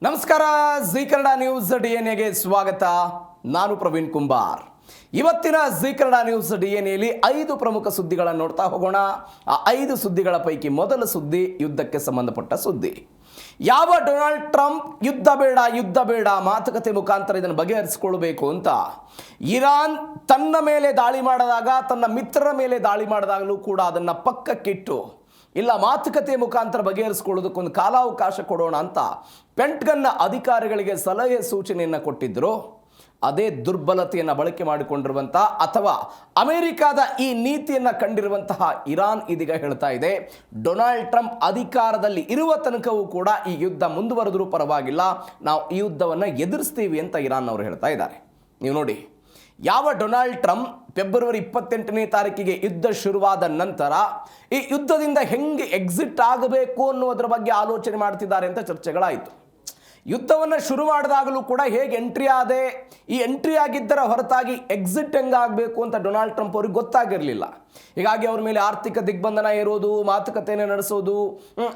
ನಮಸ್ಕಾರ. ಜೀ ಕನ್ನಡ ನ್ಯೂಸ್ ಡಿಎನ್ಎಗೆ ಸ್ವಾಗತ. ನಾನು ಪ್ರವೀಣ್ ಕುಂಬಾರ್. ಇವತ್ತಿನ ಜೀ ಕನ್ನಡ ನ್ಯೂಸ್ ಡಿಎನ್ಎಯಲ್ಲಿ 5 ಪ್ರಮುಖ ಸುದ್ದಿಗಳನ್ನು ನೋಡ್ತಾ ಹೋಗೋಣ. ಆ 5 ಸುದ್ದಿಗಳ ಪೈಕಿ ಮೊದಲ ಸುದ್ದಿ ಯುದ್ಧಕ್ಕೆ ಸಂಬಂಧಪಟ್ಟ ಸುದ್ದಿ. ಯಾವ ಡೊನಾಲ್ಡ್ ಟ್ರಂಪ್ ಯುದ್ಧ ಬೇಡ ಮಾತುಕತೆ ಮುಖಾಂತರ ಇದನ್ನು ಬಗೆಹರಿಸಿಕೊಳ್ಳಬೇಕು ಅಂತ ಇರಾನ್ ತನ್ನ ಮೇಲೆ ದಾಳಿ ಮಾಡಿದಾಗ, ತನ್ನ ಮಿತ್ರರ ಮೇಲೆ ದಾಳಿ ಮಾಡಿದಾಗಲೂ ಕೂಡ ಅದನ್ನು ಪಕ್ಕಕ್ಕಿಟ್ಟು ಇಲ್ಲ ಮಾತುಕತೆ ಮುಖಾಂತರ ಬಗೆಹರಿಸಿಕೊಳ್ಳೋದಕ್ಕೊಂದು ಕಾಲಾವಕಾಶ ಕೊಡೋಣ ಅಂತ ಪೆಂಟಗನ್ನ ಅಧಿಕಾರಿಗಳಿಗೆ ಸಲಹೆ ಸೂಚನೆಯನ್ನು ಕೊಟ್ಟಿದ್ದರು. ಅದೇ ದುರ್ಬಲತೆಯನ್ನು ಬಳಕೆ ಮಾಡಿಕೊಂಡಿರುವಂಥ ಅಥವಾ ಅಮೆರಿಕಾದ ಈ ನೀತಿಯನ್ನು ಕಂಡಿರುವಂತಹ ಇರಾನ್ ಇದೀಗ ಹೇಳ್ತಾ ಇದೆ, ಡೊನಾಲ್ಡ್ ಟ್ರಂಪ್ ಅಧಿಕಾರದಲ್ಲಿ ಇರುವ ತನಕವೂ ಕೂಡ ಈ ಯುದ್ಧ ಮುಂದುವರೆದರೂ ಪರವಾಗಿಲ್ಲ, ನಾವು ಈ ಯುದ್ಧವನ್ನು ಎದುರಿಸ್ತೀವಿ ಅಂತ ಇರಾನ್ ಅವರು ಹೇಳ್ತಾ ಇದ್ದಾರೆ. ನೀವು ನೋಡಿ, ಯಾವ ಡೊನಾಲ್ಡ್ ಟ್ರಂಪ್ ಫೆಬ್ರವರಿ 28ನೇ ತಾರೀಕಿಗೆ ಯುದ್ಧ ಶುರುವಾದ ನಂತರ ಈ ಯುದ್ಧದಿಂದ ಹೆಂಗೆ ಎಕ್ಸಿಟ್ ಆಗಬೇಕು ಅನ್ನೋದ್ರ ಬಗ್ಗೆ ಆಲೋಚನೆ ಮಾಡ್ತಿದ್ದಾರೆ ಅಂತ ಚರ್ಚೆಗಳಾಯಿತು. ಯುದ್ಧವನ್ನು ಶುರು ಮಾಡಿದಾಗಲೂ ಕೂಡ ಹೇಗೆ ಎಂಟ್ರಿ ಆದೆ, ಈ ಎಂಟ್ರಿ ಆಗಿದ್ದರ ಹೊರತಾಗಿ ಎಕ್ಸಿಟ್ ಹೆಂಗಾಗಬೇಕು ಅಂತ ಡೊನಾಲ್ಡ್ ಟ್ರಂಪ್ ಅವ್ರಿಗೆ ಗೊತ್ತಾಗಿರಲಿಲ್ಲ. ಹೀಗಾಗಿ ಅವ್ರ ಮೇಲೆ ಆರ್ಥಿಕ ದಿಗ್ಬಂಧನ ಇರೋದು, ಮಾತುಕತೆಯನ್ನು ನಡೆಸೋದು,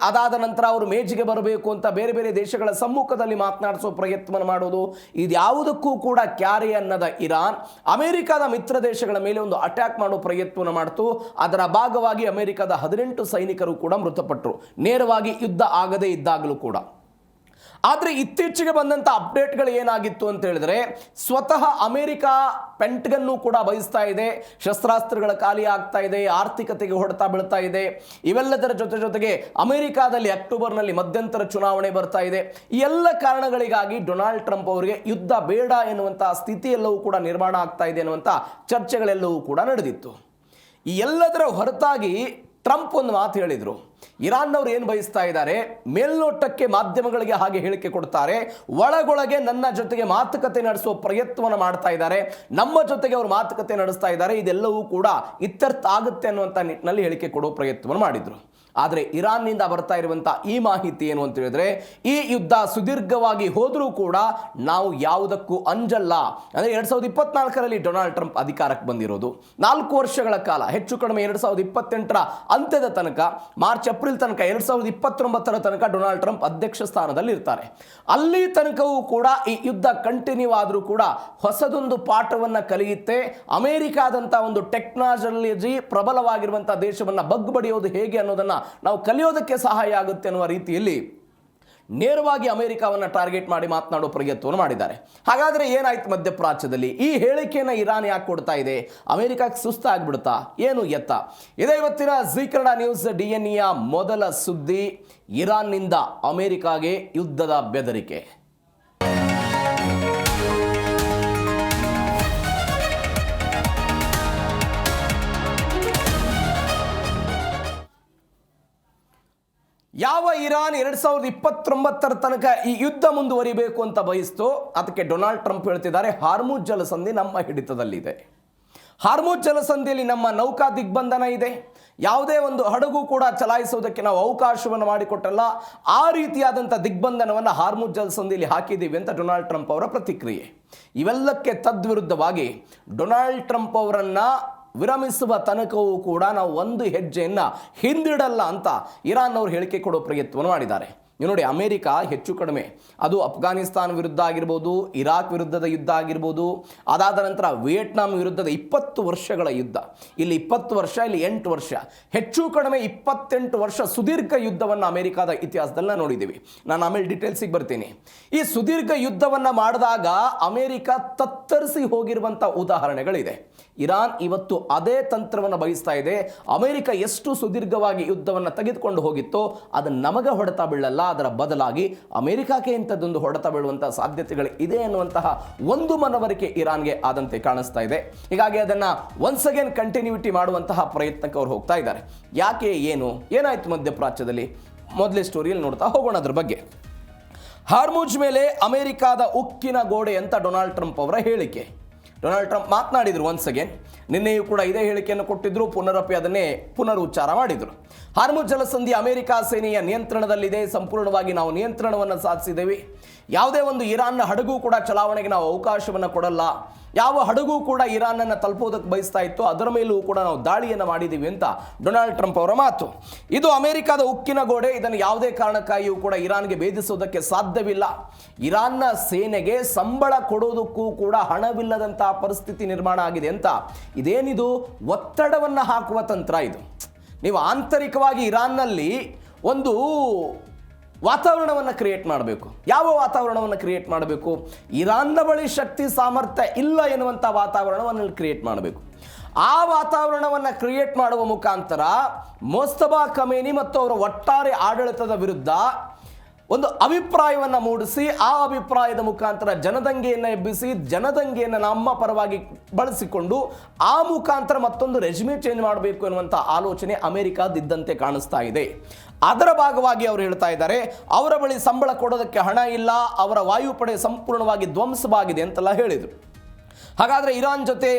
ಅದಾದ ನಂತರ ಅವರು ಮೇಜಿಗೆ ಬರಬೇಕು ಅಂತ ಬೇರೆ ಬೇರೆ ದೇಶಗಳ ಸಮ್ಮುಖದಲ್ಲಿ ಮಾತನಾಡಿಸೋ ಪ್ರಯತ್ನ ಮಾಡೋದು, ಇದ್ಯಾವುದಕ್ಕೂ ಕೂಡ ಕ್ಯಾರೆ ಅನ್ನದ ಇರಾನ್ ಅಮೆರಿಕದ ಮಿತ್ರ ದೇಶಗಳ ಮೇಲೆ ಒಂದು ಅಟ್ಯಾಕ್ ಮಾಡೋ ಪ್ರಯತ್ನವನ್ನು ಮಾಡ್ತು. ಅದರ ಭಾಗವಾಗಿ ಅಮೆರಿಕದ 18 ಸೈನಿಕರು ಕೂಡ ಮೃತಪಟ್ಟರು, ನೇರವಾಗಿ ಯುದ್ಧ ಆಗದೇ ಇದ್ದಾಗಲೂ ಕೂಡ. ಆದರೆ ಇತ್ತೀಚೆಗೆ ಬಂದಂಥ ಅಪ್ಡೇಟ್ಗಳು ಏನಾಗಿತ್ತು ಅಂತ ಹೇಳಿದ್ರೆ, ಸ್ವತಃ ಅಮೆರಿಕ ಪೆಂಟಗನ್ನು ಕೂಡ ಬಯಸ್ತಾ ಇದೆ, ಶಸ್ತ್ರಾಸ್ತ್ರಗಳ ಖಾಲಿ ಆಗ್ತಾ ಇದೆ, ಆರ್ಥಿಕತೆಗೆ ಹೊಡೆತ ಬೀಳ್ತಾ ಇದೆ. ಇವೆಲ್ಲದರ ಜೊತೆಗೆ ಅಮೆರಿಕಾದಲ್ಲಿ ಅಕ್ಟೋಬರ್ನಲ್ಲಿ ಮಧ್ಯಂತರ ಚುನಾವಣೆ ಬರ್ತಾ ಇದೆ. ಈ ಎಲ್ಲ ಕಾರಣಗಳಿಗಾಗಿ ಡೊನಾಲ್ಡ್ ಟ್ರಂಪ್ ಅವರಿಗೆ ಯುದ್ಧ ಬೇಡ ಎನ್ನುವಂಥ ಸ್ಥಿತಿಯೆಲ್ಲವೂ ಕೂಡ ನಿರ್ಮಾಣ ಆಗ್ತಾ ಇದೆ ಎನ್ನುವಂಥ ಚರ್ಚೆಗಳೆಲ್ಲವೂ ಕೂಡ ನಡೆದಿತ್ತು. ಈ ಎಲ್ಲದರ ಹೊರತಾಗಿ ಟ್ರಂಪ್ ಒಂದು ಮಾತು ಹೇಳಿದರು. ಇರಾನ್ನವರು ಏನು ಬಯಸ್ತಾ ಇದ್ದಾರೆ, ಮೇಲ್ನೋಟಕ್ಕೆ ಮಾಧ್ಯಮಗಳಿಗೆ ಹಾಗೆ ಹೇಳಿಕೆ ಕೊಡ್ತಾರೆ, ಒಳಗೊಳಗೆ ನನ್ನ ಜೊತೆಗೆ ಮಾತುಕತೆ ನಡೆಸುವ ಪ್ರಯತ್ನವನ್ನು ಮಾಡ್ತಾ ಇದ್ದಾರೆ, ನಮ್ಮ ಜೊತೆಗೆ ಅವರು ಮಾತುಕತೆ ನಡೆಸ್ತಾ ಇದ್ದಾರೆ, ಇದೆಲ್ಲವೂ ಕೂಡ ಇತ್ಯರ್ಥ ಆಗುತ್ತೆ ಅನ್ನುವಂಥ ನಿಟ್ಟಿನಲ್ಲಿ ಹೇಳಿಕೆ ಕೊಡುವ ಪ್ರಯತ್ನವನ್ನು ಮಾಡಿದರು. ಆದರೆ ಇರಾನ್ನಿಂದ ಬರ್ತಾ ಇರುವಂಥ ಈ ಮಾಹಿತಿ ಏನು ಅಂತ ಹೇಳಿದ್ರೆ, ಈ ಯುದ್ಧ ಸುದೀರ್ಘವಾಗಿ ಹೋದರೂ ಕೂಡ ನಾವು ಯಾವುದಕ್ಕೂ ಅಂಜಲ್ಲ. ಅಂದರೆ 2024ರಲ್ಲಿ ಡೊನಾಲ್ಡ್ ಟ್ರಂಪ್ ಅಧಿಕಾರಕ್ಕೆ ಬಂದಿರೋದು 4 ವರ್ಷಗಳ ಕಾಲ, ಹೆಚ್ಚು ಕಡಿಮೆ 2028ರ ಅಂತ್ಯದ ತನಕ, ಮಾರ್ಚ್ ಏಪ್ರಿಲ್ ತನಕ 2029ರ ತನಕ ಡೊನಾಲ್ಡ್ ಟ್ರಂಪ್ ಅಧ್ಯಕ್ಷ ಸ್ಥಾನದಲ್ಲಿ ಇರ್ತಾರೆ. ಅಲ್ಲಿ ತನಕವೂ ಕೂಡ ಈ ಯುದ್ಧ ಕಂಟಿನ್ಯೂ ಆದರೂ ಕೂಡ ಹೊಸದೊಂದು ಪಾಠವನ್ನು ಕಲಿಯುತ್ತೆ. ಅಮೆರಿಕಾದಂಥ ಒಂದು ಟೆಕ್ನಾಲಜಿ ಪ್ರಬಲವಾಗಿರುವಂಥ ದೇಶವನ್ನು ಬಗ್ಬಡಿಯೋದು ಹೇಗೆ ಅನ್ನೋದನ್ನು ನಾವು ಕಲಿಯೋದಕ್ಕೆ ಸಹಾಯ ಆಗುತ್ತೆ ಅನ್ನುವ ರೀತಿಯಲ್ಲಿ ನೇರವಾಗಿ ಅಮೆರಿಕವನ್ನು ಟಾರ್ಗೆಟ್ ಮಾಡಿ ಮಾತನಾಡೋ ಪ್ರಯತ್ನವನ್ನು ಮಾಡಿದ್ದಾರೆ. ಹಾಗಾದರೆ ಏನಾಯ್ತು ಮಧ್ಯಪ್ರಾಚ್ಯದಲ್ಲಿ? ಈ ಹೇಳಿಕೆಯನ್ನು ಇರಾನ್ ಯಾಕೆ ಕೊಡ್ತಾ ಇದೆ? ಅಮೆರಿಕಕ್ಕೆ ಸುಸ್ತಾಗ್ಬಿಡ್ತಾ ಏನು ಎತ್ತ? ಇದೇ ಇವತ್ತಿನ ಜೀ ಕನ್ನಡ ನ್ಯೂಸ್ ಡಿಎನ್ಎಯ ಮೊದಲ ಸುದ್ದಿ. ಇರಾನ್ನಿಂದ ಅಮೆರಿಕಾಗೆ ಯುದ್ಧದ ಬೆದರಿಕೆ. ಯಾವ ಇರಾನ್ 2029ರ ತನಕ ಈ ಯುದ್ಧ ಮುಂದುವರಿಬೇಕು ಅಂತ ಬಯಸ್ತು, ಅದಕ್ಕೆ ಡೊನಾಲ್ಡ್ ಟ್ರಂಪ್ ಹೇಳ್ತಿದ್ದಾರೆ, ಹಾರ್ಮುಜ್ ಜಲಸಂಧಿ ನಮ್ಮ ಹಿಡಿತದಲ್ಲಿದೆ, ಹಾರ್ಮುಜ್ ಜಲಸಂಧಿಯಲ್ಲಿ ನಮ್ಮ ನೌಕಾ ದಿಗ್ಬಂಧನ ಇದೆ, ಯಾವುದೇ ಒಂದು ಹಡಗು ಕೂಡ ಚಲಾಯಿಸುವುದಕ್ಕೆ ನಾವು ಅವಕಾಶವನ್ನು ಮಾಡಿಕೊಟ್ಟಲ್ಲ, ಆ ರೀತಿಯಾದಂಥ ದಿಗ್ಬಂಧನವನ್ನು ಹಾರ್ಮುಜ್ ಜಲಸಂಧಿಯಲ್ಲಿ ಹಾಕಿದ್ದೀವಿ ಅಂತ ಡೊನಾಲ್ಡ್ ಟ್ರಂಪ್ ಅವರ ಪ್ರತಿಕ್ರಿಯೆ. ಇವೆಲ್ಲಕ್ಕೆ ತದ್ವಿರುದ್ಧವಾಗಿ ಡೊನಾಲ್ಡ್ ಟ್ರಂಪ್ ಅವರನ್ನು ವಿರಮಿಸುವ ತನಕವೂ ಕೂಡ ನಾವು ಒಂದು ಹೆಜ್ಜೆಯನ್ನು ಹಿಂದಿಡಲ್ಲ ಅಂತ ಇರಾನ್ ಅವರು ಹೇಳಿಕೆ ಕೊಡೋ ಪ್ರಯತ್ನವನ್ನು ಮಾಡಿದ್ದಾರೆ. ನೀವು ನೋಡಿ, ಅಮೆರಿಕ ಹೆಚ್ಚು ಕಡಿಮೆ ಅದು ಅಫ್ಘಾನಿಸ್ತಾನ ವಿರುದ್ಧ ಆಗಿರ್ಬೋದು, ಇರಾಕ್ ವಿರುದ್ಧದ ಯುದ್ಧ ಆಗಿರ್ಬೋದು, ಅದಾದ ನಂತರ ವಿಯೆಟ್ನಾಂ ವಿರುದ್ಧದ 20 ವರ್ಷಗಳ ಯುದ್ಧ, ಇಲ್ಲಿ 20 ವರ್ಷ, ಇಲ್ಲಿ 8 ವರ್ಷ, ಹೆಚ್ಚು ಕಡಿಮೆ 28 ವರ್ಷ ಸುದೀರ್ಘ ಯುದ್ಧವನ್ನು ಅಮೆರಿಕದ ಇತಿಹಾಸದಲ್ಲಿ ನೋಡಿದ್ದೀವಿ. ನಾನು ಆಮೇಲೆ ಡೀಟೇಲ್ಸಿಗೆ ಬರ್ತೀನಿ. ಈ ಸುದೀರ್ಘ ಯುದ್ಧವನ್ನು ಮಾಡಿದಾಗ ಅಮೆರಿಕ ತತ್ತರಿಸಿ ಹೋಗಿರುವಂಥ ಉದಾಹರಣೆಗಳಿದೆ. ಇರಾನ್ ಇವತ್ತು ಅದೇ ತಂತ್ರವನ್ನು ಬಯಸ್ತಾ ಇದೆ. ಅಮೆರಿಕ ಎಷ್ಟು ಸುದೀರ್ಘವಾಗಿ ಯುದ್ಧವನ್ನು ತೆಗೆದುಕೊಂಡು ಹೋಗಿತ್ತೋ ಅದು ನಮಗೆ ಹೊಡೆತ ಬೀಳಲ್ಲ, ಅದರ ಬದಲಾಗಿ ಅಮೆರಿಕಕ್ಕೆ ಇಂಥದ್ದೊಂದು ಹೊಡೆತ ಬೀಳುವಂತಹ ಸಾಧ್ಯತೆಗಳು ಇದೆ ಎನ್ನುವಂತಹ ಒಂದು ಮನವರಿಕೆ ಇರಾನ್ಗೆ ಆದಂತೆ ಕಾಣಿಸ್ತಾ ಇದೆ. ಹೀಗಾಗಿ ಅದನ್ನು ಒನ್ಸ್ ಅಗೇನ್ ಕಂಟಿನ್ಯೂಟಿ ಮಾಡುವಂತಹ ಪ್ರಯತ್ನಕ್ಕೆ ಅವರು ಹೋಗ್ತಾ ಇದ್ದಾರೆ. ಯಾಕೆ, ಏನಾಯ್ತು ಮಧ್ಯಪ್ರಾಚ್ಯದಲ್ಲಿ? ಮೊದಲೇ ಸ್ಟೋರಿಯಲ್ಲಿ ನೋಡ್ತಾ ಹೋಗೋಣ ಅದ್ರ ಬಗ್ಗೆ. ಹಾರ್ಮುಜ್ ಮೇಲೆ ಅಮೆರಿಕಾದ ಉಕ್ಕಿನ ಗೋಡೆ ಅಂತ ಡೊನಾಲ್ಡ್ ಟ್ರಂಪ್ ಅವರ ಹೇಳಿಕೆ. ಡೊನಾಲ್ಡ್ ಟ್ರಂಪ್ ಮಾತನಾಡಿದರು ಒನ್ಸ್ ಅಗೇನ್. ನಿನ್ನೆಯೂ ಕೂಡ ಇದೇ ಹೇಳಿಕೆಯನ್ನು ಕೊಟ್ಟಿದ್ದರು, ಪುನರಪಿ ಅದನ್ನೇ ಪುನರುಚ್ಚಾರ ಮಾಡಿದರು. ಹಾರ್ಮುಜ್ ಜಲಸಂಧಿ ಅಮೆರಿಕ ಸೇನೆಯ ನಿಯಂತ್ರಣದಲ್ಲಿದೆ, ಸಂಪೂರ್ಣವಾಗಿ ನಾವು ನಿಯಂತ್ರಣವನ್ನು ಸಾಧಿಸಿದ್ದೇವೆ. ಯಾವುದೇ ಒಂದು ಇರಾನ್ನ ಹಡಗು ಕೂಡ ಚಲಾವಣೆಗೆ ನಾವು ಅವಕಾಶವನ್ನು ಕೊಡಲ್ಲ, ಯಾವ ಹಡಗು ಕೂಡ ಇರಾನನ್ನು ತಲುಪೋದಕ್ಕೆ ಬಯಸ್ತಾ ಇತ್ತು ಅದರ ಮೇಲೂ ಕೂಡ ನಾವು ದಾಳಿಯನ್ನು ಮಾಡಿದ್ದೀವಿ ಅಂತ ಡೊನಾಲ್ಡ್ ಟ್ರಂಪ್ ಅವರ ಮಾತು. ಇದು ಅಮೆರಿಕದ ಉಕ್ಕಿನ ಗೋಡೆ, ಇದನ್ನು ಯಾವುದೇ ಕಾರಣಕ್ಕಾಗಿಯೂ ಕೂಡ ಇರಾನ್ಗೆ ಭೇದಿಸೋದಕ್ಕೆ ಸಾಧ್ಯವಿಲ್ಲ. ಇರಾನ್ನ ಸೇನೆಗೆ ಸಂಬಳ ಕೊಡೋದಕ್ಕೂ ಕೂಡ ಹಣವಿಲ್ಲದಂತಹ ಪರಿಸ್ಥಿತಿ ನಿರ್ಮಾಣ ಆಗಿದೆ ಅಂತ. ಇದೇನಿದು ಒತ್ತಡವನ್ನು ಹಾಕುವ ತಂತ್ರ ಇದು. ನೀವು ಆಂತರಿಕವಾಗಿ ಇರಾನ್ನಲ್ಲಿ ಒಂದು ವಾತಾವರಣವನ್ನು ಕ್ರಿಯೇಟ್ ಮಾಡಬೇಕು. ಯಾವ ವಾತಾವರಣವನ್ನು ಕ್ರಿಯೇಟ್ ಮಾಡಬೇಕು? ಇರಾನ್ನ ಬಳಿ ಶಕ್ತಿ ಸಾಮರ್ಥ್ಯ ಇಲ್ಲ ಎನ್ನುವಂಥ ವಾತಾವರಣವನ್ನು ಕ್ರಿಯೇಟ್ ಮಾಡಬೇಕು. ಆ ವಾತಾವರಣವನ್ನು ಕ್ರಿಯೇಟ್ ಮಾಡುವ ಮುಖಾಂತರ ಮೊಸ್ತಫಾ ಖಮೇನಿ ಮತ್ತು ಅವರ ಒಟ್ಟಾರೆ ಆಡಳಿತದ ವಿರುದ್ಧ ಒಂದು ಅಭಿಪ್ರಾಯವನ್ನು ಮೂಡಿಸಿ, ಆ ಅಭಿಪ್ರಾಯದ ಮುಖಾಂತರ ಜನದಂಗೆಯನ್ನು ಎಬ್ಬಿಸಿ, ಜನದಂಗೆಯನ್ನು ನಮ್ಮ ಪರವಾಗಿ ಬಳಸಿಕೊಂಡು ಆ ಮುಖಾಂತರ ಮತ್ತೊಂದು ರೆಜ್ಯೂಮೆ ಚೇಂಜ್ ಮಾಡಬೇಕು ಎನ್ನುವಂಥ ಆಲೋಚನೆ ಅಮೆರಿಕದಿದ್ದಂತೆ ಕಾಣಿಸ್ತಾ ಇದೆ. ಅದರ ಭಾಗವಾಗಿ ಅವರು ಹೇಳ್ತಾ ಇದ್ದಾರೆ, ಅವರ ಬಳಿ ಸಂಬಳ ಕೊಡೋದಕ್ಕೆ ಹಣ ಇಲ್ಲ, ಅವರ ವಾಯುಪಡೆ ಸಂಪೂರ್ಣವಾಗಿ ಧ್ವಂಸವಾಗಿದೆ ಅಂತೆಲ್ಲ ಹೇಳಿದರು. ಹಾಗಾದರೆ ಇರಾನ್ ಜೊತೆ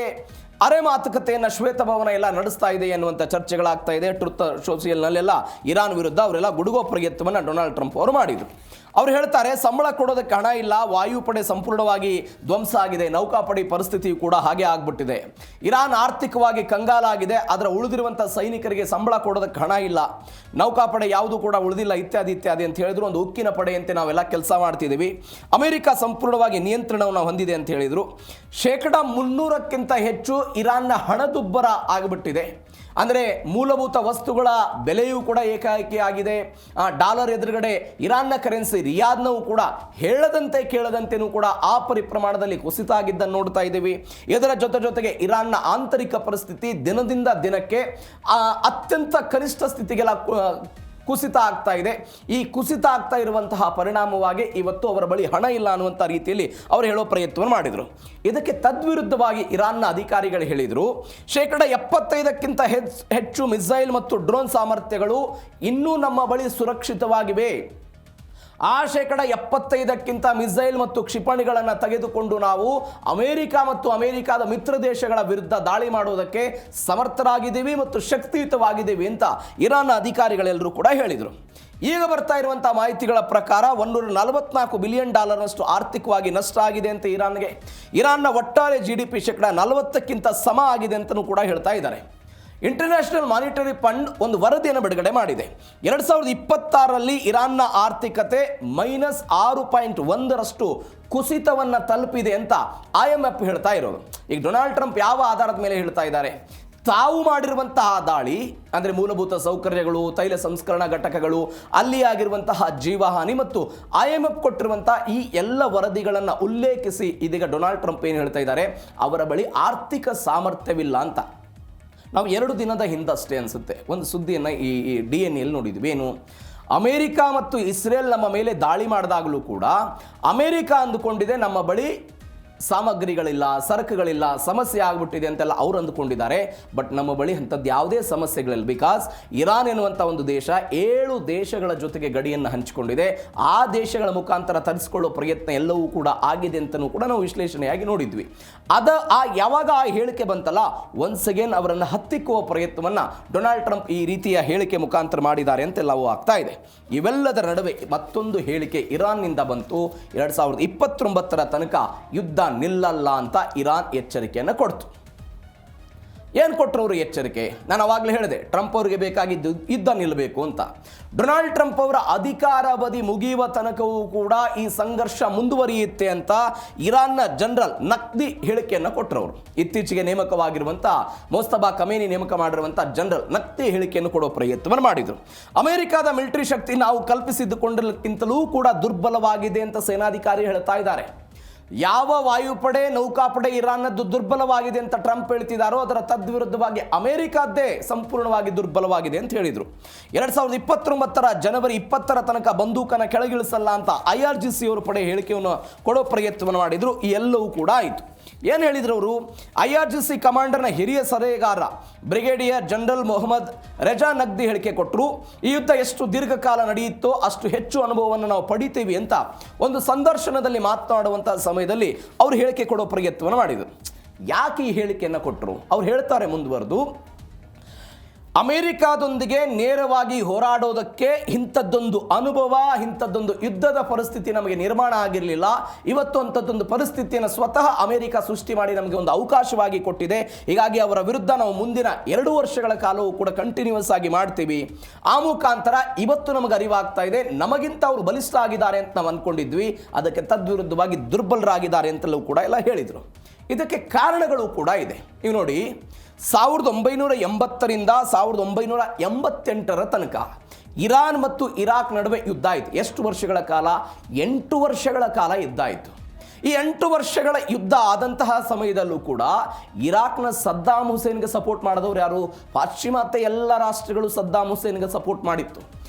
ಅರೆ ಮಾತುಕತೆಯನ್ನು ಶ್ವೇತಭವನ ಎಲ್ಲ ನಡೆಸ್ತಾ ಇದೆ ಎನ್ನುವಂಥ ಚರ್ಚೆಗಳಾಗ್ತಾ ಇದೆ. ಟ್ರುತ್ ಸೋಷಿಯಲ್ನಲ್ಲೆಲ್ಲ ಇರಾನ್ ವಿರುದ್ಧ ಅವರೆಲ್ಲ ಗುಡುಗೋ ಪ್ರಯತ್ನವನ್ನು ಡೊನಾಲ್ಡ್ ಟ್ರಂಪ್ ಅವರು ಮಾಡಿದರು. ಅವರು ಹೇಳ್ತಾರೆ, ಸಂಬಳ ಕೊಡೋದಕ್ಕೆ ಹಣ ಇಲ್ಲ, ವಾಯುಪಡೆ ಸಂಪೂರ್ಣವಾಗಿ ಧ್ವಂಸ ಆಗಿದೆ, ನೌಕಾಪಡೆ ಪರಿಸ್ಥಿತಿಯು ಕೂಡ ಹಾಗೆ ಆಗ್ಬಿಟ್ಟಿದೆ, ಇರಾನ್ ಆರ್ಥಿಕವಾಗಿ ಕಂಗಾಲಾಗಿದೆ, ಅದರ ಉಳಿದಿರುವಂಥ ಸೈನಿಕರಿಗೆ ಸಂಬಳ ಕೊಡೋದಕ್ಕೆ ಹಣ ಇಲ್ಲ, ನೌಕಾಪಡೆ ಯಾವುದೂ ಕೂಡ ಉಳಿದಿಲ್ಲ, ಇತ್ಯಾದಿ ಇತ್ಯಾದಿ ಅಂತ ಹೇಳಿದ್ರು. ಒಂದು ಉಕ್ಕಿನ ಪಡೆಯಂತೆ ನಾವೆಲ್ಲ ಕೆಲಸ ಮಾಡ್ತಿದ್ದೀವಿ, ಅಮೆರಿಕ ಸಂಪೂರ್ಣವಾಗಿ ನಿಯಂತ್ರಣವನ್ನು ಹೊಂದಿದೆ ಅಂತ ಹೇಳಿದರು. 300ಕ್ಕಿಂತ ಹೆಚ್ಚು ಇರಾನ್ನ ಹಣದುಬ್ಬರ ಆಗಿಬಿಟ್ಟಿದೆ. ಅಂದರೆ ಮೂಲಭೂತ ವಸ್ತುಗಳ ಬೆಲೆಯೂ ಕೂಡ ಏಕಾಏಕಿ ಆಗಿದೆ. ಡಾಲರ್ ಎದುರುಗಡೆ ಇರಾನ್ನ ಕರೆನ್ಸಿ ರಿಯಾದ್ನೂ ಕೂಡ ಹೇಳದಂತೆ ಕೇಳದಂತೆಯೂ ಕೂಡ ಆ ಪರಿಪ್ರಮಾಣದಲ್ಲಿ ಕುಸಿತ ಆಗಿದ್ದನ್ನು ನೋಡ್ತಾ ಇದ್ದೀವಿ. ಇದರ ಜೊತೆಗೆ ಇರಾನ್ನ ಆಂತರಿಕ ಪರಿಸ್ಥಿತಿ ದಿನದಿಂದ ದಿನಕ್ಕೆ ಅತ್ಯಂತ ಕನಿಷ್ಠ ಸ್ಥಿತಿಗೆಲ್ಲ ಕುಸಿತ ಆಗ್ತಾ ಇದೆ. ಈ ಕುಸಿತ ಆಗ್ತಾ ಇರುವಂತಹ ಪರಿಣಾಮವಾಗಿ ಇವತ್ತು ಅವರ ಬಳಿ ಹಣ ಇಲ್ಲ ಅನ್ನುವಂಥ ರೀತಿಯಲ್ಲಿ ಅವರು ಹೇಳೋ ಪ್ರಯತ್ನವನ್ನು ಮಾಡಿದರು. ಇದಕ್ಕೆ ತದ್ವಿರುದ್ಧವಾಗಿ ಇರಾನ್ನ ಅಧಿಕಾರಿಗಳು ಹೇಳಿದರು, 75ಕ್ಕಿಂತ ಹೆಚ್ಚು ಮಿಸೈಲ್ ಮತ್ತು ಡ್ರೋನ್ ಸಾಮರ್ಥ್ಯಗಳು ಇನ್ನೂ ನಮ್ಮ ಬಳಿ ಸುರಕ್ಷಿತವಾಗಿವೆ. ಆ 75ಕ್ಕಿಂತ ಮಿಸೈಲ್ ಮತ್ತು ಕ್ಷಿಪಣಿಗಳನ್ನು ತೆಗೆದುಕೊಂಡು ನಾವು ಅಮೆರಿಕ ಮತ್ತು ಅಮೆರಿಕದ ಮಿತ್ರ ದೇಶಗಳ ವಿರುದ್ಧ ದಾಳಿ ಮಾಡುವುದಕ್ಕೆ ಸಮರ್ಥರಾಗಿದ್ದೀವಿ ಮತ್ತು ಶಕ್ತಿಯುತವಾಗಿದ್ದೀವಿ ಅಂತ ಇರಾನ್ನ ಅಧಿಕಾರಿಗಳೆಲ್ಲರೂ ಕೂಡ ಹೇಳಿದರು. ಈಗ ಬರ್ತಾ ಇರುವಂಥ ಮಾಹಿತಿಗಳ ಪ್ರಕಾರ $144 ಬಿಲಿಯನ್ ಆರ್ಥಿಕವಾಗಿ ನಷ್ಟ ಆಗಿದೆ ಅಂತ ಇರಾನ್ನ ಒಟ್ಟಾರೆ GDP 40ಕ್ಕಿಂತ ಸಮ ಆಗಿದೆ ಅಂತಲೂ ಕೂಡ ಹೇಳ್ತಾ ಇದ್ದಾರೆ. ಇಂಟರ್ನ್ಯಾಷನಲ್ ಮಾನಿಟರಿ ಫಂಡ್ ಒಂದು ವರದಿಯನ್ನು ಬಿಡುಗಡೆ ಮಾಡಿದೆ. 2026ರಲ್ಲಿ ಇರಾನ್ನ ಆರ್ಥಿಕತೆ -6.1% ಕುಸಿತವನ್ನು ತಲುಪಿದೆ ಅಂತ IMF ಹೇಳ್ತಾ ಇರೋದು. ಈಗ ಡೊನಾಲ್ಡ್ ಟ್ರಂಪ್ ಯಾವ ಆಧಾರದ ಮೇಲೆ ಹೇಳ್ತಾ ಇದ್ದಾರೆ? ತಾವು ಮಾಡಿರುವಂತಹ ದಾಳಿ ಅಂದರೆ ಮೂಲಭೂತ ಸೌಕರ್ಯಗಳು, ತೈಲ ಸಂಸ್ಕರಣಾ ಘಟಕಗಳು, ಅಲ್ಲಿ ಆಗಿರುವಂತಹ ಜೀವಹಾನಿ ಮತ್ತು IMF ಕೊಟ್ಟಿರುವಂತಹ ಈ ಎಲ್ಲ ವರದಿಗಳನ್ನು ಉಲ್ಲೇಖಿಸಿ ಇದೀಗ ಡೊನಾಲ್ಡ್ ಟ್ರಂಪ್ ಏನು ಹೇಳ್ತಾ ಇದ್ದಾರೆ? ಅವರ ಬಳಿ ಆರ್ಥಿಕ ಸಾಮರ್ಥ್ಯವಿಲ್ಲ ಅಂತ. ನಾವು 2 ದಿನದ ಹಿಂದಷ್ಟೇ ಅನಿಸುತ್ತೆ ಒಂದು ಸುದ್ದಿಯನ್ನು ಈ DNA ನೋಡಿದ್ವಿ. ಏನು? ಅಮೇರಿಕ ಮತ್ತು ಇಸ್ರೇಲ್ ನಮ್ಮ ಮೇಲೆ ದಾಳಿ ಮಾಡಿದಾಗಲೂ ಕೂಡ ಅಮೇರಿಕ ಅಂದುಕೊಂಡಿದೆ ನಮ್ಮ ಬಳಿ ಸಾಮಗ್ರಿಗಳಿಲ್ಲ, ಸರಕುಗಳಿಲ್ಲ, ಸಮಸ್ಯೆ ಆಗ್ಬಿಟ್ಟಿದೆ ಅಂತೆಲ್ಲ ಅವ್ರು ಅಂದುಕೊಂಡಿದ್ದಾರೆ. ಬಟ್ ನಮ್ಮ ಬಳಿ ಅಂಥದ್ದು ಯಾವುದೇ ಸಮಸ್ಯೆಗಳಿಲ್ಲ. ಬಿಕಾಸ್ ಇರಾನ್ ಎನ್ನುವಂಥ ಒಂದು ದೇಶ 7 ದೇಶಗಳ ಜೊತೆಗೆ ಗಡಿಯನ್ನು ಹಂಚಿಕೊಂಡಿದೆ. ಆ ದೇಶಗಳ ಮುಖಾಂತರ ತರಿಸಿಕೊಳ್ಳೋ ಪ್ರಯತ್ನ ಎಲ್ಲವೂ ಕೂಡ ಆಗಿದೆ ಅಂತಲೂ ಕೂಡ ನಾವು ವಿಶ್ಲೇಷಣೆಯಾಗಿ ನೋಡಿದ್ವಿ. ಯಾವಾಗ ಆ ಹೇಳಿಕೆ ಬಂತಲ್ಲ, ಒನ್ಸ್ ಅಗೇನ್ ಅವರನ್ನು ಹತ್ತಿಕ್ಕುವ ಪ್ರಯತ್ನವನ್ನು ಡೊನಾಲ್ಡ್ ಟ್ರಂಪ್ ಈ ರೀತಿಯ ಹೇಳಿಕೆ ಮುಖಾಂತರ ಮಾಡಿದ್ದಾರೆ ಅಂತೆಲ್ಲವೂ ಆಗ್ತಾ ಇದೆ. ಇವೆಲ್ಲದರ ನಡುವೆ ಮತ್ತೊಂದು ಹೇಳಿಕೆ ಇರಾನ್ನಿಂದ ಬಂತು. 2029ರ ತನಕ ಯುದ್ಧ ನಿಲ್ಲಲ್ಲ ಅಂತ ಇರಾನ್ ಎಚ್ಚರಿಕೆಯನ್ನು ಕೊಡ್ತು. ಏನು ಕೊಟ್ಟರು ಅವರು ಎಚ್ಚರಿಕೆ? ನಾನು ಅವಾಗಲೇ ಹೇಳಿದೆ, ಟ್ರಂಪ್ ಅವರಿಗೆ ಬೇಕಾಗಿದ್ದು ಯುದ್ಧ ನಿಲ್ಲಬೇಕು ಅಂತ. ಡೊನಾಲ್ಡ್ ಟ್ರಂಪ್ ಅವರ ಅಧಿಕಾರಾವಧಿ ಮುಗಿಯುವ ತನಕವೂ ಕೂಡ ಈ ಸಂಘರ್ಷ ಮುಂದುವರಿಯುತ್ತೆ ಅಂತ ಇರಾನ್ನ ಜನರಲ್ ನಕ್ದಿ ಹೇಳಿಕೆಯನ್ನು ಕೊಟ್ಟರು. ಅವರು ಇತ್ತೀಚೆಗೆ ನೇಮಕವಾಗಿರುವಂಥ ಮೊಸ್ತಫಾ ಖಮೇನಿ ನೇಮಕ ಮಾಡಿರುವಂಥ ಜನರಲ್ ನಕ್ದಿ ಹೇಳಿಕೆಯನ್ನು ಕೊಡೋ ಪ್ರಯತ್ನವನ್ನು ಮಾಡಿದರು. ಅಮೆರಿಕದ ಮಿಲಿಟರಿ ಶಕ್ತಿ ನಾವು ಕಲ್ಪಿಸಿದ್ದುಕೊಂಡಕ್ಕಿಂತಲೂ ಕೂಡ ದುರ್ಬಲವಾಗಿದೆ ಅಂತ ಸೇನಾಧಿಕಾರಿ ಹೇಳ್ತಾ ಇದ್ದಾರೆ. ಯಾವ ವಾಯುಪಡೆ, ನೌಕಾಪಡೆ ಇರಾನ್ನದ್ದು ದುರ್ಬಲವಾಗಿದೆ ಅಂತ ಟ್ರಂಪ್ ಹೇಳ್ತಿದ್ದಾರೋ ಅದರ ತದ್ವಿರುದ್ಧವಾಗಿ ಅಮೆರಿಕದ್ದೇ ಸಂಪೂರ್ಣವಾಗಿ ದುರ್ಬಲವಾಗಿದೆ ಅಂತ ಹೇಳಿದರು. 2029ರ ಜನವರಿ 20ರ ತನಕ ಬಂದೂಕನ್ನು ಕೆಳಗಿಳಿಸಲ್ಲ ಅಂತ IRGC ಅವರು ಪಡೆ ಹೇಳಿಕೆಯನ್ನು ಕೊಡೋ ಪ್ರಯತ್ನವನ್ನು ಮಾಡಿದರು. ಈ ಎಲ್ಲವೂ ಕೂಡ ಆಯಿತು. ಏನು ಹೇಳಿದ್ರು ಅವರು? IRGC ಕಮಾಂಡರ್ನ ಹಿರಿಯ ಸಲಹೆಗಾರ ಬ್ರಿಗೇಡಿಯರ್ ಜನರಲ್ ಮೊಹಮ್ಮದ್ ರೆಜಾ ನಗ್ದಿ ಹೇಳಿಕೆ ಕೊಟ್ಟರು. ಈ ಯುದ್ಧ ಎಷ್ಟು ದೀರ್ಘಕಾಲ ನಡೆಯುತ್ತೋ ಅಷ್ಟು ಹೆಚ್ಚು ಅನುಭವವನ್ನು ನಾವು ಪಡಿತೀವಿ ಅಂತ ಒಂದು ಸಂದರ್ಶನದಲ್ಲಿ ಮಾತನಾಡುವಂಥ ಸಮಯದಲ್ಲಿ ಅವರು ಹೇಳಿಕೆ ಕೊಡೋ ಪ್ರಯತ್ನವನ್ನು ಮಾಡಿದರು. ಯಾಕೆ ಈ ಹೇಳಿಕೆಯನ್ನು ಕೊಟ್ಟರು? ಅವ್ರು ಹೇಳ್ತಾರೆ ಮುಂದುವರೆದು, ಅಮೆರಿಕಾದೊಂದಿಗೆ ನೇರವಾಗಿ ಹೋರಾಡೋದಕ್ಕೆ ಇಂಥದ್ದೊಂದು ಅನುಭವ, ಇಂಥದ್ದೊಂದು ಯುದ್ಧದ ಪರಿಸ್ಥಿತಿ ನಮಗೆ ನಿರ್ಮಾಣ ಆಗಿರಲಿಲ್ಲ. ಇವತ್ತು ಅಂಥದ್ದೊಂದು ಪರಿಸ್ಥಿತಿಯನ್ನು ಸ್ವತಃ ಅಮೆರಿಕ ಸೃಷ್ಟಿ ಮಾಡಿ ನಮಗೆ ಒಂದು ಅವಕಾಶವಾಗಿ ಕೊಟ್ಟಿದೆ. ಹೀಗಾಗಿ ಅವರ ವಿರುದ್ಧ ನಾವು ಮುಂದಿನ 2 ವರ್ಷಗಳ ಕಾಲವೂ ಕೂಡ ಕಂಟಿನ್ಯೂಸ್ ಆಗಿ ಮಾಡ್ತೀವಿ. ಆ ಮುಖಾಂತರ ಇವತ್ತು ನಮಗೆ ಅರಿವಾಗ್ತಾ ಇದೆ, ನಮಗಿಂತ ಅವರು ಬಲಿಷ್ಠ ಆಗಿದ್ದಾರೆ ಅಂತ ನಾವು ಅಂದ್ಕೊಂಡಿದ್ವಿ, ಅದಕ್ಕೆ ತದ್ವಿರುದ್ಧವಾಗಿ ದುರ್ಬಲರಾಗಿದ್ದಾರೆ ಅಂತಲೂ ಕೂಡ ಎಲ್ಲ ಹೇಳಿದರು. ಇದಕ್ಕೆ ಕಾರಣಗಳು ಕೂಡ ಇದೆ. ನೀವು ನೋಡಿ, 1980ರಿಂದ 1988 ತನಕ ಇರಾನ್ ಮತ್ತು ಇರಾಕ್ ನಡುವೆ ಯುದ್ಧ ಆಯಿತು. ಎಷ್ಟು ವರ್ಷಗಳ ಕಾಲ? 8 ವರ್ಷಗಳ ಕಾಲ ಯುದ್ಧ ಆಯಿತು. ಈ 8 ವರ್ಷಗಳ ಯುದ್ಧ ಆದಂತಹ ಸಮಯದಲ್ಲೂ ಕೂಡ ಇರಾಕ್ನ ಸದ್ದಾಮ್ ಹುಸೇನ್ಗೆ ಸಪೋರ್ಟ್ ಮಾಡಿದವರು ಯಾರು? ಪಾಶ್ಚಿಮಾತ್ಯ ಎಲ್ಲ ರಾಷ್ಟ್ರಗಳು ಸದ್ದಾಮ್ ಹುಸೇನ್ಗೆ ಸಪೋರ್ಟ್ ಮಾಡಿತ್ತು.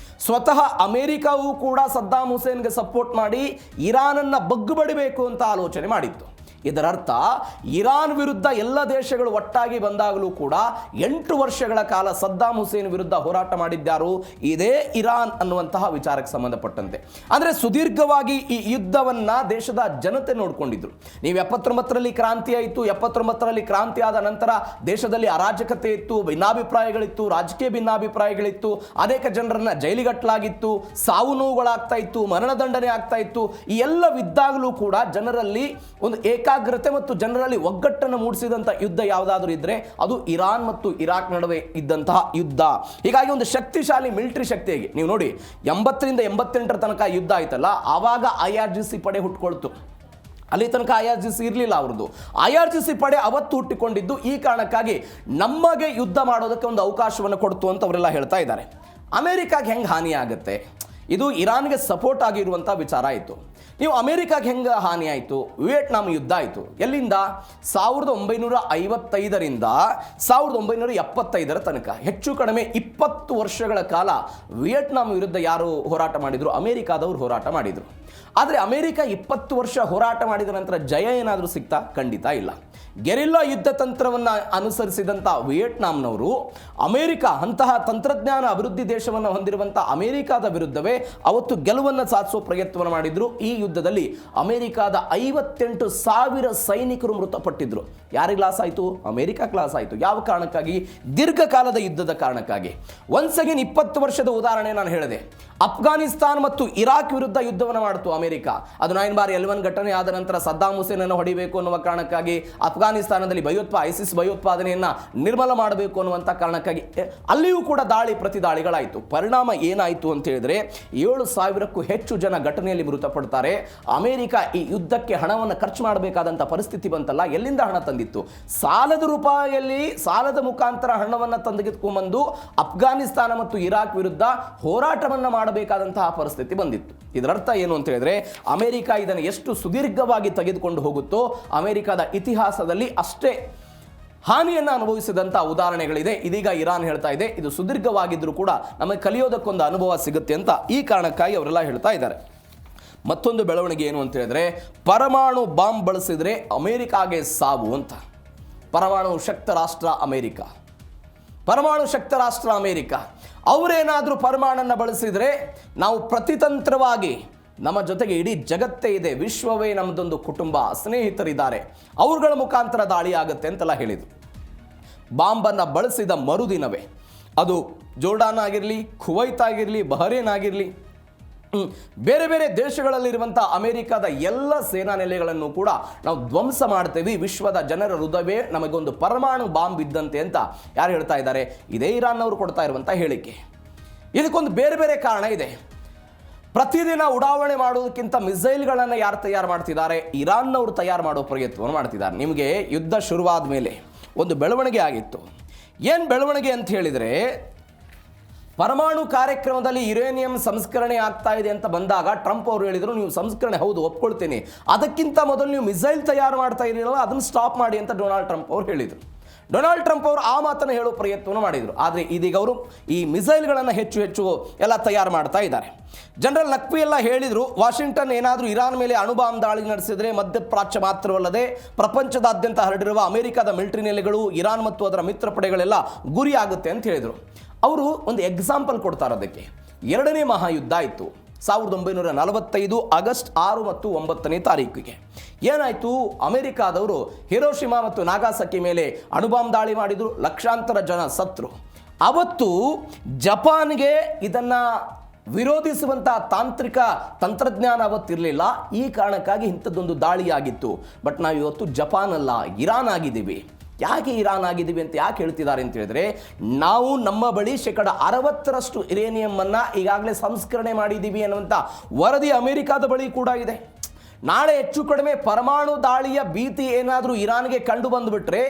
ಸ್ವತಃ ಅಮೆರಿಕವೂ ಕೂಡ ಸದ್ದಾಮ್ ಹುಸೇನ್ಗೆ ಸಪೋರ್ಟ್ ಮಾಡಿ ಇರಾನನ್ನು ಬಗ್ಗುಬಡಿಬೇಕು ಅಂತ ಆಲೋಚನೆ ಮಾಡಿತ್ತು. ಇದರರ್ಥ ಇರಾನ್ ವಿರುದ್ಧ ಎಲ್ಲ ದೇಶಗಳು ಒಟ್ಟಾಗಿ ಬಂದಾಗಲೂ ಕೂಡ 8 ವರ್ಷಗಳ ಕಾಲ ಸದ್ದಾಮ್ ಹುಸೇನ್ ವಿರುದ್ಧ ಹೋರಾಟ ಮಾಡಿದ್ದಾರು ಇದೇ ಇರಾನ್ ಅನ್ನುವಂತಹ ವಿಚಾರಕ್ಕೆ ಸಂಬಂಧಪಟ್ಟಂತೆ. ಅಂದರೆ ಸುದೀರ್ಘವಾಗಿ ಈ ಯುದ್ಧವನ್ನು ದೇಶದ ಜನತೆ ನೋಡಿಕೊಂಡಿದ್ರು. ನೀವು 79ರಲ್ಲಿ ಕ್ರಾಂತಿ ಆಯಿತು. 79ರಲ್ಲಿ ಕ್ರಾಂತಿ ಆದ ನಂತರ ದೇಶದಲ್ಲಿ ಅರಾಜಕತೆ ಇತ್ತು, ಭಿನ್ನಾಭಿಪ್ರಾಯಗಳಿತ್ತು, ರಾಜಕೀಯ ಭಿನ್ನಾಭಿಪ್ರಾಯಗಳಿತ್ತು, ಅನೇಕ ಜನರನ್ನ ಜೈಲಿಗಟ್ಟಲಾಗಿತ್ತು, ಸಾವು ನೋವುಗಳಾಗ್ತಾ ಇತ್ತು, ಮರಣದಂಡನೆ ಆಗ್ತಾ ಇತ್ತು. ಈ ಎಲ್ಲವಿದ್ದಾಗಲೂ ಕೂಡ ಜನರಲ್ಲಿ ಒಂದು ಏಕಾಗ್ರತೆ ಮತ್ತು ಜನರಲ್ಲಿ ಒಗ್ಗಟ್ಟನ್ನು ಮೂಡಿಸಿದಂಥ ಯುದ್ಧ ಯಾವುದಾದ್ರೂ ಇದ್ದರೆ ಅದು ಇರಾನ್ ಮತ್ತು ಇರಾಕ್ ನಡುವೆ ಇದ್ದಂತಹ ಯುದ್ಧ. ಹೀಗಾಗಿ ಒಂದು ಶಕ್ತಿಶಾಲಿ ಮಿಲಿಟರಿ ಶಕ್ತಿಯಾಗಿ ನೀವು ನೋಡಿ, 80ರಿಂದ 88 ತನಕ ಯುದ್ಧ ಆಯ್ತಲ್ಲ, ಆವಾಗ IRGC ಪಡೆ ಹುಟ್ಕೊಳ್ತು. ಅಲ್ಲಿ ತನಕ IRGC ಇರಲಿಲ್ಲ ಅವ್ರದ್ದು. IRGC ಪಡೆ ಅವತ್ತು ಹುಟ್ಟಿಕೊಂಡಿದ್ದು ಈ ಕಾರಣಕ್ಕಾಗಿ ನಮಗೆ ಯುದ್ಧ ಮಾಡೋದಕ್ಕೆ ಒಂದು ಅವಕಾಶವನ್ನು ಕೊಡ್ತು ಅಂತ ಅವರೆಲ್ಲ ಹೇಳ್ತಾ ಇದ್ದಾರೆ. ಅಮೆರಿಕಾಗೆ ಹೆಂಗೆ ಹಾನಿ ಆಗುತ್ತೆ? ಇದು ಇರಾನ್ಗೆ ಸಪೋರ್ಟ್ ಆಗಿರುವಂಥ ವಿಚಾರ ಆಯಿತು. ನೀವು ಅಮೆರಿಕಾಗೆ ಹೆಂಗೆ ಹಾನಿ ಆಯಿತು? ವಿಯೆಟ್ನಾಂ ಯುದ್ಧ ಆಯಿತು. ಎಲ್ಲಿಂದ? 1955ರಿಂದ 1975 ತನಕ ಹೆಚ್ಚು ಕಡಿಮೆ 20 ವರ್ಷಗಳ ಕಾಲ ವಿಯೆಟ್ನಾಂ ವಿರುದ್ಧ ಯಾರು ಹೋರಾಟ ಮಾಡಿದರು? ಅಮೆರಿಕಾದವರು ಹೋರಾಟ ಮಾಡಿದರು. ಆದರೆ ಅಮೆರಿಕ 20 ವರ್ಷ ಹೋರಾಟ ಮಾಡಿದ ನಂತರ ಜಯ ಏನಾದರೂ ಸಿಗ್ತಾ? ಖಂಡಿತ ಇಲ್ಲ. ಗೆರಿಲ್ಲಾ ಯುದ್ಧ ತಂತ್ರವನ್ನು ಅನುಸರಿಸಿದಂಥ ವಿಯೆಟ್ನಾಂನವರು ಅಮೆರಿಕ ಅಂತಹ ತಂತ್ರಜ್ಞಾನ ಅಭಿವೃದ್ಧಿ ದೇಶವನ್ನು ಹೊಂದಿರುವಂಥ ಅಮೆರಿಕಾದ ವಿರುದ್ಧವೇ ಅವತ್ತು ಗೆಲುವನ್ನು ಸಾಧಿಸುವ ಪ್ರಯತ್ನವನ್ನು ಮಾಡಿದ್ರು. ಈ ಯುದ್ಧದಲ್ಲಿ ಅಮೆರಿಕಾದ 58,000 ಸೈನಿಕರು ಮೃತಪಟ್ಟಿದ್ರು. ಯಾರಿಗೆ ಲಾಸ್ ಆಯಿತು? ಅಮೆರಿಕಕ್ಕೆ ಲಾಸ್ ಆಯಿತು. ಯಾವ ಕಾರಣಕ್ಕಾಗಿ? ದೀರ್ಘಕಾಲದ ಯುದ್ಧದ ಕಾರಣಕ್ಕಾಗಿ. ಒನ್ಸ್ ಅಗೇನ್ 20 ವರ್ಷದ ಉದಾಹರಣೆ ನಾನು ಹೇಳಿದೆ. ಅಫ್ಘಾನಿಸ್ತಾನ್ ಮತ್ತು ಇರಾಕ್ ವಿರುದ್ಧ ಯುದ್ಧವನ್ನು ಮಾಡಿತು ಅಮೆರಿಕ. ಅದು 9/11 ಘಟನೆ ಆದ ನಂತರ ಸದ್ದಾಮ್ ಹುಸೇನನ್ನು ಹೊಡಿಬೇಕು ಅನ್ನುವ ಕಾರಣಕ್ಕಾಗಿ ಅಫ್ಘಾನಿಸ್ತಾನದಲ್ಲಿ ಐಸಿಸ್ ಭಯೋತ್ಪಾದನೆಯನ್ನು ನಿರ್ಮೂಲ ಮಾಡಬೇಕು ಅನ್ನುವಂಥ ಕಾರಣಕ್ಕಾಗಿ ಅಲ್ಲಿಯೂ ಕೂಡ ಪ್ರತಿ ದಾಳಿಗಳಾಯಿತು. ಪರಿಣಾಮ ಏನಾಯಿತು ಅಂತ ಹೇಳಿದ್ರೆ 7,000ಕ್ಕೂ ಹೆಚ್ಚು ಜನ ಘಟನೆಯಲ್ಲಿ ಮೃತಪಡ್ತಾರೆ. ಅಮೆರಿಕ ಈ ಯುದ್ಧಕ್ಕೆ ಹಣವನ್ನು ಖರ್ಚು ಮಾಡಬೇಕಾದಂಥ ಪರಿಸ್ಥಿತಿ ಬಂತಲ್ಲ, ಎಲ್ಲಿಂದ ಹಣ ತಂದಿತ್ತು? ಸಾಲದ ರೂಪಾಯಲ್ಲಿ, ಸಾಲದ ಮುಖಾಂತರ ಹಣವನ್ನು ತಂದುಕೊಂಡ್ಬಂದು ಅಫ್ಘಾನಿಸ್ತಾನ ಮತ್ತು ಇರಾಕ್ ವಿರುದ್ಧ ಹೋರಾಟವನ್ನು ಮಾಡಬೇಕಾದಂತಹ ಪರಿಸ್ಥಿತಿ ಬಂದಿತ್ತು. ಇದರರ್ಥ ಏನು ಅಂತ ಹೇಳಿದ್ರೆ, ಅಮೆರಿಕ ಇದನ್ನು ಎಷ್ಟು ಸುದೀರ್ಘವಾಗಿ ತೆಗೆದುಕೊಂಡು ಹೋಗುತ್ತೋ ಅಮೆರಿಕದ ಇತಿಹಾಸದಲ್ಲಿ ಅಷ್ಟೇ ಹಾನಿಯನ್ನು ಅನುಭವಿಸಿದಂಥ ಉದಾಹರಣೆಗಳಿದೆ. ಇದೀಗ ಇರಾನ್ ಹೇಳ್ತಾ ಇದೆ ಇದು ಸುದೀರ್ಘವಾಗಿದ್ದರೂ ಕೂಡ ನಮಗೆ ಕಲಿಯೋದಕ್ಕೊಂದು ಅನುಭವ ಸಿಗುತ್ತೆ ಅಂತ. ಈ ಕಾರಣಕ್ಕಾಗಿ ಅವರೆಲ್ಲ ಹೇಳ್ತಾ ಇದ್ದಾರೆ. ಮತ್ತೊಂದು ಬೆಳವಣಿಗೆ ಏನು ಅಂತ ಹೇಳಿದ್ರೆ, ಪರಮಾಣು ಬಾಂಬ್ ಬಳಸಿದರೆ ಅಮೆರಿಕಾಗೆ ಸಾವು ಅಂತ. ಪರಮಾಣು ಶಕ್ತ ರಾಷ್ಟ್ರ ಅಮೆರಿಕ, ಪರಮಾಣು ಶಕ್ತ ರಾಷ್ಟ್ರ ಅಮೆರಿಕ ಅವರೇನಾದರೂ ಪರಮಾಣನ್ನು ಬಳಸಿದರೆ ನಾವು ಪ್ರತಿತಂತ್ರವಾಗಿ ನಮ್ಮ ಜೊತೆಗೆ ಇಡೀ ಜಗತ್ತೇ ಇದೆ, ವಿಶ್ವವೇ ನಮ್ಮದೊಂದು ಕುಟುಂಬ, ಸ್ನೇಹಿತರಿದ್ದಾರೆ, ಅವ್ರಗಳ ಮುಖಾಂತರ ದಾಳಿ ಆಗುತ್ತೆ ಅಂತೆಲ್ಲ ಹೇಳಿದರು. ಬಾಂಬನ್ನು ಬಳಸಿದ ಮರುದಿನವೇ ಅದು ಜೋರ್ಡಾನ್ ಆಗಿರಲಿ, ಕುವೈತ್ ಆಗಿರಲಿ, ಬಹರೇನ್ ಆಗಿರಲಿ, ಬೇರೆ ಬೇರೆ ದೇಶಗಳಲ್ಲಿರುವಂಥ ಅಮೆರಿಕದ ಎಲ್ಲ ಸೇನಾ ನೆಲೆಗಳನ್ನು ಕೂಡ ನಾವು ಧ್ವಂಸ ಮಾಡ್ತೇವೆ, ವಿಶ್ವದ ಜನರ ಹೃದಯವೇ ನಮಗೊಂದು ಪರಮಾಣು ಬಾಂಬ್ ಇದ್ದಂತೆ ಅಂತ ಯಾರು ಹೇಳ್ತಾ ಇದ್ದಾರೆ? ಇದೇ ಇರಾನ್ನವರು ಕೊಡ್ತಾ ಇರುವಂಥ ಹೇಳಿಕೆ. ಇದಕ್ಕೊಂದು ಬೇರೆ ಬೇರೆ ಕಾರಣ ಇದೆ. ಪ್ರತಿದಿನ ಉಡಾವಣೆ ಮಾಡೋದಕ್ಕಿಂತ ಮಿಸೈಲ್ಗಳನ್ನು ಯಾರು ತಯಾರು ಮಾಡ್ತಿದ್ದಾರೆ? ಇರಾನ್ನವರು ತಯಾರು ಮಾಡೋ ಪ್ರಯತ್ನವನ್ನು ಮಾಡ್ತಿದ್ದಾರೆ. ನಿಮಗೆ ಯುದ್ಧ ಶುರುವಾದ ಮೇಲೆ ಒಂದು ಬೆಳವಣಿಗೆ ಆಗಿತ್ತು. ಏನು ಬೆಳವಣಿಗೆ ಅಂತ ಹೇಳಿದರೆ, ಪರಮಾಣು ಕಾರ್ಯಕ್ರಮದಲ್ಲಿ ಯುರೇನಿಯಂ ಸಂಸ್ಕರಣೆ ಆಗ್ತಾ ಇದೆ ಅಂತ ಬಂದಾಗ ಟ್ರಂಪ್ ಅವರು ಹೇಳಿದರು, ನೀವು ಸಂಸ್ಕರಣೆ ಹೌದು ಒಪ್ಕೊಳ್ತೀನಿ, ಅದಕ್ಕಿಂತ ಮೊದಲು ನೀವು ಮಿಸೈಲ್ ತಯಾರು ಮಾಡ್ತಾ ಇರಲಿಲ್ಲ, ಅದನ್ನು ಸ್ಟಾಪ್ ಮಾಡಿ ಅಂತ ಡೊನಾಲ್ಡ್ ಟ್ರಂಪ್ ಅವರು ಹೇಳಿದರು. ಡೊನಾಲ್ಡ್ ಟ್ರಂಪ್ ಅವರು ಆ ಮಾತನ್ನು ಹೇಳೋ ಪ್ರಯತ್ನವನ್ನು ಮಾಡಿದರು. ಆದರೆ ಇದೀಗ ಅವರು ಈ ಮಿಸೈಲ್ಗಳನ್ನು ಹೆಚ್ಚು ಹೆಚ್ಚು ಎಲ್ಲ ತಯಾರು ಮಾಡ್ತಾ ಇದ್ದಾರೆ. ಜನರಲ್ ನಕ್ವಿ ಎಲ್ಲ ಹೇಳಿದರು, ವಾಷಿಂಗ್ಟನ್ ಏನಾದರೂ ಇರಾನ್ ಮೇಲೆ ಅಣುಬಾಂಬ್ ದಾಳಿ ನಡೆಸಿದರೆ ಮಧ್ಯಪ್ರಾಚ್ಯ ಮಾತ್ರವಲ್ಲದೆ ಪ್ರಪಂಚದಾದ್ಯಂತ ಹರಡಿರುವ ಅಮೆರಿಕದ ಮಿಲಿಟರಿ ನೆಲೆಗಳು, ಇರಾನ್ ಮತ್ತು ಅದರ ಮಿತ್ರ ಪಡೆಗಳೆಲ್ಲ ಗುರಿಯಾಗುತ್ತೆ ಅಂತ ಹೇಳಿದರು. ಅವರು ಒಂದು ಎಕ್ಸಾಂಪಲ್ ಕೊಡ್ತಾರೆ ಅದಕ್ಕೆ. 2ನೇ ಮಹಾಯುದ್ಧ ಆಯಿತು 1945 ಆಗಸ್ಟ್ 6 ಮತ್ತು 9ನೇ ತಾರೀಕಿಗೆ. ಏನಾಯಿತು? ಅಮೆರಿಕಾದವರು ಹಿರೋಶಿಮಾ ಮತ್ತು ನಾಗಾಸಕಿ ಮೇಲೆ ಅಣುಬಾಂಬ್ ದಾಳಿ ಮಾಡಿದರು, ಲಕ್ಷಾಂತರ ಜನ ಸತ್ರು. ಅವತ್ತು ಜಪಾನ್ಗೆ ಇದನ್ನು ವಿರೋಧಿಸುವಂಥ ತಾಂತ್ರಿಕ ತಂತ್ರಜ್ಞಾನ ಅವತ್ತಿರಲಿಲ್ಲ. ಈ ಕಾರಣಕ್ಕಾಗಿ ಇಂಥದ್ದೊಂದು ದಾಳಿಯಾಗಿತ್ತು. ಬಟ್ ನಾವು ಇವತ್ತು ಜಪಾನ್ ಅಲ್ಲ, ಇರಾನ್ ಆಗಿದ್ದೀವಿ. ಯಾಕೆ ಇರಾನ್ ಆಗಿದ್ದೀವಿ ಅಂತ ಯಾಕೆ ಹೇಳ್ತಿದ್ದಾರೆ ಅಂತ ಹೇಳಿದ್ರೆ, ನಾವು ನಮ್ಮ ಬಳಿ 60% ಯುರೇನಿಯಮನ್ನು ಈಗಾಗಲೇ ಸಂಸ್ಕರಣೆ ಮಾಡಿದ್ದೀವಿ ಅನ್ನುವಂಥ ವರದಿ ಅಮೆರಿಕಾದ ಬಳಿ ಕೂಡ ಇದೆ. ನಾಳೆ ಹೆಚ್ಚು ಕಡಿಮೆ ಪರಮಾಣು ದಾಳಿಯ ಭೀತಿ ಏನಾದರೂ ಇರಾನ್ಗೆ ಕಂಡು ಬಂದುಬಿಟ್ರೆ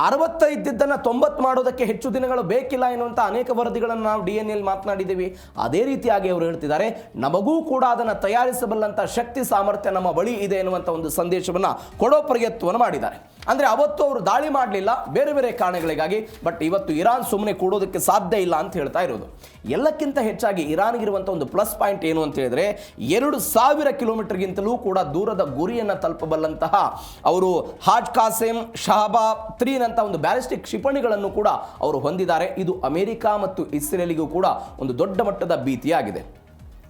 65 90 ಮಾಡೋದಕ್ಕೆ ಹೆಚ್ಚು ದಿನಗಳು ಬೇಕಿಲ್ಲ ಎನ್ನುವಂಥ ಅನೇಕ ವರದಿಗಳನ್ನು ನಾವು DNA ಮಾತನಾಡಿದ್ದೀವಿ. ಅದೇ ರೀತಿಯಾಗಿ ಅವರು ಹೇಳ್ತಿದ್ದಾರೆ, ನಮಗೂ ಕೂಡ ಅದನ್ನು ತಯಾರಿಸಬಲ್ಲಂಥ ಶಕ್ತಿ ಸಾಮರ್ಥ್ಯ ನಮ್ಮ ಬಳಿ ಇದೆ ಎನ್ನುವಂಥ ಒಂದು ಸಂದೇಶವನ್ನು ಕೊಡೋ ಪ್ರಯತ್ನವನ್ನು ಮಾಡಿದ್ದಾರೆ. ಅಂದರೆ ಅವತ್ತು ಅವರು ದಾಳಿ ಮಾಡಲಿಲ್ಲ ಬೇರೆ ಬೇರೆ ಕಾರಣಗಳಿಗಾಗಿ. ಬಟ್ ಇವತ್ತು ಇರಾನ್ ಸುಮ್ಮನೆ ಕೂಡೋದಕ್ಕೆ ಸಾಧ್ಯ ಇಲ್ಲ ಅಂತ ಹೇಳ್ತಾ ಇರೋದು. ಎಲ್ಲಕ್ಕಿಂತ ಹೆಚ್ಚಾಗಿ ಇರಾನ್ಗಿರುವಂಥ ಒಂದು ಪ್ಲಸ್ ಪಾಯಿಂಟ್ ಏನು ಅಂತ ಹೇಳಿದ್ರೆ, 2000 ಕಿಲೋಮೀಟರ್ಗಿಂತಲೂ ಕೂಡ ದೂರದ ಗುರಿಯನ್ನು ತಲುಪಬಲ್ಲಂತಹ ಅವರು ಹಾಜ್ ಕಾಸೆಮ್ ಶಹಬಾಬ್ 3 ನಂತ ಒಂದು ಬ್ಯಾಲಿಸ್ಟಿಕ್ ಕ್ಷಿಪಣಿಗಳನ್ನು ಕೂಡ ಅವರು ಹೊಂದಿದ್ದಾರೆ. ಇದು ಅಮೆರಿಕ ಮತ್ತು ಇಸ್ರೇಲಿಗೂ ಕೂಡ ಒಂದು ದೊಡ್ಡ ಮಟ್ಟದ ಭೀತಿಯಾಗಿದೆ.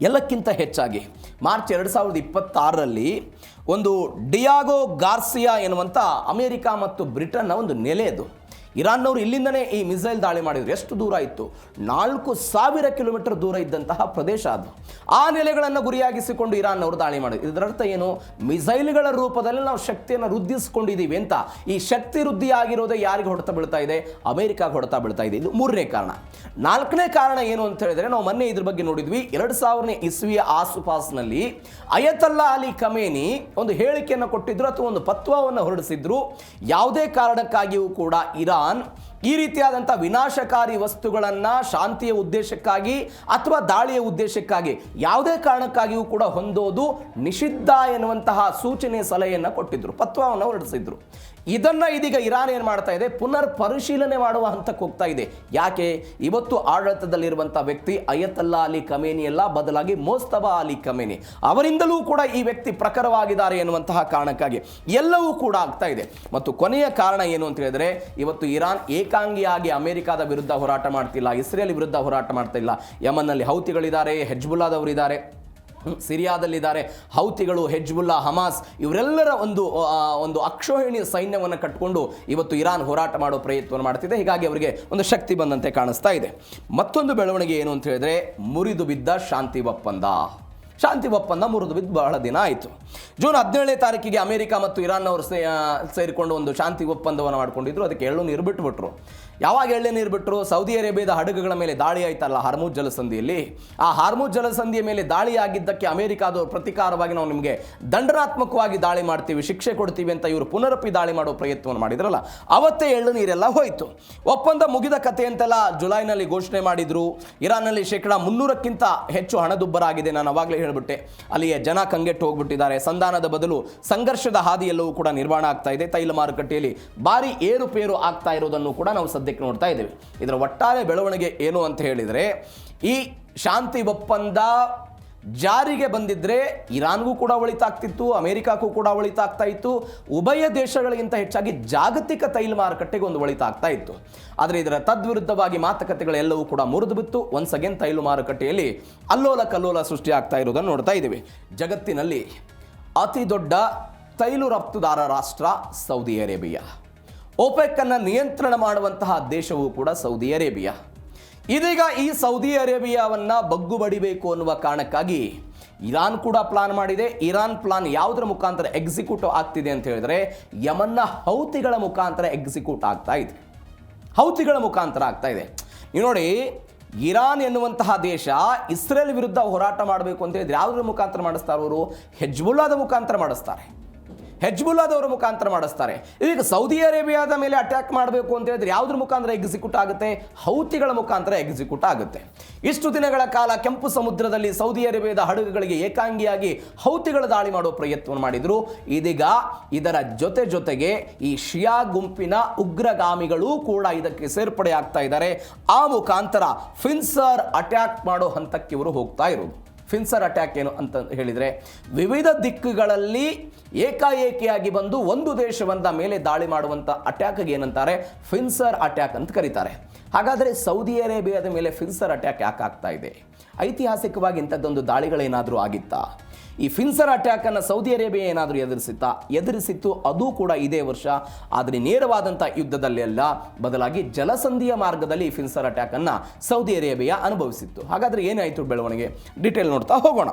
ಎಲ್ಲಕ್ಕಿಂತ ಹೆಚ್ಚಾಗಿ ಮಾರ್ಚ್ 2026ರಲ್ಲಿ ಒಂದು ಡಿಯಾಗೋ ಗಾರ್ಸಿಯಾ ಎನ್ನುವಂಥ ಅಮೆರಿಕ ಮತ್ತು ಬ್ರಿಟನ್ನ ಒಂದು ನೆಲೆ ಅದು. ಇರಾನ್ನವರು ಇಲ್ಲಿಂದನೇ ಈ ಮಿಸೈಲ್ ದಾಳಿ ಮಾಡಿದ್ರು. ಎಷ್ಟು ದೂರ ಇತ್ತು? 4000 ಕಿಲೋಮೀಟರ್ ದೂರ ಇದ್ದಂತಹ ಪ್ರದೇಶ ಅದು. ಆ ನೆಲೆಗಳನ್ನು ಗುರಿಯಾಗಿಸಿಕೊಂಡು ಇರಾನ್ನವರು ದಾಳಿ ಮಾಡಿದ್ರು. ಇದರರ್ಥ ಏನು? ಮಿಸೈಲ್ಗಳ ರೂಪದಲ್ಲಿ ನಾವು ಶಕ್ತಿಯನ್ನು ವೃದ್ಧಿಸಿಕೊಂಡಿದ್ದೀವಿ ಅಂತ. ಈ ಶಕ್ತಿ ವೃದ್ಧಿ ಆಗಿರೋದೇ ಯಾರಿಗೆ ಹೊಡೆತ ಬೀಳ್ತಾ ಇದೆ? ಅಮೆರಿಕಾಗೆ ಹೊಡೆತ ಬೀಳ್ತಾ ಇದೆ. ಇದು 3ನೇ ಕಾರಣ. 4ನೇ ಕಾರಣ ಏನು ಅಂತ ಹೇಳಿದ್ರೆ, ನಾವು ಮೊನ್ನೆ ಇದ್ರ ಬಗ್ಗೆ ನೋಡಿದ್ವಿ. 2000ನೇ ಇಸ್ವಿಯ ಆಸುಪಾಸಿನಲ್ಲಿ ಅಯತಲ್ಲಾ ಅಲಿ ಖಮೇನಿ ಒಂದು ಹೇಳಿಕೆಯನ್ನು ಕೊಟ್ಟಿದ್ರು ಅಥವಾ ಒಂದು ಫತ್ವಾವನ್ನು ಹೊರಡಿಸಿದ್ರು. ಯಾವುದೇ ಕಾರಣಕ್ಕಾಗಿಯೂ ಕೂಡ ಇರಾನ್ ಈ ರೀತಿಯಾದಂಥ ವಿನಾಶಕಾರಿ ವಸ್ತುಗಳನ್ನು ಶಾಂತಿಯ ಉದ್ದೇಶಕ್ಕಾಗಿ ಅಥವಾ ದಾಳಿಯ ಉದ್ದೇಶಕ್ಕಾಗಿ ಯಾವುದೇ ಕಾರಣಕ್ಕಾಗಿಯೂ ಕೂಡ ಹೊಂದೋದು ನಿಷಿದ್ಧ ಎನ್ನುವಂತಹ ಸೂಚನೆ ಸಲಹೆಯನ್ನು ಕೊಟ್ಟಿದ್ರು, ಫತ್ವಾವನ್ನು ಹೊರಡಿಸಿದ್ರು. ಇದನ್ನು ಇದೀಗ ಇರಾನ್ ಏನು ಮಾಡ್ತಾ ಇದೆ? ಪುನರ್ ಪರಿಶೀಲನೆ ಮಾಡುವ ಹಂತಕ್ಕೆ ಹೋಗ್ತಾ ಇದೆ. ಯಾಕೆ? ಇವತ್ತು ಆಡಳಿತದಲ್ಲಿರುವಂಥ ವ್ಯಕ್ತಿ ಅಯತಲ್ಲಾ ಅಲಿ ಖಮೇನಿ ಅಲ್ಲ, ಬದಲಾಗಿ ಮೋಸ್ತಫಾ ಅಲಿ ಖಮೇನಿ ಅವರಿಂದಲೂ ಕೂಡ ಈ ವ್ಯಕ್ತಿ ಪ್ರಖರವಾಗಿದ್ದಾರೆ ಎನ್ನುವಂತಹ ಕಾರಣಕ್ಕಾಗಿ ಎಲ್ಲವೂ ಕೂಡ ಆಗ್ತಾ ಇದೆ. ಮತ್ತು ಕೊನೆಯ ಕಾರಣ ಏನು ಅಂತ ಹೇಳಿದ್ರೆ, ಇವತ್ತು ಇರಾನ್ ಏಕಾಂಗಿಯಾಗಿ ಅಮೆರಿಕಾದ ವಿರುದ್ಧ ಹೋರಾಟ ಮಾಡ್ತಿಲ್ಲ, ಇಸ್ರೇಲ್ ವಿರುದ್ಧ ಹೋರಾಟ ಮಾಡ್ತಾ ಇಲ್ಲ. ಯಮನ್ನಲ್ಲಿ ಹೌತಿಗಳಿದ್ದಾರೆ, ಹೆಜ್ಬುಲ್ಲಾದವರಿದ್ದಾರೆ, ಸಿರಿಯಾದಲ್ಲಿದ್ದಾರೆ. ಹೌತಿಗಳು, ಹೆಜ್ಬುಲ್ಲಾ, ಹಮಾಸ್ ಇವರೆಲ್ಲರ ಒಂದು ಅಕ್ಷೋಹಿಣಿ ಸೈನ್ಯವನ್ನು ಕಟ್ಟಿಕೊಂಡು ಇವತ್ತು ಇರಾನ್ ಹೋರಾಟ ಮಾಡೋ ಪ್ರಯತ್ನವನ್ನು ಮಾಡ್ತಿದೆ. ಹೀಗಾಗಿ ಅವರಿಗೆ ಒಂದು ಶಕ್ತಿ ಬಂದಂತೆ ಕಾಣಿಸ್ತಾ ಇದೆ. ಮತ್ತೊಂದು ಬೆಳವಣಿಗೆ ಏನು ಅಂತ ಹೇಳಿದ್ರೆ, ಮುರಿದು ಬಿದ್ದ ಶಾಂತಿ ಒಪ್ಪಂದ ಮುರಿದು ಬಿದ್ದು ಬಹಳ ದಿನ ಆಯಿತು. ಜೂನ್ 17ನೇ ತಾರೀಕಿಗೆ ಅಮೆರಿಕ ಮತ್ತು ಇರಾನ್ ಅವರು ಸೇರಿಕೊಂಡು ಒಂದು ಶಾಂತಿ ಒಪ್ಪಂದವನ್ನು ಮಾಡ್ಕೊಂಡಿದ್ರು. ಅದಕ್ಕೆ ಎಳ್ಳು ನೀರು ಬಿಟ್ಟುಬಿಟ್ರು. ಯಾವಾಗ ಎಳ್ಳೆ ನೀರು ಬಿಟ್ಟರು? ಸೌದಿ ಅರೇಬಿಯಾದ ಹಡಗುಗಳ ಮೇಲೆ ದಾಳಿ ಆಯ್ತಲ್ಲ ಹಾರ್ಮುಜ್ ಜಲಸಂಧಿಯಲ್ಲಿ. ಆ ಹಾರ್ಮುಜ್ ಜಲಸಂಧಿಯ ಮೇಲೆ ದಾಳಿ ಆಗಿದ್ದಕ್ಕೆ ಅಮೆರಿಕಾದವರು ಪ್ರತಿಕಾರವಾಗಿ ನಾವು ನಿಮಗೆ ದಂಡನಾತ್ಮಕವಾಗಿ ದಾಳಿ ಮಾಡ್ತೀವಿ, ಶಿಕ್ಷೆ ಕೊಡ್ತೀವಿ ಅಂತ ಇವರು ಪುನರಪಿ ದಾಳಿ ಮಾಡೋ ಪ್ರಯತ್ನವನ್ನು ಮಾಡಿದ್ರಲ್ಲ, ಅವತ್ತೇ ಎಳ್ಳು ನೀರೆಲ್ಲ ಹೋಯಿತು. ಒಪ್ಪಂದ ಮುಗಿದ ಕಥೆ ಅಂತೆಲ್ಲ ಜುಲೈನಲ್ಲಿ ಘೋಷಣೆ ಮಾಡಿದ್ರು. ಇರಾನ್ನಲ್ಲಿ 300ಕ್ಕಿಂತ ಹೆಚ್ಚು ಹಣದುಬ್ಬರಾಗಿದೆ. ನಾನು ಅವಾಗಲೇ ಹೇಳಿಬಿಟ್ಟೆ. ಅಲ್ಲಿಯ ಜನ ಕಂಗೆಟ್ಟು ಹೋಗ್ಬಿಟ್ಟಿದ್ದಾರೆ. ಸಂಧಾನದ ಬದಲು ಸಂಘರ್ಷದ ಹಾದಿಯೆಲ್ಲವೂ ಕೂಡ ನಿರ್ಮಾಣ ಆಗ್ತಾ ಇದೆ. ತೈಲ ಮಾರುಕಟ್ಟೆಯಲ್ಲಿ ಭಾರಿ ಏರುಪೇರು ಆಗ್ತಾ ಇರೋದನ್ನು ಕೂಡ ನಾವು ಸದ್ಯಕ್ಕೆ ನೋಡ್ತಾ ಇದ್ದೇವೆ. ಇದರ ಒಟ್ಟಾರೆ ಬೆಳವಣಿಗೆ ಏನು ಅಂತ ಹೇಳಿದರೆ, ಈ ಶಾಂತಿ ಒಪ್ಪಂದ ಜಾರಿಗೆ ಬಂದಿದ್ರೆ ಇರಾನ್ಗೂ ಕೂಡ ಒಳಿತಾಗ್ತಿತ್ತು, ಅಮೆರಿಕಕ್ಕೂ ಕೂಡ ಒಳಿತಾಗ್ತಾ ಇತ್ತು, ಉಭಯ ದೇಶಗಳಿಗಿಂತ ಹೆಚ್ಚಾಗಿ ಜಾಗತಿಕ ತೈಲ ಮಾರುಕಟ್ಟೆಗೆ ಒಂದು ಒಳಿತಾಗ್ತಾ ಇತ್ತು. ಆದರೆ ಇದರ ತದ್ವಿರುದ್ಧವಾಗಿ ಮಾತುಕತೆಗಳೆಲ್ಲವೂ ಕೂಡ ಮುರಿದು ಬಿತ್ತು. ಒನ್ಸ್ ಅಗೇನ್ ತೈಲ ಮಾರುಕಟ್ಟೆಯಲ್ಲಿ ಅಲ್ಲೋಲ ಕಲ್ಲೋಲ ಸೃಷ್ಟಿ ಆಗ್ತಾ ಇರೋದನ್ನು ನೋಡ್ತಾ ಇದ್ದೀವಿ. ಜಗತ್ತಿನಲ್ಲಿ ಅತಿ ದೊಡ್ಡ ತೈಲ ರಫ್ತುದಾರ ರಾಷ್ಟ್ರ ಸೌದಿ ಅರೇಬಿಯಾ. ಒಪೆಕ್ ಅನ್ನು ನಿಯಂತ್ರಣ ಮಾಡುವಂತಹ ದೇಶವೂ ಕೂಡ ಸೌದಿ ಅರೇಬಿಯಾ. ಇದೀಗ ಈ ಸೌದಿ ಅರೇಬಿಯಾವನ್ನು ಬಗ್ಗು ಬಡಿಬೇಕು ಅನ್ನುವ ಕಾರಣಕ್ಕಾಗಿ ಇರಾನ್ ಕೂಡ ಪ್ಲಾನ್ ಮಾಡಿದೆ. ಇರಾನ್ ಪ್ಲಾನ್ ಯಾವುದರ ಮುಖಾಂತರ ಎಕ್ಸಿಕ್ಯೂಟ್ ಆಗ್ತಿದೆ ಅಂತ ಹೇಳಿದ್ರೆ, ಯಮನ್ನ ಹೌತಿಗಳ ಮುಖಾಂತರ ಎಕ್ಸಿಕ್ಯೂಟ್ ಆಗ್ತಾ ಇದೆ. ಹೌತಿಗಳ ಮುಖಾಂತರ ಆಗ್ತಾ ಇದೆ. ನೀವು ನೋಡಿ, ಇರಾನ್ ಎನ್ನುವಂತಹ ದೇಶ ಇಸ್ರೇಲ್ ವಿರುದ್ಧ ಹೋರಾಟ ಮಾಡಬೇಕು ಅಂತ ಹೇಳಿದ್ರೆ ಯಾವುದರ ಮುಖಾಂತರ ಮಾಡಿಸ್ತಾರೆ? ಅವರು ಹೆಜ್ಬುಲ್ಲಾದ ಮುಖಾಂತರ ಮಾಡಿಸ್ತಾರೆ, ಹೆಜ್ಬುಲ್ಲಾದವರ ಮುಖಾಂತರ ಮಾಡಿಸ್ತಾರೆ. ಈಗ ಸೌದಿ ಅರೇಬಿಯಾದ ಮೇಲೆ ಅಟ್ಯಾಕ್ ಮಾಡಬೇಕು ಅಂತ ಹೇಳಿದ್ರೆ ಯಾವುದ್ರ ಮುಖಾಂತರ ಎಕ್ಸಿಕ್ಯೂಟ್ ಆಗುತ್ತೆ? ಹೌತಿಗಳ ಮುಖಾಂತರ ಎಕ್ಸಿಕ್ಯೂಟ್ ಆಗುತ್ತೆ. ಇಷ್ಟು ದಿನಗಳ ಕಾಲ ಕೆಂಪು ಸಮುದ್ರದಲ್ಲಿ ಸೌದಿ ಅರೇಬಿಯಾದ ಹಡಗುಗಳಿಗೆ ಏಕಾಂಗಿಯಾಗಿ ಹೌತಿಗಳ ದಾಳಿ ಮಾಡೋ ಪ್ರಯತ್ನವನ್ನು ಮಾಡಿದ್ರು. ಇದೀಗ ಇದರ ಜೊತೆಗೆ ಈ ಶಿಯಾ ಗುಂಪಿನ ಉಗ್ರಗಾಮಿಗಳೂ ಕೂಡ ಇದಕ್ಕೆ ಸೇರ್ಪಡೆ ಆಗ್ತಾ ಇದ್ದಾರೆ. ಆ ಮುಖಾಂತರ ಫಿನ್ಸರ್ ಅಟ್ಯಾಕ್ ಮಾಡೋ ಹಂತಕ್ಕೆ ಇವರು ಹೋಗ್ತಾ ಇರೋದು. ಫಿನ್ಸರ್ ಅಟ್ಯಾಕ್ ಏನು ಅಂತ ಹೇಳಿದರೆ, ವಿವಿಧ ದಿಕ್ಕುಗಳಲ್ಲಿ ಏಕಾಏಕಿಯಾಗಿ ಬಂದು ಒಂದು ದೇಶವಂದ ಮೇಲೆ ದಾಳಿ ಮಾಡುವಂಥ ಅಟ್ಯಾಕ್ಗೆ ಏನಂತಾರೆ? ಫಿನ್ಸರ್ ಅಟ್ಯಾಕ್ ಅಂತ ಕರೀತಾರೆ. ಹಾಗಾದರೆ ಸೌದಿ ಅರೇಬಿಯಾದ ಮೇಲೆ ಫಿನ್ಸರ್ ಅಟ್ಯಾಕ್ ಯಾಕೆ ಆಗ್ತಾ ಇದೆ? ಐತಿಹಾಸಿಕವಾಗಿ ಇಂಥದ್ದೊಂದು ದಾಳಿಗಳೇನಾದರೂ ಆಗಿತ್ತಾ? ಈ ಫಿನ್ಸರ್ ಅಟ್ಯಾಕನ್ನು ಸೌದಿ ಅರೇಬಿಯಾ ಏನಾದರೂ ಎದುರಿಸಿತ್ತು ಅದು ಕೂಡ ಇದೇ ವರ್ಷ. ಆದರೆ ನೇರವಾದಂಥ ಯುದ್ಧದಲ್ಲಿ ಅಲ್ಲ, ಬದಲಾಗಿ ಜಲಸಂಧಿಯ ಮಾರ್ಗದಲ್ಲಿ ಈ ಫಿನ್ಸರ್ ಅಟ್ಯಾಕನ್ನು ಸೌದಿ ಅರೇಬಿಯಾ ಅನುಭವಿಸಿತ್ತು. ಹಾಗಾದರೆ ಏನಾಯಿತು ಬೆಳವಣಿಗೆ, ಡೀಟೇಲ್ ನೋಡ್ತಾ ಹೋಗೋಣ.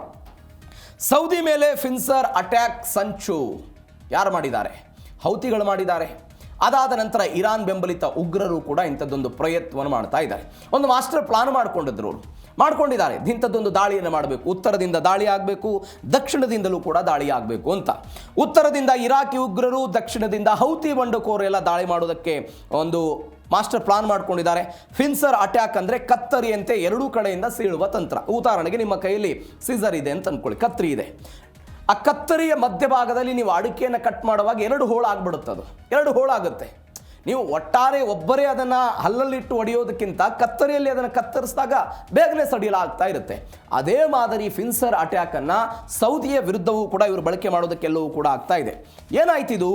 ಸೌದಿ ಮೇಲೆ ಫಿನ್ಸರ್ ಅಟ್ಯಾಕ್ ಸಂಚು ಯಾರು ಮಾಡಿದ್ದಾರೆ? ಹೌತಿಗಳು ಮಾಡಿದ್ದಾರೆ. ಅದಾದ ನಂತರ ಇರಾನ್ ಬೆಂಬಲಿತ ಉಗ್ರರು ಕೂಡ ಇಂಥದ್ದೊಂದು ಪ್ರಯತ್ನವನ್ನು ಮಾಡ್ತಾ ಇದ್ದಾರೆ. ಒಂದು ಮಾಸ್ಟರ್ ಪ್ಲಾನ್ ಮಾಡ್ಕೊಂಡಿದ್ದಾರೆ. ಇಂಥದ್ದೊಂದು ದಾಳಿಯನ್ನು ಮಾಡಬೇಕು, ಉತ್ತರದಿಂದ ದಾಳಿ ಆಗಬೇಕು, ದಕ್ಷಿಣದಿಂದಲೂ ಕೂಡ ದಾಳಿ ಆಗಬೇಕು ಅಂತ. ಉತ್ತರದಿಂದ ಇರಾಕಿ ಉಗ್ರರು, ದಕ್ಷಿಣದಿಂದ ಹೌತಿ ಬಂಡುಕೋರೆಲ್ಲ ದಾಳಿ ಮಾಡೋದಕ್ಕೆ ಒಂದು ಮಾಸ್ಟರ್ ಪ್ಲಾನ್ ಮಾಡ್ಕೊಂಡಿದ್ದಾರೆ. ಫಿನ್ಸರ್ ಅಟ್ಯಾಕ್ ಅಂದರೆ ಕತ್ತರಿಯಂತೆ ಎರಡೂ ಕಡೆಯಿಂದ ಸೀಳುವ ತಂತ್ರ. ಉದಾಹರಣೆಗೆ ನಿಮ್ಮ ಕೈಯಲ್ಲಿ ಸೀಸರ್ ಇದೆ ಅಂತ ಅಂದ್ಕೊಳ್ಳಿ, ಕತ್ತರಿ ಇದೆ. ಆ ಕತ್ತರಿಯ ಮಧ್ಯಭಾಗದಲ್ಲಿ ನೀವು ಅಡಿಕೆಯನ್ನು ಕಟ್ ಮಾಡುವಾಗ 2 ಹೋಳು ಆಗ್ಬಿಡುತ್ತೆ. 2 ಹೋಳಾಗುತ್ತೆ. ನೀವು ಒಟ್ಟಾರೆ ಒಬ್ಬರೇ ಅದನ್ನು ಹಲ್ಲಲ್ಲಿಟ್ಟು ಹೊಡೆಯೋದಕ್ಕಿಂತ ಕತ್ತರಿಯಲ್ಲಿ ಅದನ್ನು ಕತ್ತರಿಸಿದಾಗ ಬೇಗನೆ ಸಡಿಲಾಗ್ತಾ ಇರುತ್ತೆ. ಅದೇ ಮಾದರಿ ಫಿನ್ಸರ್ ಅಟ್ಯಾಕನ್ನು ಸೌದಿಯ ವಿರುದ್ಧವೂ ಕೂಡ ಇವರು ಬಳಕೆ ಮಾಡೋದಕ್ಕೆಲ್ಲವೂ ಕೂಡ ಆಗ್ತಾ ಇದೆ. ಏನಾಯ್ತಿದು?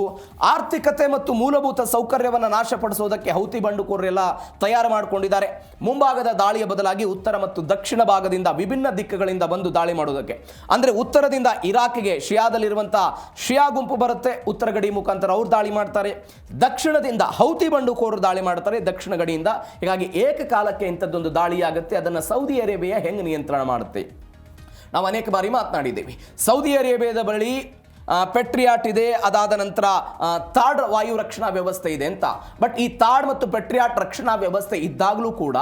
ಆರ್ಥಿಕತೆ ಮತ್ತು ಮೂಲಭೂತ ಸೌಕರ್ಯವನ್ನು ನಾಶಪಡಿಸೋದಕ್ಕೆ ಹೌತಿ ಬಂಡುಕೋರೆಲ್ಲ ತಯಾರು ಮಾಡಿಕೊಂಡಿದ್ದಾರೆ. ಮುಂಭಾಗದ ದಾಳಿಯ ಬದಲಾಗಿ ಉತ್ತರ ಮತ್ತು ದಕ್ಷಿಣ ಭಾಗದಿಂದ ವಿಭಿನ್ನ ದಿಕ್ಕುಗಳಿಂದ ಬಂದು ದಾಳಿ ಮಾಡೋದಕ್ಕೆ. ಅಂದರೆ ಉತ್ತರದಿಂದ ಇರಾಕ್ಗೆ ಶಿಯಾದಲ್ಲಿರುವಂಥ ಶಿಯಾ ಗುಂಪು ಬರುತ್ತೆ, ಉತ್ತರ ಗಡಿ ಮುಖಾಂತರ ಅವ್ರು ದಾಳಿ ಮಾಡ್ತಾರೆ. ದಕ್ಷಿಣದಿಂದ ಹೌತಿ ಬಂಡುಕೋರರು ದಾಳಿ ಮಾಡ್ತಾರೆ ದಕ್ಷಿಣ ಗಡಿಯಿಂದ. ಹೀಗಾಗಿ ಏಕಕಾಲಕ್ಕೆ ಇಂಥದ್ದೊಂದು ದಾಳಿಯಾಗುತ್ತೆ. ಅದನ್ನು ಸೌದಿ ಅರೇಬಿಯಾ ಹೆಂಗೆ ನಿಯಂತ್ರಣ ಮಾಡುತ್ತೆ? ನಾವು ಅನೇಕ ಬಾರಿ ಮಾತನಾಡಿದ್ದೇವೆ. ಸೌದಿ ಅರೇಬಿಯಾದ ಬಳಿ ಪೆಟ್ರಿಯಾಟ್ ಇದೆ, ಅದಾದ ನಂತರ ತಾಡ್ ವಾಯು ರಕ್ಷಣಾ ವ್ಯವಸ್ಥೆ ಇದೆ ಅಂತ. ಬಟ್ ಈ ತಾಡ್ ಮತ್ತು ಪೆಟ್ರಿಯಾಟ್ ರಕ್ಷಣಾ ವ್ಯವಸ್ಥೆ ಇದ್ದಾಗಲೂ ಕೂಡ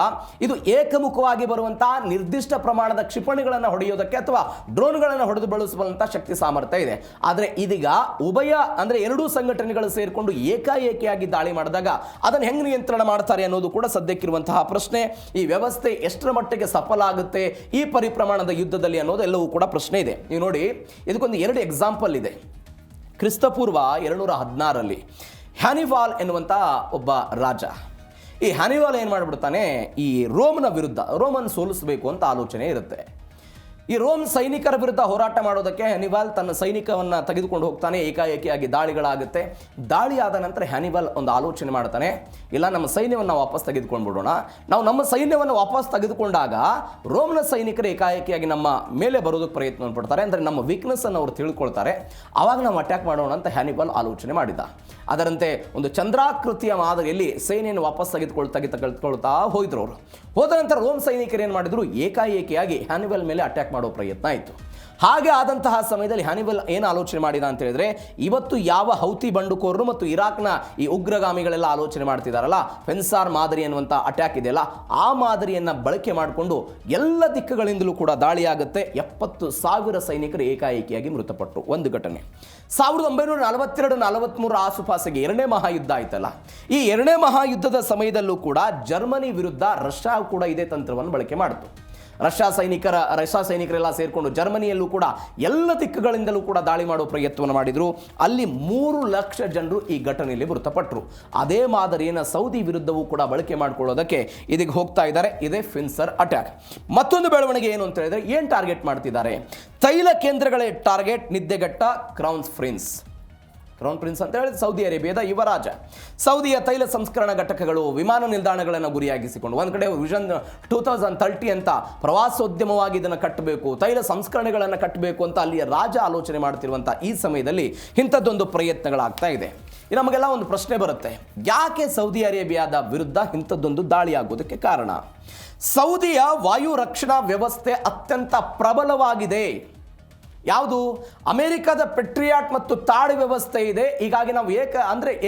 ಇದು ಏಕಮುಖವಾಗಿ ಬರುವಂತಹ ನಿರ್ದಿಷ್ಟ ಪ್ರಮಾಣದ ಕ್ಷಿಪಣಿಗಳನ್ನು ಹೊಡೆಯೋದಕ್ಕೆ ಅಥವಾ ಡ್ರೋನ್ಗಳನ್ನು ಹೊಡೆದು ಬಳಸುವಂಥ ಶಕ್ತಿ ಸಾಮರ್ಥ್ಯ ಇದೆ. ಆದರೆ ಇದೀಗ ಉಭಯ ಅಂದರೆ ಎರಡೂ ಸಂಘಟನೆಗಳು ಸೇರಿಕೊಂಡು ಏಕಾಏಕಿಯಾಗಿ ದಾಳಿ ಮಾಡಿದಾಗ ಅದನ್ನು ಹೆಂಗೆ ನಿಯಂತ್ರಣ ಮಾಡ್ತಾರೆ ಅನ್ನೋದು ಕೂಡ ಸದ್ಯಕ್ಕಿರುವಂತಹ ಪ್ರಶ್ನೆ. ಈ ವ್ಯವಸ್ಥೆ ಎಷ್ಟರ ಮಟ್ಟಿಗೆ ಸಫಲ ಆಗುತ್ತೆ ಈ ಪರಿಪ್ರಮಾಣದ ಯುದ್ಧದಲ್ಲಿ ಅನ್ನೋದು ಎಲ್ಲವೂ ಕೂಡ ಪ್ರಶ್ನೆ ಇದೆ. ನೀವು ನೋಡಿ, ಇದಕ್ಕೊಂದು 2 ಎಕ್ಸಾಂಪಲ್ ಇದೆ. ಕ್ರಿಸ್ತಪೂರ್ವ 216ರಲ್ಲಿ ಹ್ಯಾನಿವಾಲ್ ಎನ್ನುವಂಥ ಒಬ್ಬ ರಾಜ, ಈ ಹ್ಯಾನಿವಾಲ್ ಏನು ಮಾಡಿಬಿಡ್ತಾನೆ, ಈ ರೋಮನ್ ಸೋಲಿಸಬೇಕು ಅಂತ ಆಲೋಚನೆ ಇರುತ್ತೆ. ಈ ರೋಮ್ ಸೈನಿಕರ ವಿರುದ್ಧ ಹೋರಾಟ ಮಾಡೋದಕ್ಕೆ ಹ್ಯಾನಿವಾಲ್ ತನ್ನ ಸೈನಿಕವನ್ನು ತೆಗೆದುಕೊಂಡು ಹೋಗ್ತಾನೆ. ಏಕಾಏಕಿಯಾಗಿ ದಾಳಿಗಳಾಗುತ್ತೆ. ದಾಳಿ ಆದ ನಂತರ ಹ್ಯಾನಿವಾಲ್ ಒಂದು ಆಲೋಚನೆ ಮಾಡ್ತಾನೆ, ಇಲ್ಲ ನಮ್ಮ ಸೈನ್ಯವನ್ನು ವಾಪಸ್ ತೆಗೆದುಕೊಂಡು ಬಿಡೋಣ. ನಾವು ನಮ್ಮ ಸೈನ್ಯವನ್ನು ವಾಪಸ್ ತೆಗೆದುಕೊಂಡಾಗ ರೋಮ್ನ ಸೈನಿಕರು ಏಕಾಏಕಿಯಾಗಿ ನಮ್ಮ ಮೇಲೆ ಬರೋದಕ್ಕೆ ಪ್ರಯತ್ನ ಪಡ್ತಾರೆ. ಅಂದರೆ ನಮ್ಮ ವೀಕ್ನೆಸ್ಸನ್ನು ಅವರು ತಿಳ್ಕೊಳ್ತಾರೆ. ಆವಾಗ ನಾವು ಅಟ್ಯಾಕ್ ಮಾಡೋಣ ಅಂತ ಹ್ಯಾನಿವಾಲ್ ಆಲೋಚನೆ ಮಾಡಿದ. ಅದರಂತೆ ಒಂದು ಚಂದ್ರಾಕೃತಿಯ ಮಾದರಿಯಲ್ಲಿ ಸೇನೆಯನ್ನು ವಾಪಸ್ ತೆಗೆದುಕೊಳ್ತಾ ಹೋಯಿದ್ರು ಅವರು. ಹೋದ ನಂತರ ರೋಮ್ ಸೈನಿಕರು ಏನು ಮಾಡಿದ್ರು, ಏಕಾಏಕಿಯಾಗಿ ಹ್ಯಾನಿವಾಲ್ ಮೇಲೆ ಅಟ್ಯಾಕ್ ಮಾಡೋ ಪ್ರಯತ್ನ ಆಯಿತು. ಹಾಗೆ ಆದಂತಹ ಸಮಯದಲ್ಲಿ ಹ್ಯಾನಿವಾಲ್ ಏನು ಆಲೋಚನೆ ಮಾಡಿದ ಅಂತ ಹೇಳಿದ್ರೆ, ಇವತ್ತು ಯಾವ ಹೌತಿ ಬಂಡುಕೋರರು ಮತ್ತು ಇರಾಕ್ನ ಈ ಉಗ್ರಗಾಮಿಗಳೆಲ್ಲ ಆಲೋಚನೆ ಮಾಡ್ತಿದ್ದಾರಲ್ಲ, ಫಿನ್ಸರ್ ಮಾದರಿ ಅನ್ನುವಂಥ ಅಟ್ಯಾಕ್ ಇದೆಯಲ್ಲ, ಆ ಮಾದರಿಯನ್ನು ಬಳಕೆ ಮಾಡಿಕೊಂಡು ಎಲ್ಲ ದಿಕ್ಕುಗಳಿಂದಲೂ ಕೂಡ ದಾಳಿಯಾಗುತ್ತೆ. 70,000 ಸೈನಿಕರು ಏಕಾಏಕಿಯಾಗಿ ಮೃತಪಟ್ಟರು. ಒಂದು ಘಟನೆ. 1942-43 ಆಸುಪಾಸಿಗೆ 2ನೇ ಮಹಾಯುದ್ಧ ಆಯ್ತಲ್ಲ, ಈ 2ನೇ ಮಹಾಯುದ್ಧದ ಸಮಯದಲ್ಲೂ ಕೂಡ ಜರ್ಮನಿ ವಿರುದ್ಧ ರಷ್ಯಾ ಕೂಡ ಇದೇ ತಂತ್ರವನ್ನು ಬಳಕೆ ಮಾಡಿತು. ರಷ್ಯಾ ಸೈನಿಕರೆಲ್ಲ ಸೇರಿಕೊಂಡು ಜರ್ಮನಿಯಲ್ಲೂ ಕೂಡ ಎಲ್ಲ ದಿಕ್ಕುಗಳಿಂದಲೂ ಕೂಡ ದಾಳಿ ಮಾಡೋ ಪ್ರಯತ್ನವನ್ನು ಮಾಡಿದರು. ಅಲ್ಲಿ 3 ಲಕ್ಷ ಜನರು ಈ ಘಟನೆಯಲ್ಲಿ ಮೃತಪಟ್ಟರು. ಅದೇ ಮಾದರಿಯನ್ನು ಸೌದಿ ವಿರುದ್ಧವೂ ಕೂಡ ಬಳಕೆ ಮಾಡಿಕೊಳ್ಳೋದಕ್ಕೆ ಇದೀಗ ಹೋಗ್ತಾ ಇದ್ದಾರೆ. ಇದೇ ಫಿನ್ಸರ್ ಅಟ್ಯಾಕ್. ಮತ್ತೊಂದು ಬೆಳವಣಿಗೆ ಏನು ಅಂತ ಹೇಳಿದ್ರೆ, ಏನು ಟಾರ್ಗೆಟ್ ಮಾಡ್ತಿದ್ದಾರೆ? ತೈಲ ಕೇಂದ್ರಗಳೇ ಟಾರ್ಗೆಟ್. ನಿದ್ದೆಗೆಟ್ಟ ಕ್ರೌನ್ ಪ್ರಿನ್ಸ್ ಅಂತ ಹೇಳಿದ್ರೆ ಸೌದಿ ಅರೇಬಿಯಾದ ಯುವರಾಜ. ಸೌದಿಯ ತೈಲ ಸಂಸ್ಕರಣಾ ಘಟಕಗಳು, ವಿಮಾನ ನಿಲ್ದಾಣಗಳನ್ನು ಗುರಿಯಾಗಿಸಿಕೊಂಡು ಒಂದು ಕಡೆ ವಿಷನ್ 2030 ಅಂತ ಪ್ರವಾಸೋದ್ಯಮವಾಗಿ ಇದನ್ನು ಕಟ್ಟಬೇಕು, ತೈಲ ಸಂಸ್ಕರಣೆಗಳನ್ನು ಕಟ್ಟಬೇಕು ಅಂತ ಅಲ್ಲಿಯ ರಾಜ ಆಲೋಚನೆ ಮಾಡ್ತಿರುವಂಥ ಈ ಸಮಯದಲ್ಲಿ ಇಂಥದ್ದೊಂದು ಪ್ರಯತ್ನಗಳಾಗ್ತಾ ಇದೆ. ನಮಗೆಲ್ಲ ಒಂದು ಪ್ರಶ್ನೆ ಬರುತ್ತೆ, ಯಾಕೆ ಸೌದಿ ಅರೇಬಿಯಾದ ವಿರುದ್ಧ ಇಂಥದ್ದೊಂದು ದಾಳಿ ಆಗೋದಕ್ಕೆ ಕಾರಣ? ಸೌದಿಯ ವಾಯು ರಕ್ಷಣಾ ವ್ಯವಸ್ಥೆ ಅತ್ಯಂತ ಪ್ರಬಲವಾಗಿದೆ. ಯಾವುದು? ಅಮೆರಿಕದ ಪೆಟ್ರಿಯಾಟ್ ಮತ್ತು ತಾಡ್ ವ್ಯವಸ್ಥೆ ಇದೆ. ಹೀಗಾಗಿ ನಾವು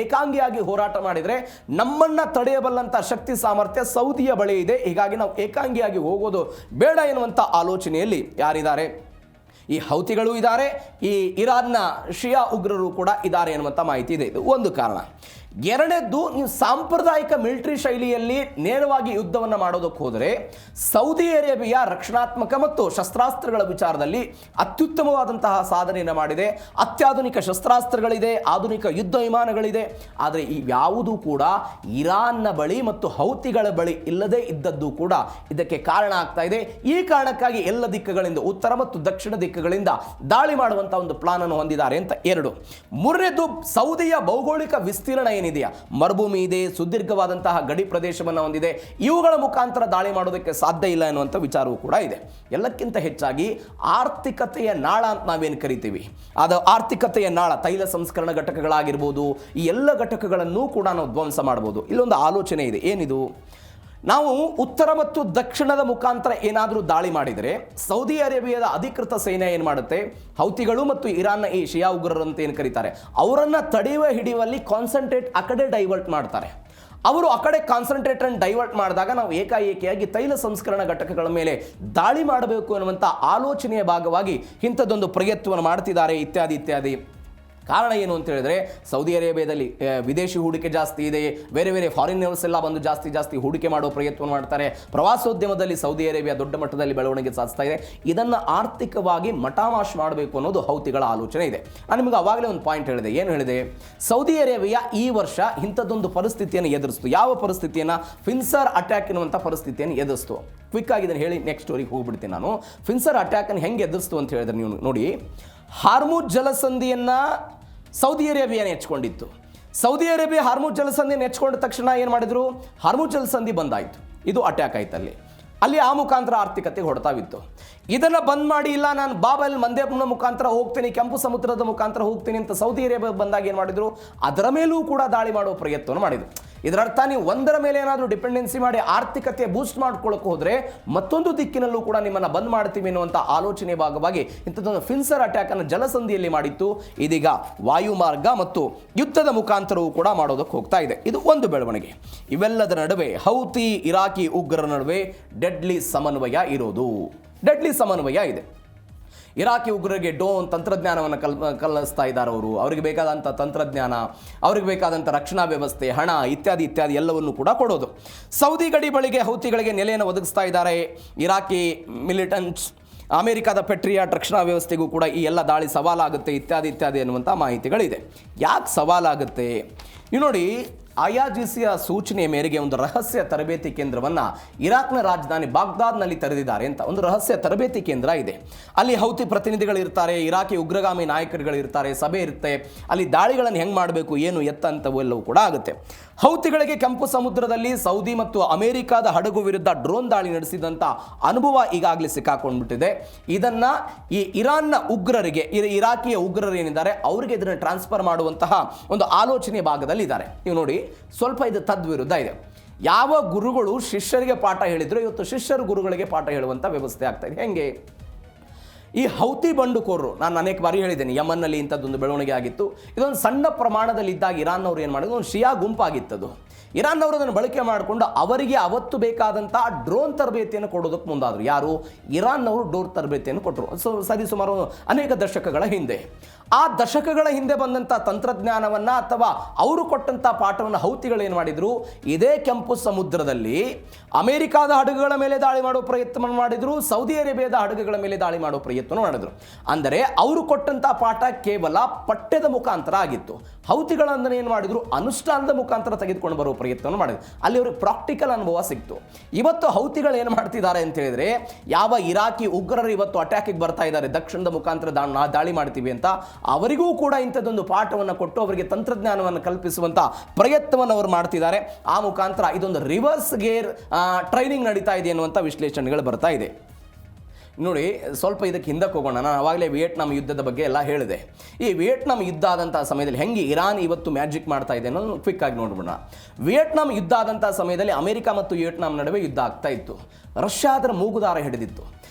ಏಕಾಂಗಿಯಾಗಿ ಹೋರಾಟ ಮಾಡಿದರೆ ನಮ್ಮನ್ನು ತಡೆಯಬಲ್ಲಂಥ ಶಕ್ತಿ ಸಾಮರ್ಥ್ಯ ಸೌದಿಯ ಬಳಿ ಇದೆ. ಹೀಗಾಗಿ ನಾವು ಏಕಾಂಗಿಯಾಗಿ ಹೋಗೋದು ಬೇಡ ಎನ್ನುವಂಥ ಆಲೋಚನೆಯಲ್ಲಿ ಯಾರಿದ್ದಾರೆ? ಈ ಹೌತಿಗಳು ಇದ್ದಾರೆ, ಈ ಇರಾನ್ನ ಶಿಯಾ ಉಗ್ರರು ಕೂಡ ಇದ್ದಾರೆ ಎನ್ನುವಂಥ ಮಾಹಿತಿ ಇದೆ. ಇದು ಒಂದು ಕಾರಣ. ಎರಡನೇದ್ದು, ನೀವು ಸಾಂಪ್ರದಾಯಿಕ ಮಿಲಿಟರಿ ಶೈಲಿಯಲ್ಲಿ ನೇರವಾಗಿ ಯುದ್ಧವನ್ನು ಮಾಡೋದಕ್ಕೆ ಹೋದರೆ ಸೌದಿ ಅರೇಬಿಯಾ ರಕ್ಷಣಾತ್ಮಕ ಮತ್ತು ಶಸ್ತ್ರಾಸ್ತ್ರಗಳ ವಿಚಾರದಲ್ಲಿ ಅತ್ಯುತ್ತಮವಾದಂತಹ ಸಾಧನೆಯನ್ನು ಮಾಡಿದೆ. ಅತ್ಯಾಧುನಿಕ ಶಸ್ತ್ರಾಸ್ತ್ರಗಳಿದೆ, ಆಧುನಿಕ ಯುದ್ಧ ವಿಮಾನಗಳಿದೆ. ಆದರೆ ಇವ್ಯಾವುದೂ ಕೂಡ ಇರಾನ್ನ ಬಳಿ ಮತ್ತು ಹೌತಿಗಳ ಬಳಿ ಇಲ್ಲದೇ ಇದ್ದದ್ದು ಕೂಡ ಇದಕ್ಕೆ ಕಾರಣ ಆಗ್ತಾ ಇದೆ. ಈ ಕಾರಣಕ್ಕಾಗಿ ಎಲ್ಲ ದಿಕ್ಕುಗಳಿಂದ, ಉತ್ತರ ಮತ್ತು ದಕ್ಷಿಣ ದಿಕ್ಕುಗಳಿಂದ ದಾಳಿ ಮಾಡುವಂಥ ಒಂದು ಪ್ಲಾನ್ ಅನ್ನು ಹೊಂದಿದ್ದಾರೆ ಅಂತ. 2. ಮೂರನೇದು, ಸೌದಿಯ ಭೌಗೋಳಿಕ ವಿಸ್ತೀರ್ಣ ಏನಿದೆಯಾ, ಮರುಭೂಮಿ ಇದೆ, ಸುದೀರ್ಘವಾದಂತಹ ಗಡಿ ಪ್ರದೇಶವನ್ನು ಹೊಂದಿದೆ, ಇವುಗಳ ಮುಖಾಂತರ ದಾಳಿ ಮಾಡೋದಕ್ಕೆ ಸಾಧ್ಯ ಇಲ್ಲ ಎನ್ನುವಂಥ ವಿಚಾರವೂ ಕೂಡ ಇದೆ. ಎಲ್ಲಕ್ಕಿಂತ ಹೆಚ್ಚಾಗಿ ಆರ್ಥಿಕತೆಯ ನಾಳ ಅಂತ ನಾವೇನು ಕರಿತೀವಿ, ಅದು ಆರ್ಥಿಕತೆಯ ನಾಳ, ತೈಲ ಸಂಸ್ಕರಣ ಘಟಕಗಳಾಗಿರ್ಬೋದು, ಈ ಎಲ್ಲ ಘಟಕಗಳನ್ನು ಕೂಡ ನಾವು ಧ್ವಂಸ ಮಾಡ್ಬೋದು. ಇಲ್ಲೊಂದು ಆಲೋಚನೆ ಇದೆ. ಏನಿದು? ನಾವು ಉತ್ತರ ಮತ್ತು ದಕ್ಷಿಣದ ಮುಖಾಂತರ ಏನಾದರೂ ದಾಳಿ ಮಾಡಿದರೆ ಸೌದಿ ಅರೇಬಿಯಾದ ಅಧಿಕೃತ ಸೈನ್ಯ ಏನು ಮಾಡುತ್ತೆ, ಹೌತಿಗಳು ಮತ್ತು ಇರಾನ್ನ ಈ ಶಿಯಾ ಉಗ್ರರು ಅಂತ ಏನು ಕರೀತಾರೆ, ಅವರನ್ನು ತಡೆಯುವ ಹಿಡಿಯುವಲ್ಲಿ ಕಾನ್ಸಂಟ್ರೇಟ್ ಆ ಕಡೆ ಡೈವರ್ಟ್ ಮಾಡ್ತಾರೆ. ಅವರು ಆ ಕಡೆ ಕಾನ್ಸಂಟ್ರೇಟ್ ಅನ್ನು ಡೈವರ್ಟ್ ಮಾಡಿದಾಗ ನಾವು ಏಕಾಏಕಿಯಾಗಿ ತೈಲ ಸಂಸ್ಕರಣ ಘಟಕಗಳ ಮೇಲೆ ದಾಳಿ ಮಾಡಬೇಕು ಅನ್ನುವಂಥ ಆಲೋಚನೆಯ ಭಾಗವಾಗಿ ಇಂಥದ್ದೊಂದು ಪ್ರಯತ್ನವನ್ನು ಮಾಡ್ತಿದ್ದಾರೆ ಇತ್ಯಾದಿ ಇತ್ಯಾದಿ. ಕಾರಣ ಏನು ಅಂತ ಹೇಳಿದ್ರೆ, ಸೌದಿ ಅರೇಬಿಯಾದಲ್ಲಿ ವಿದೇಶಿ ಹೂಡಿಕೆ ಜಾಸ್ತಿ ಇದೆ, ಬೇರೆ ಬೇರೆ ಫಾರಿನರ್ಸ್ ಎಲ್ಲ ಬಂದು ಜಾಸ್ತಿ ಹೂಡಿಕೆ ಮಾಡುವ ಪ್ರಯತ್ನವನ್ನು ಮಾಡ್ತಾರೆ. ಪ್ರವಾಸೋದ್ಯಮದಲ್ಲಿ ಸೌದಿ ಅರೇಬಿಯಾ ದೊಡ್ಡ ಮಟ್ಟದಲ್ಲಿ ಬೆಳವಣಿಗೆ ಸಾಧಿಸ್ತಾ ಇದೆ. ಇದನ್ನು ಆರ್ಥಿಕವಾಗಿ ಮಟಾಮಾಶ್ ಮಾಡಬೇಕು ಅನ್ನೋದು ಹೌತಿಗಳ ಆಲೋಚನೆ ಇದೆ. ನಾನು ನಿಮಗೆ ಅವಾಗಲೇ ಒಂದು ಪಾಯಿಂಟ್ ಹೇಳಿದೆ. ಏನು ಹೇಳಿದೆ? ಸೌದಿ ಅರೇಬಿಯಾ ಈ ವರ್ಷ ಇಂಥದ್ದೊಂದು ಪರಿಸ್ಥಿತಿಯನ್ನು ಎದುರಿಸ್ತು. ಯಾವ ಪರಿಸ್ಥಿತಿಯನ್ನು? ಫಿನ್ಸರ್ ಅಟ್ಯಾಕ್ ಎನ್ನುವಂಥ ಪರಿಸ್ಥಿತಿಯನ್ನು ಎದುರಿಸ್ತು. ಕ್ವಿಕ್ ಆಗಿ ಇದನ್ನು ಹೇಳಿ ನೆಕ್ಸ್ಟ್ ಸ್ಟೋರಿಗೆ ಹೋಗ್ಬಿಡ್ತೀನಿ ನಾನು. ಫಿನ್ಸರ್ ಅಟ್ಯಾಕನ್ನು ಹೆಂಗೆ ಎದುರಿಸ್ತು ಅಂತ ಹೇಳಿದ್ರೆ, ನೀವು ನೋಡಿ, ಹಾರ್ಮುಜ್ ಜಲಸಂಧಿಯನ್ನು ಸೌದಿ ಅರೇಬಿಯಾನೇ ಹೆಚ್ಕೊಂಡಿತ್ತು. ಸೌದಿ ಅರೇಬಿಯಾ ಹಾರ್ಮುಜ್ ಜಲಸಂಧಿಯನ್ನು ಹೆಚ್ಕೊಂಡ ತಕ್ಷಣ ಏನು ಮಾಡಿದ್ರು? ಹಾರ್ಮುಜ್ ಜಲಸಂಧಿ ಬಂದಾಯಿತು. ಇದು ಅಟ್ಯಾಕ್ ಆಯ್ತು ಅಲ್ಲಿ ಆ ಮುಖಾಂತರ ಆರ್ಥಿಕತೆ ಹೊಡೆತಾವಿತ್ತು. ಇದನ್ನು ಬಂದ್ ಮಾಡಿ, ಇಲ್ಲ ನಾನು ಬಾಬಲ್ ಮಂದೇಬ್ನ ಮುಖಾಂತರ ಹೋಗ್ತೀನಿ, ಕೆಂಪು ಸಮುದ್ರದ ಮುಖಾಂತರ ಹೋಗ್ತೀನಿ ಅಂತ ಸೌದಿ ಅರೇಬಿಯಾ ಬಂದಾಗ ಏನು ಮಾಡಿದ್ರು? ಅದರ ಮೇಲೂ ಕೂಡ ದಾಳಿ ಮಾಡುವ ಪ್ರಯತ್ನವನ್ನು ಮಾಡಿದ್ರು. ಇದರರ್ಥ ನೀವು ಒಂದರ ಮೇಲೆ ಏನಾದರೂ ಡಿಪೆಂಡೆನ್ಸಿ ಮಾಡಿ ಆರ್ಥಿಕತೆ ಬೂಸ್ಟ್ ಮಾಡ್ಕೊಳ್ಳೋಕೆ ಹೋದರೆ ಮತ್ತೊಂದು ದಿಕ್ಕಿನಲ್ಲೂ ಕೂಡ ನಿಮ್ಮನ್ನು ಬಂದ್ ಮಾಡ್ತೀವಿ ಅನ್ನುವಂಥ ಆಲೋಚನೆ ಭಾಗವಾಗಿ ಇಂಥದ್ದೊಂದು ಫಿನ್ಸರ್ ಅಟ್ಯಾಕನ್ನು ಜಲಸಂಧಿಯಲ್ಲಿ ಮಾಡಿತ್ತು. ಇದೀಗ ವಾಯುಮಾರ್ಗ ಮತ್ತು ಯುದ್ಧದ ಮುಖಾಂತರವೂ ಕೂಡ ಮಾಡೋದಕ್ಕೆ ಹೋಗ್ತಾ ಇದೆ. ಇದು ಒಂದು ಬೆಳವಣಿಗೆ. ಇವೆಲ್ಲದರ ನಡುವೆ ಹೌತಿ ಇರಾಕಿ ಉಗ್ರರ ನಡುವೆ ಡೆಡ್ಲಿ ಸಮನ್ವಯ ಇರೋದು. ಡೆಡ್ಲಿ ಸಮನ್ವಯ ಇದೆ. ಇರಾಕಿ ಉಗ್ರರಿಗೆ ಡ್ರೋನ್ ತಂತ್ರಜ್ಞಾನವನ್ನು ಕಲಿಸ್ತಾ ಇದ್ದಾರೆ. ಅವರಿಗೆ ಬೇಕಾದಂಥ ತಂತ್ರಜ್ಞಾನ, ಅವರಿಗೆ ಬೇಕಾದಂಥ ರಕ್ಷಣಾ ವ್ಯವಸ್ಥೆ, ಹಣ ಇತ್ಯಾದಿ ಇತ್ಯಾದಿ ಎಲ್ಲವನ್ನು ಕೂಡ ಕೊಡೋದು. ಸೌದಿ ಗಡಿ ಬಳಿಗೆ ಹೌತಿಗಳಿಗೆ ನೆಲೆಯನ್ನು ಒದಗಿಸ್ತಾ ಇದ್ದಾರೆ ಇರಾಕಿ ಮಿಲಿಟೆಂಟ್ಸ್. ಅಮೆರಿಕದ ಪೆಟ್ರಿಯಾಟ್ ರಕ್ಷಣಾ ವ್ಯವಸ್ಥೆಗೂ ಕೂಡ ಈ ಎಲ್ಲ ದಾಳಿ ಸವಾಲಾಗುತ್ತೆ ಇತ್ಯಾದಿ ಇತ್ಯಾದಿ ಅನ್ನುವಂಥ ಮಾಹಿತಿಗಳಿದೆ. ಯಾಕೆ ಸವಾಲಾಗುತ್ತೆ? ನೀವು ನೋಡಿ, IRGCಯ ಸೂಚನೆಯ ಮೇರೆಗೆ ಒಂದು ರಹಸ್ಯ ತರಬೇತಿ ಕೇಂದ್ರವನ್ನು ಇರಾಕ್ನ ರಾಜಧಾನಿ ಬಾಗ್ದಾದ್ನಲ್ಲಿ ತೆರೆದಿದ್ದಾರೆ ಅಂತ. ಒಂದು ರಹಸ್ಯ ತರಬೇತಿ ಕೇಂದ್ರ ಇದೆ. ಅಲ್ಲಿ ಹೌತಿ ಪ್ರತಿನಿಧಿಗಳಿರ್ತಾರೆ, ಇರಾಕಿ ಉಗ್ರಗಾಮಿ ನಾಯಕರುಗಳಿರ್ತಾರೆ, ಸಭೆ ಇರುತ್ತೆ. ಅಲ್ಲಿ ದಾಳಿಗಳನ್ನು ಹೆಂಗೆ ಮಾಡಬೇಕು, ಏನು ಎತ್ತ ಅಂತವೆಲ್ಲವೂ ಕೂಡ ಆಗುತ್ತೆ. ಹೌತಿಗಳಿಗೆ ಕೆಂಪು ಸಮುದ್ರದಲ್ಲಿ ಸೌದಿ ಮತ್ತು ಅಮೆರಿಕಾದ ಹಡಗು ವಿರುದ್ಧ ಡ್ರೋನ್ ದಾಳಿ ನಡೆಸಿದಂಥ ಅನುಭವ ಈಗಾಗಲೇ ಸಿಕ್ಕಾಕೊಂಡ್ಬಿಟ್ಟಿದೆ. ಇದನ್ನು ಈ ಇರಾನ್ನ ಉಗ್ರರಿಗೆ, ಇರಾಕಿಯ ಉಗ್ರರು ಏನಿದ್ದಾರೆ ಅವರಿಗೆ ಇದನ್ನು ಟ್ರಾನ್ಸ್ಫರ್ ಮಾಡುವಂತಹ ಒಂದು ಆಲೋಚನೆ ಭಾಗದಲ್ಲಿ ಇದ್ದಾರೆ. ನೀವು ನೋಡಿ, ಸ್ವಲ್ಪ ಇದು ತದ್ವಿರುದ್ಧ ಇದೆ. ಯಾವ ಗುರುಗಳು ಶಿಷ್ಯರಿಗೆ ಪಾಠ ಹೇಳಿದ್ರು, ಇವತ್ತು ಶಿಷ್ಯರು ಗುರುಗಳಿಗೆ ಪಾಠ ಹೇಳುವಂಥ ವ್ಯವಸ್ಥೆ ಆಗ್ತಾ ಇದೆ. ಹೆಂಗೆ? ಈ ಹೌತಿ ಬಂಡುಕೋರರು, ನಾನು ಅನೇಕ ಬಾರಿ ಹೇಳಿದ್ದೇನೆ, ಯಮನ್ನಲ್ಲಿ ಇಂಥದ್ದೊಂದು ಬೆಳವಣಿಗೆ ಆಗಿತ್ತು. ಇದೊಂದು ಸಣ್ಣ ಪ್ರಮಾಣದಲ್ಲಿ ಇದ್ದಾಗ ಇರಾನ್ನವರು ಏನು ಮಾಡಿದ್ರು, ಒಂದು ಶಿಯಾ ಗುಂಪಾಗಿತ್ತದು. ಇರಾನ್ನವರು ಅದನ್ನು ಬಳಕೆ ಮಾಡಿಕೊಂಡು ಅವರಿಗೆ ಅವತ್ತು ಬೇಕಾದಂಥ ಡ್ರೋನ್ ತರಬೇತಿಯನ್ನು ಕೊಡೋದಕ್ಕೆ ಮುಂದಾದರು. ಯಾರು? ಇರಾನ್ನವರು ಡ್ರೋನ್ ತರಬೇತಿಯನ್ನು ಕೊಟ್ಟರು. ಸರಿಸುಮಾರು ಅನೇಕ ದಶಕಗಳ ಹಿಂದೆ. ಆ ದಶಕಗಳ ಹಿಂದೆ ಬಂದಂಥ ತಂತ್ರಜ್ಞಾನವನ್ನು ಅಥವಾ ಅವರು ಕೊಟ್ಟಂಥ ಪಾಠವನ್ನು ಹೌತಿಗಳು ಏನು ಮಾಡಿದರು? ಇದೇ ಕೆಂಪು ಸಮುದ್ರದಲ್ಲಿ ಅಮೆರಿಕಾದ ಹಡಗುಗಳ ಮೇಲೆ ದಾಳಿ ಮಾಡೋ ಪ್ರಯತ್ನ ಮಾಡಿದರು, ಸೌದಿ ಅರೇಬಿಯಾದ ಹಡಗುಗಳ ಮೇಲೆ ದಾಳಿ ಮಾಡೋ ಪ್ರಯತ್ನ ಮಾಡಿದರು. ಅಂದರೆ ಅವರು ಕೊಟ್ಟಂಥ ಪಾಠ ಕೇವಲ ಪಠ್ಯದ ಮುಖಾಂತರ ಆಗಿತ್ತು. ಹೌತಿಗಳಂದ್ರೆ ಏನು ಮಾಡಿದರು? ಅನುಷ್ಠಾನದ ಮುಖಾಂತರ ತೆಗೆದುಕೊಂಡು ಬರೋ ಪ್ರಯತ್ನವನ್ನು ಮಾಡಿದ್ರು. ಅಲ್ಲಿ ಅವ್ರಿಗೆ ಪ್ರಾಕ್ಟಿಕಲ್ ಅನುಭವ ಸಿಕ್ತು. ಇವತ್ತು ಹೌತಿಗಳು ಏನು ಮಾಡ್ತಿದ್ದಾರೆ ಅಂತ ಹೇಳಿದ್ರೆ, ಯಾವ ಇರಾಕಿ ಉಗ್ರರು ಇವತ್ತು ಅಟ್ಯಾಕಿಗೆ ಬರ್ತಾ ಇದ್ದಾರೆ, ದಕ್ಷಿಣದ ಮುಖಾಂತರ ದಾಳಿ ಮಾಡ್ತೀವಿ ಅಂತ, ಅವರಿಗೂ ಕೂಡ ಇಂಥದ್ದೊಂದು ಪಾಠವನ್ನು ಕೊಟ್ಟು ಅವರಿಗೆ ತಂತ್ರಜ್ಞಾನವನ್ನು ಕಲ್ಪಿಸುವಂಥ ಪ್ರಯತ್ನವನ್ನು ಅವರು ಮಾಡ್ತಿದ್ದಾರೆ. ಆ ಮುಖಾಂತರ ಇದೊಂದು ರಿವರ್ಸ್ ಗೇರ್ ಟ್ರೈನಿಂಗ್ ನಡೀತಾ ಇದೆ ಅನ್ನುವಂಥ ವಿಶ್ಲೇಷಣೆಗಳು ಬರ್ತಾ ಇದೆ. ನೋಡಿ, ಸ್ವಲ್ಪ ಇದಕ್ಕೆ ಹಿಂದಕ್ಕೆ ಹೋಗೋಣ. ನಾನು ಆವಾಗಲೇ ವಿಯೆಟ್ನಾಂ ಯುದ್ಧದ ಬಗ್ಗೆ ಎಲ್ಲ ಹೇಳಿದೆ. ಈ ವಿಯೆಟ್ನಾಂ ಯುದ್ಧ ಆದಂಥ ಸಮಯದಲ್ಲಿ ಹೆಂಗೆ ಇರಾನ್ ಇವತ್ತು ಮ್ಯಾಜಿಕ್ ಮಾಡ್ತಾ ಇದೆ ಅನ್ನೋದು ಕ್ವಿಕ್ ಆಗಿ ನೋಡ್ಬಿಡೋಣ. ವಿಯೆಟ್ನಾಂ ಯುದ್ಧ ಆದಂಥ ಸಮಯದಲ್ಲಿ ಅಮೆರಿಕ ಮತ್ತು ವಿಯೆಟ್ನಾಂ ನಡುವೆ ಯುದ್ಧ ಆಗ್ತಾ ಇತ್ತು. ರಷ್ಯಾ ಅದರ ಮೂಗುದಾರ ಹಿಡಿದಿತ್ತು.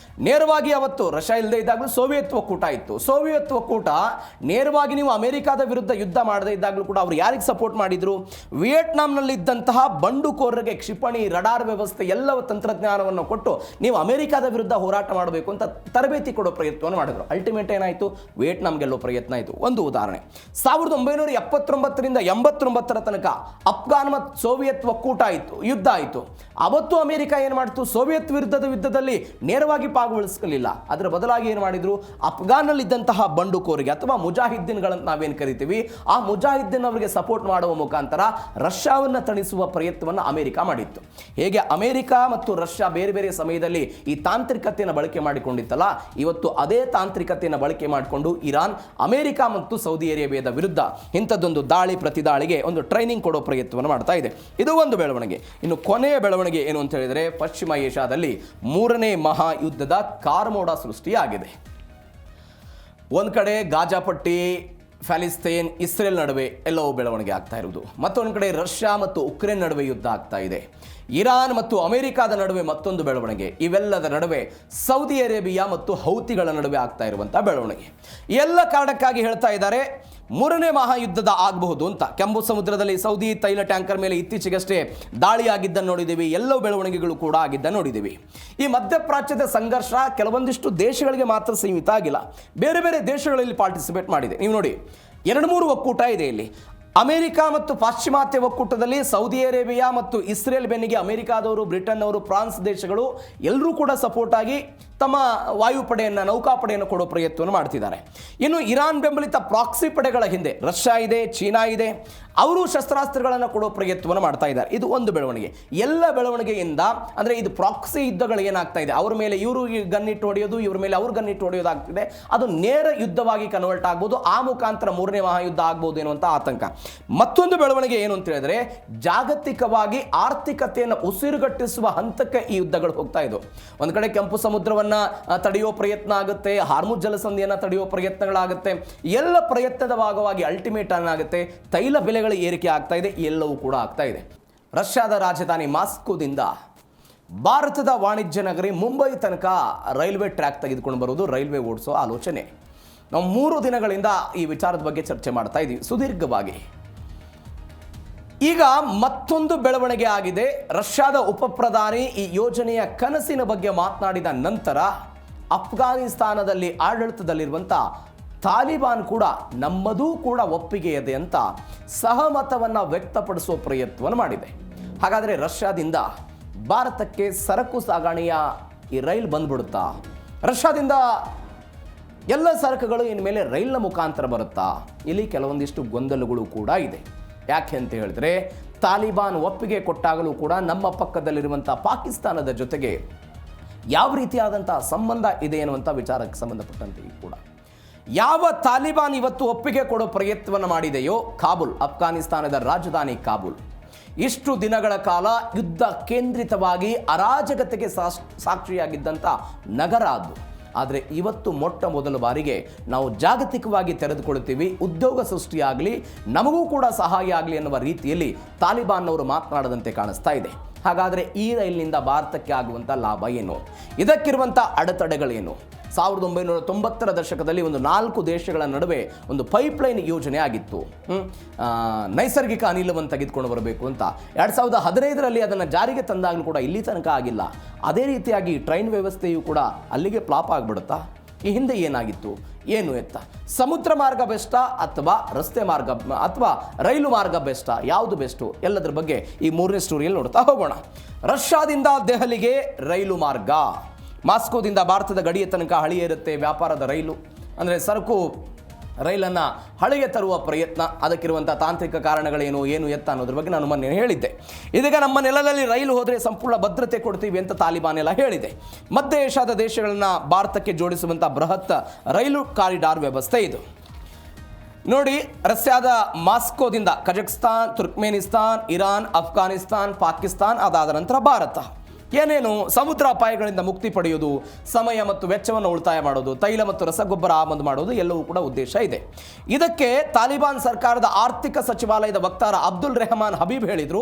ನೇರವಾಗಿ ಅವತ್ತು ರಷ್ಯಾ ಇಲ್ಲದೆ ಇದ್ದಾಗಲೂ ಸೋವಿಯತ್ ಒಕ್ಕೂಟ ಇತ್ತು. ಸೋವಿಯತ್ ಒಕ್ಕೂಟ ನೇರವಾಗಿ ನೀವು ಅಮೆರಿಕಾದ ವಿರುದ್ಧ ಯುದ್ಧ ಮಾಡದೇ ಇದ್ದಾಗಲೂ ಕೂಡ ಅವರು ಯಾರಿಗೆ ಸಪೋರ್ಟ್ ಮಾಡಿದರು? ವಿಯೆಟ್ನಾಂನಲ್ಲಿದ್ದಂತಹ ಬಂಡುಕೋರರಿಗೆ ಕ್ಷಿಪಣಿ, ರಡಾರ್ ವ್ಯವಸ್ಥೆ ಎಲ್ಲವ ತಂತ್ರಜ್ಞಾನವನ್ನು ಕೊಟ್ಟು ನೀವು ಅಮೆರಿಕಾದ ವಿರುದ್ಧ ಹೋರಾಟ ಮಾಡಬೇಕು ಅಂತ ತರಬೇತಿ ಕೊಡೋ ಪ್ರಯತ್ನವನ್ನು ಮಾಡಿದರು. ಅಲ್ಟಿಮೇಟ್ ಏನಾಯಿತು? ವಿಯೆಟ್ನಾಂ ಗೆಲ್ಲೋ ಪ್ರಯತ್ನ ಆಯಿತು. ಒಂದು ಉದಾಹರಣೆ, 1979ರಿಂದ 89 ತನಕ ಅಫ್ಘಾನ್ ಮತ್ತು ಸೋವಿಯತ್ ಒಕ್ಕೂಟ ಆಯಿತು, ಯುದ್ಧ ಆಯಿತು. ಅವತ್ತು ಅಮೆರಿಕ ಏನು ಮಾಡಿತು? ಸೋವಿಯತ್ ವಿರುದ್ಧದ ಯುದ್ಧದಲ್ಲಿ ನೇರವಾಗಿ ಪಾಲ್ಗೊಳಿಸಲಿಲ್ಲ. ಅದರ ಬದಲಾಗಿ ಏನು ಮಾಡಿದ್ರು? ಅಫ್ಘಾನ್ನಲ್ಲಿದ್ದಂತಹ ಬಂಡುಕೋರಿಗೆ ಅಥವಾ ಮುಜಾಹಿದ್ದೀನ್ಗಳಂತ ನಾವೇನು ಕರಿತೀವಿ, ಆ ಮುಜಾಹಿದ್ದೀನ್ ಅವರಿಗೆ ಸಪೋರ್ಟ್ ಮಾಡುವ ಮುಖಾಂತರ ರಷ್ಯಾವನ್ನು ತಣಿಸುವ ಪ್ರಯತ್ನವನ್ನು ಅಮೆರಿಕ ಮಾಡಿತ್ತು. ಹೇಗೆ ಅಮೆರಿಕ ಮತ್ತು ರಷ್ಯಾ ಬೇರೆ ಬೇರೆ ಸಮಯದಲ್ಲಿ ಈ ತಾಂತ್ರಿಕತೆಯನ್ನು ಬಳಕೆ ಬಳಕೆ ಮಾಡಿಕೊಂಡಿತ್ತಲ್ಲ, ಇವತ್ತು ಅದೇ ತಾಂತ್ರಿಕತೆಯನ್ನು ಬಳಕೆ ಮಾಡಿಕೊಂಡು ಇರಾನ್ ಅಮೆರಿಕ ಮತ್ತು ಸೌದಿ ಅರೇಬಿಯಾದ ವಿರುದ್ಧ ಇಂಥದ್ದೊಂದು ದಾಳಿ ಪ್ರತಿದಾಳಿಗೆ ಒಂದು ಟ್ರೈನಿಂಗ್ ಕೊಡೋ ಪ್ರಯತ್ನವನ್ನು ಮಾಡ್ತಾ ಇದೆ. ಇದು ಒಂದು ಬೆಳವಣಿಗೆ. ಇನ್ನು ಕೊನೆಯ ಬೆಳವಣಿಗೆ ಏನು ಅಂತ ಹೇಳಿದರೆ, ಪಶ್ಚಿಮ ಏಷ್ಯಾದಲ್ಲಿ 3ನೇ ಮಹಾಯುದ್ಧದ ಕಾರ್ಮೋಡ ಸೃಷ್ಟಿಯಾಗಿದೆ. ಒಂದು ಕಡೆ ಗಾಜಾಪಟ್ಟಿ, ಪ್ಯಾಲೆಸ್ತೈನ್, ಇಸ್ರೇಲ್ ನಡುವೆ ಎಲ್ಲವೂ ಬೆಳವಣಿಗೆ ಆಗ್ತಾ ಇರುವುದು. ಮತ್ತೊಂದು ಕಡೆ ರಷ್ಯಾ ಮತ್ತು ಉಕ್ರೇನ್ ನಡುವೆ ಯುದ್ಧ ಆಗ್ತಾ ಇದೆ. ಇರಾನ್ ಮತ್ತು ಅಮೆರಿಕಾದ ನಡುವೆ ಮತ್ತೊಂದು ಬೆಳವಣಿಗೆ. ಇವೆಲ್ಲದ ನಡುವೆ ಸೌದಿ ಅರೇಬಿಯಾ ಮತ್ತು ಹೌತಿಗಳ ನಡುವೆ ಆಗ್ತಾ ಇರುವಂಥ ಬೆಳವಣಿಗೆ. ಎಲ್ಲ ಕಾರಣಕ್ಕಾಗಿ ಹೇಳ್ತಾ ಇದ್ದಾರೆ 3ನೇ ಮಹಾಯುದ್ಧದ ಆಗಬಹುದು ಅಂತ. ಕೆಂಪು ಸಮುದ್ರದಲ್ಲಿ ಸೌದಿ ತೈಲ ಟ್ಯಾಂಕರ್ ಮೇಲೆ ಇತ್ತೀಚೆಗಷ್ಟೇ ದಾಳಿಯಾಗಿದ್ದನ್ನು ನೋಡಿದ್ದೀವಿ. ಎಲ್ಲವೂ ಬೆಳವಣಿಗೆಗಳು ಕೂಡ ಆಗಿದ್ದನ್ನು ನೋಡಿದ್ದೀವಿ. ಈ ಮಧ್ಯಪ್ರಾಚ್ಯದ ಸಂಘರ್ಷ ಕೆಲವೊಂದಿಷ್ಟು ದೇಶಗಳಿಗೆ ಮಾತ್ರ ಸೀಮಿತ ಆಗಿಲ್ಲ, ಬೇರೆ ಬೇರೆ ದೇಶಗಳಲ್ಲಿ ಪಾರ್ಟಿಸಿಪೇಟ್ ಮಾಡಿದೆ. ನೀವು ನೋಡಿ, 2-3 ಒಕ್ಕೂಟ ಇದೆ ಇಲ್ಲಿ. ಅಮೆರಿಕ ಮತ್ತು ಪಾಶ್ಚಿಮಾತ್ಯ ಒಕ್ಕೂಟದಲ್ಲಿ ಸೌದಿ ಅರೇಬಿಯಾ ಮತ್ತು ಇಸ್ರೇಲ್ ಬೆನ್ನಿಗೆ ಅಮೆರಿಕಾದವರು, ಬ್ರಿಟನ್ ಅವರು, ಫ್ರಾನ್ಸ್ ದೇಶಗಳು ಎಲ್ಲರೂ ಕೂಡ ಸಪೋರ್ಟ್ ಆಗಿ ತಮ್ಮ ವಾಯುಪಡೆಯನ್ನು, ನೌಕಾಪಡೆಯನ್ನು ಕೊಡೋ ಪ್ರಯತ್ನವನ್ನು ಮಾಡ್ತಿದ್ದಾರೆ. ಇನ್ನು ಇರಾನ್ ಬೆಂಬಲಿತ ಪ್ರಾಕ್ಸಿ ಪಡೆಗಳ ಹಿಂದೆ ರಷ್ಯಾ ಇದೆ, ಚೀನಾ ಇದೆ, ಅವರು ಶಸ್ತ್ರಾಸ್ತ್ರಗಳನ್ನು ಕೊಡೋ ಪ್ರಯತ್ನವನ್ನು ಮಾಡ್ತಾ ಇದ್ದಾರೆ. ಇದು ಒಂದು ಬೆಳವಣಿಗೆ. ಎಲ್ಲ ಬೆಳವಣಿಗೆಯಿಂದ ಅಂದರೆ ಇದು ಪ್ರಾಕ್ಸಿ ಯುದ್ಧಗಳು ಏನಾಗ್ತಾ ಇದೆ, ಅವ್ರ ಮೇಲೆ ಇವರು ಗನ್ನಿಟ್ಟು ಹೊಡೆಯೋದು, ಇವ್ರ ಮೇಲೆ ಅವ್ರು ಗನ್ನಿಟ್ಟು ಹೊಡೆಯೋದಾಗ್ತಿದೆ. ಅದು ನೇರ ಯುದ್ಧವಾಗಿ ಕನ್ವರ್ಟ್ ಆಗ್ಬೋದು. ಆ ಮುಖಾಂತರ 3ನೇ ಮಹಾಯುದ್ಧ ಆಗ್ಬೋದು ಎನ್ನುವಂಥ ಆತಂಕ. ಮತ್ತೊಂದು ಬೆಳವಣಿಗೆ ಏನು ಅಂತ ಹೇಳಿದ್ರೆ, ಜಾಗತಿಕವಾಗಿ ಆರ್ಥಿಕತೆಯನ್ನು ಉಸಿರುಗಟ್ಟಿಸುವ ಹಂತಕ್ಕೆ ಈ ಯುದ್ಧಗಳು ಹೋಗ್ತಾ ಇದ್ದವು. ಒಂದು ಕಡೆ ಕೆಂಪು ಸಮುದ್ರವನ್ನು ತಡೆಯೋ ಪ್ರಯತ್ನ ಆಗುತ್ತೆ, ಹಾರ್ಮುಜ್ ಜಲಸಂಧಿಯನ್ನು ತಡೆಯೋ ಪ್ರಯತ್ನಗಳಾಗುತ್ತೆ. ಎಲ್ಲ ಪ್ರಯತ್ನದ ಭಾಗವಾಗಿ ಅಲ್ಟಿಮೇಟ್ ಏನಾಗುತ್ತೆ, ತೈಲ ಬೆಲೆಗಳ ಏರಿಕೆ ಆಗ್ತಾ ಇದೆ. ಎಲ್ಲವೂ ಕೂಡ ಆಗ್ತಾ ಇದೆ. ರಷ್ಯಾದ ರಾಜಧಾನಿ ಮಾಸ್ಕೋದಿಂದ ಭಾರತದ ವಾಣಿಜ್ಯ ನಗರಿ ಮುಂಬೈ ತನಕ ರೈಲ್ವೆ ಟ್ರ್ಯಾಕ್ ತೆಗೆದುಕೊಂಡು ಬರುವುದು, ರೈಲ್ವೆ ಓಡಿಸೋ ಆಲೋಚನೆ. ನಾವು 3 ದಿನಗಳಿಂದ ಈ ವಿಚಾರದ ಬಗ್ಗೆ ಚರ್ಚೆ ಮಾಡ್ತಾ ಇದ್ದೀವಿ ಸುದೀರ್ಘವಾಗಿ. ಈಗ ಮತ್ತೊಂದು ಬೆಳವಣಿಗೆ ಆಗಿದೆ. ರಷ್ಯಾದ ಉಪಪ್ರಧಾನಿ ಈ ಯೋಜನೆಯ ಕನಸಿನ ಬಗ್ಗೆ ಮಾತನಾಡಿದ ನಂತರ ಅಫ್ಘಾನಿಸ್ತಾನದಲ್ಲಿ ಆಡಳಿತದಲ್ಲಿರುವಂಥ ತಾಲಿಬಾನ್ ಕೂಡ ನಮ್ಮದೂ ಕೂಡ ಒಪ್ಪಿಗೆ ಇದೆ ಅಂತ ಸಹಮತವನ್ನು ವ್ಯಕ್ತಪಡಿಸುವ ಪ್ರಯತ್ನವನ್ನು ಮಾಡಿದೆ. ಹಾಗಾದರೆ ರಷ್ಯಾದಿಂದ ಭಾರತಕ್ಕೆ ಸರಕು ಸಾಗಣೆಯ ಈ ರೈಲ್ ಬಂದ್ಬಿಡುತ್ತಾ? ರಷ್ಯಾದಿಂದ ಎಲ್ಲ ಸರಕುಗಳು ಇನ್ಮೇಲೆ ರೈಲ್ನ ಮುಖಾಂತರ ಬರುತ್ತಾ? ಇಲ್ಲಿ ಕೆಲವೊಂದಿಷ್ಟು ಗೊಂದಲಗಳು ಕೂಡ ಇದೆ. ಯಾಕೆ ಅಂತ ಹೇಳಿದ್ರೆ, ತಾಲಿಬಾನ್ ಒಪ್ಪಿಗೆ ಕೊಟ್ಟಾಗಲೂ ಕೂಡ ನಮ್ಮ ಪಕ್ಕದಲ್ಲಿರುವಂಥ ಪಾಕಿಸ್ತಾನದ ಜೊತೆಗೆ ಯಾವ ರೀತಿಯಾದಂಥ ಸಂಬಂಧ ಇದೆ ಎನ್ನುವಂಥ ವಿಚಾರಕ್ಕೆ ಸಂಬಂಧಪಟ್ಟಂತೆ ಕೂಡ ಯಾವ ತಾಲಿಬಾನ್ ಇವತ್ತು ಒಪ್ಪಿಗೆ ಕೊಡೋ ಪ್ರಯತ್ನವನ್ನು ಮಾಡಿದೆಯೋ, ಕಾಬೂಲ್, ಅಫ್ಘಾನಿಸ್ತಾನದ ರಾಜಧಾನಿ ಕಾಬೂಲ್, ಇಷ್ಟು ದಿನಗಳ ಕಾಲ ಯುದ್ಧ ಕೇಂದ್ರಿತವಾಗಿ ಅರಾಜಕತೆಗೆ ಸಾಕ್ಷಿಯಾಗಿದ್ದಂಥ ನಗರ ಅದು. ಆದರೆ ಇವತ್ತು ಮೊಟ್ಟ ಮೊದಲ ಬಾರಿಗೆ ನಾವು ಜಾಗತಿಕವಾಗಿ ತೆರೆದುಕೊಳ್ಳುತ್ತೀವಿ, ಉದ್ಯೋಗ ಸೃಷ್ಟಿಯಾಗಲಿ, ನಮಗೂ ಕೂಡ ಸಹಾಯ ಆಗಲಿ ಎನ್ನುವ ರೀತಿಯಲ್ಲಿ ತಾಲಿಬಾನ್ನವರು ಮಾತನಾಡದಂತೆ ಕಾಣಿಸ್ತಾ ಇದೆ. ಹಾಗಾದರೆ ಈ ರೈಲಿನಿಂದ ಭಾರತಕ್ಕೆ ಆಗುವಂಥ ಲಾಭ ಏನು? ಇದಕ್ಕಿರುವಂಥ ಅಡೆತಡೆಗಳೇನು? 1990ರ ದಶಕದಲ್ಲಿ ಒಂದು 4 ದೇಶಗಳ ನಡುವೆ ಒಂದು ಪೈಪ್ಲೈನ್ ಯೋಜನೆ ಆಗಿತ್ತು. ನೈಸರ್ಗಿಕ ಅನಿಲವನ್ನು ತೆಗೆದುಕೊಂಡು ಬರಬೇಕು ಅಂತ. 2015ರಲ್ಲಿ ಅದನ್ನು ಜಾರಿಗೆ ತಂದಾಗಲೂ ಕೂಡ ಇಲ್ಲಿ ತನಕ ಆಗಿಲ್ಲ. ಅದೇ ರೀತಿಯಾಗಿ ಟ್ರೈನ್ ವ್ಯವಸ್ಥೆಯು ಕೂಡ ಅಲ್ಲಿಗೆ ಫ್ಲಾಪ್ ಆಗಿಬಿಡುತ್ತಾ? ಈ ಹಿಂದೆ ಏನಾಗಿತ್ತು, ಏನು ಎತ್ತ? ಸಮುದ್ರ ಮಾರ್ಗ ಬೆಸ್ಟಾ ಅಥವಾ ರಸ್ತೆ ಮಾರ್ಗ ಅಥವಾ ರೈಲು ಮಾರ್ಗ ಬೆಸ್ಟಾ? ಯಾವುದು ಬೆಸ್ಟು? ಎಲ್ಲದರ ಬಗ್ಗೆ ಈ 3ನೇ ಸ್ಟೋರಿಯಲ್ಲಿ ನೋಡ್ತಾ ಹೋಗೋಣ. ರಷ್ಯಾದಿಂದ ದೆಹಲಿಗೆ ರೈಲು ಮಾರ್ಗ, ಮಾಸ್ಕೋದಿಂದ ಭಾರತದ ಗಡಿಯ ತನಕ ಹಳಿಯೇ ಇರುತ್ತೆ ವ್ಯಾಪಾರದ ರೈಲು. ಅಂದರೆ ಸರಕು ರೈಲನ್ನು ಹಳೆಗೆ ತರುವ ಪ್ರಯತ್ನ, ಅದಕ್ಕಿರುವಂಥ ತಾಂತ್ರಿಕ ಕಾರಣಗಳೇನು, ಏನು ಎತ್ತ ಅನ್ನೋದ್ರ ಬಗ್ಗೆ ನಾನು ಮೊನ್ನೆ ಹೇಳಿದ್ದೆ. ಇದೀಗ ನಮ್ಮ ನೆಲದಲ್ಲಿ ರೈಲು ಹೋದರೆ ಸಂಪೂರ್ಣ ಭದ್ರತೆ ಕೊಡ್ತೀವಿ ಅಂತ ತಾಲಿಬಾನ್ ಎಲ್ಲ ಹೇಳಿದೆ. ಮಧ್ಯ ಏಷ್ಯಾದ ದೇಶಗಳನ್ನು ಭಾರತಕ್ಕೆ ಜೋಡಿಸುವಂಥ ಬೃಹತ್ ರೈಲು ಕಾರಿಡಾರ್ ವ್ಯವಸ್ಥೆ ಇದು. ನೋಡಿ, ರಷ್ಯಾದ ಮಾಸ್ಕೋದಿಂದ Kazakhstan, Turkmenistan, Iran, Afghanistan, Pakistan, ಅದಾದ ನಂತರ ಭಾರತ. ಏನೇನು? ಸಮುದ್ರ ಅಪಾಯಗಳಿಂದ ಮುಕ್ತಿ ಪಡೆಯೋದು, ಸಮಯ ಮತ್ತು ವೆಚ್ಚವನ್ನು ಉಳಿತಾಯ ಮಾಡೋದು, ತೈಲ ಮತ್ತು ರಸಗೊಬ್ಬರ ಆಮದು ಮಾಡೋದು, ಎಲ್ಲವೂ ಕೂಡ ಉದ್ದೇಶ ಇದೆ. ಇದಕ್ಕೆ ತಾಲಿಬಾನ್ ಸರ್ಕಾರದ ಆರ್ಥಿಕ ಸಚಿವಾಲಯದ ವಕ್ತಾರ ಅಬ್ದುಲ್ ರೆಹಮಾನ್ ಹಬೀಬ್ ಹೇಳಿದರು,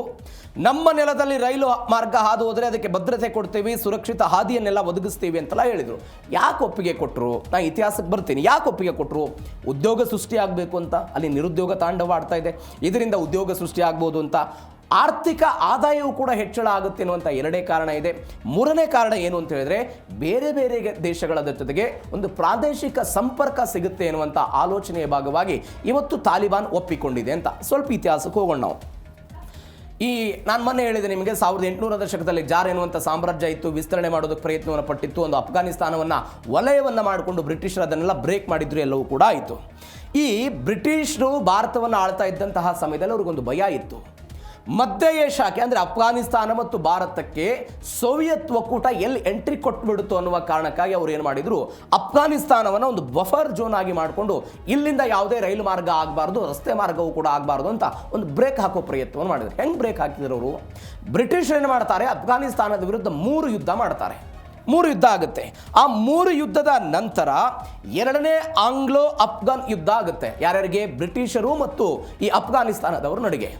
ನಮ್ಮ ನೆಲದಲ್ಲಿ ರೈಲು ಮಾರ್ಗ ಹಾದು ಹೋದರೆ ಅದಕ್ಕೆ ಭದ್ರತೆ ಕೊಡ್ತೀವಿ, ಸುರಕ್ಷಿತ ಹಾದಿಯನ್ನೆಲ್ಲ ಒದಗಿಸ್ತೀವಿ ಅಂತೆಲ್ಲ ಹೇಳಿದರು. ಯಾಕೆ ಒಪ್ಪಿಗೆ ಕೊಟ್ಟರು? ನಾನು ಇತಿಹಾಸಕ್ಕೆ ಬರ್ತೀನಿ. ಯಾಕೆ ಒಪ್ಪಿಗೆ ಕೊಟ್ಟರು? ಉದ್ಯೋಗ ಸೃಷ್ಟಿಯಾಗಬೇಕು ಅಂತ. ಅಲ್ಲಿ ನಿರುದ್ಯೋಗ ತಾಂಡವಾಡ್ತಾ ಇದೆ, ಇದರಿಂದ ಉದ್ಯೋಗ ಸೃಷ್ಟಿಯಾಗ್ಬೋದು ಅಂತ. ಆರ್ಥಿಕ ಆದಾಯವೂ ಕೂಡ ಹೆಚ್ಚಳ ಆಗುತ್ತೆ ಅನ್ನುವಂಥ 2ನೇ ಕಾರಣ ಇದೆ. 3ನೇ ಕಾರಣ ಏನು ಅಂತ ಹೇಳಿದ್ರೆ, ಬೇರೆ ಬೇರೆ ದೇಶಗಳ ಜೊತೆಗೆ ಒಂದು ಪ್ರಾದೇಶಿಕ ಸಂಪರ್ಕ ಸಿಗುತ್ತೆ ಎನ್ನುವಂಥ ಆಲೋಚನೆಯ ಭಾಗವಾಗಿ ಇವತ್ತು ತಾಲಿಬಾನ್ ಒಪ್ಪಿಕೊಂಡಿದೆ ಅಂತ. ಸ್ವಲ್ಪ ಇತಿಹಾಸಕ್ಕೆ ಹೋಗೋಣ ನಾವು. ನಾನು ಮೊನ್ನೆ ಹೇಳಿದೆ ನಿಮಗೆ, 1800 ದಶಕದಲ್ಲಿ ಜಾರ್ ಎನ್ನುವಂಥ ಸಾಮ್ರಾಜ್ಯ ಇತ್ತು, ವಿಸ್ತರಣೆ ಮಾಡೋದಕ್ಕೆ ಪ್ರಯತ್ನವನ್ನು ಪಟ್ಟಿತ್ತು. ಒಂದು ಅಫ್ಘಾನಿಸ್ತಾನವನ್ನು ವಲಯವನ್ನು ಮಾಡಿಕೊಂಡು ಬ್ರಿಟಿಷರು ಅದನ್ನೆಲ್ಲ ಬ್ರೇಕ್ ಮಾಡಿದ್ರು, ಎಲ್ಲವೂ ಕೂಡ ಆಯಿತು. ಈ ಬ್ರಿಟಿಷರು ಭಾರತವನ್ನು ಆಳ್ತಾ ಇದ್ದಂತಹ ಸಮಯದಲ್ಲಿ ಅವ್ರಿಗೊಂದು ಭಯ ಇತ್ತು. ಮಧ್ಯ ಏಷ್ಯಾಕ್ಕೆ ಅಂದರೆ ಅಫ್ಘಾನಿಸ್ತಾನ ಮತ್ತು ಭಾರತಕ್ಕೆ ಸೋವಿಯತ್ ಒಕ್ಕೂಟ ಎಲ್ಲಿ ಎಂಟ್ರಿ ಕೊಟ್ಬಿಡ್ತು ಅನ್ನುವ ಕಾರಣಕ್ಕಾಗಿ ಅವರು ಏನು ಮಾಡಿದ್ರು, ಅಫ್ಘಾನಿಸ್ತಾನವನ್ನು ಒಂದು ಬಫರ್ ಝೋನ್ ಆಗಿ ಮಾಡಿಕೊಂಡು ಇಲ್ಲಿಂದ ಯಾವುದೇ ರೈಲು ಮಾರ್ಗ ಆಗಬಾರ್ದು, ರಸ್ತೆ ಮಾರ್ಗವೂ ಕೂಡ ಆಗಬಾರ್ದು ಅಂತ ಒಂದು ಬ್ರೇಕ್ ಹಾಕೋ ಪ್ರಯತ್ನವನ್ನು ಮಾಡಿದ್ರು. ಹೆಂಗೆ ಬ್ರೇಕ್ ಹಾಕಿದ್ರು ಅವರು? ಬ್ರಿಟಿಷ್ ಏನು ಮಾಡ್ತಾರೆ, ಅಫ್ಘಾನಿಸ್ತಾನದ ವಿರುದ್ಧ 3 ಯುದ್ಧ ಮಾಡ್ತಾರೆ. 3 ಯುದ್ಧ ಆಗುತ್ತೆ. ಆ 3 ಯುದ್ಧದ ನಂತರ 2ನೇ ಆಂಗ್ಲೋ ಅಫ್ಘಾನ್ ಯುದ್ಧ ಆಗುತ್ತೆ. ಯಾರ್ಯಾರಿಗೆ? ಬ್ರಿಟಿಷರು ಮತ್ತು ಈ ಅಫ್ಘಾನಿಸ್ತಾನದವರು ನಡುವೆ.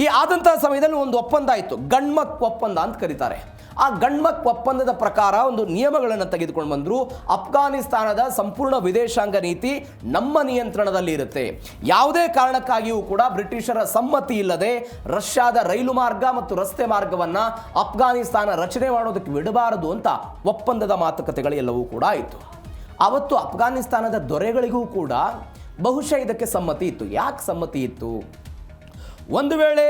ಈ ಆದಂತಹ ಸಮಯದಲ್ಲಿ ಒಂದು ಒಪ್ಪಂದ ಆಯಿತು, ಗಣ್ಮಕ್ ಒಪ್ಪಂದ ಅಂತ ಕರೀತಾರೆ. ಆ ಗಣ್ಮಕ್ ಒಪ್ಪಂದದ ಪ್ರಕಾರ ಒಂದು ನಿಯಮಗಳನ್ನು ತೆಗೆದುಕೊಂಡು ಬಂದರು. ಅಫ್ಘಾನಿಸ್ತಾನದ ಸಂಪೂರ್ಣ ವಿದೇಶಾಂಗ ನೀತಿ ನಮ್ಮ ನಿಯಂತ್ರಣದಲ್ಲಿ ಇರುತ್ತೆ. ಯಾವುದೇ ಕಾರಣಕ್ಕಾಗಿಯೂ ಕೂಡ ಬ್ರಿಟಿಷರ ಸಮ್ಮತಿ ಇಲ್ಲದೆ ರಷ್ಯಾದ ರೈಲು ಮಾರ್ಗ ಮತ್ತು ರಸ್ತೆ ಮಾರ್ಗವನ್ನು ಅಫ್ಘಾನಿಸ್ತಾನ ರಚನೆ ಮಾಡೋದಕ್ಕೆ ಬಿಡಬಾರದು ಅಂತ ಒಪ್ಪಂದದ ಮಾತುಕತೆಗಳು ಎಲ್ಲವೂ ಕೂಡ ಆಯಿತು. ಆವತ್ತು ಅಫ್ಘಾನಿಸ್ತಾನದ ದೊರೆಗಳಿಗೂ ಕೂಡ ಬಹುಶಃ ಇದಕ್ಕೆ ಸಮ್ಮತಿ ಇತ್ತು. ಯಾಕೆ ಸಮ್ಮತಿ ಇತ್ತು? ಒಂದು ವೇಳೆ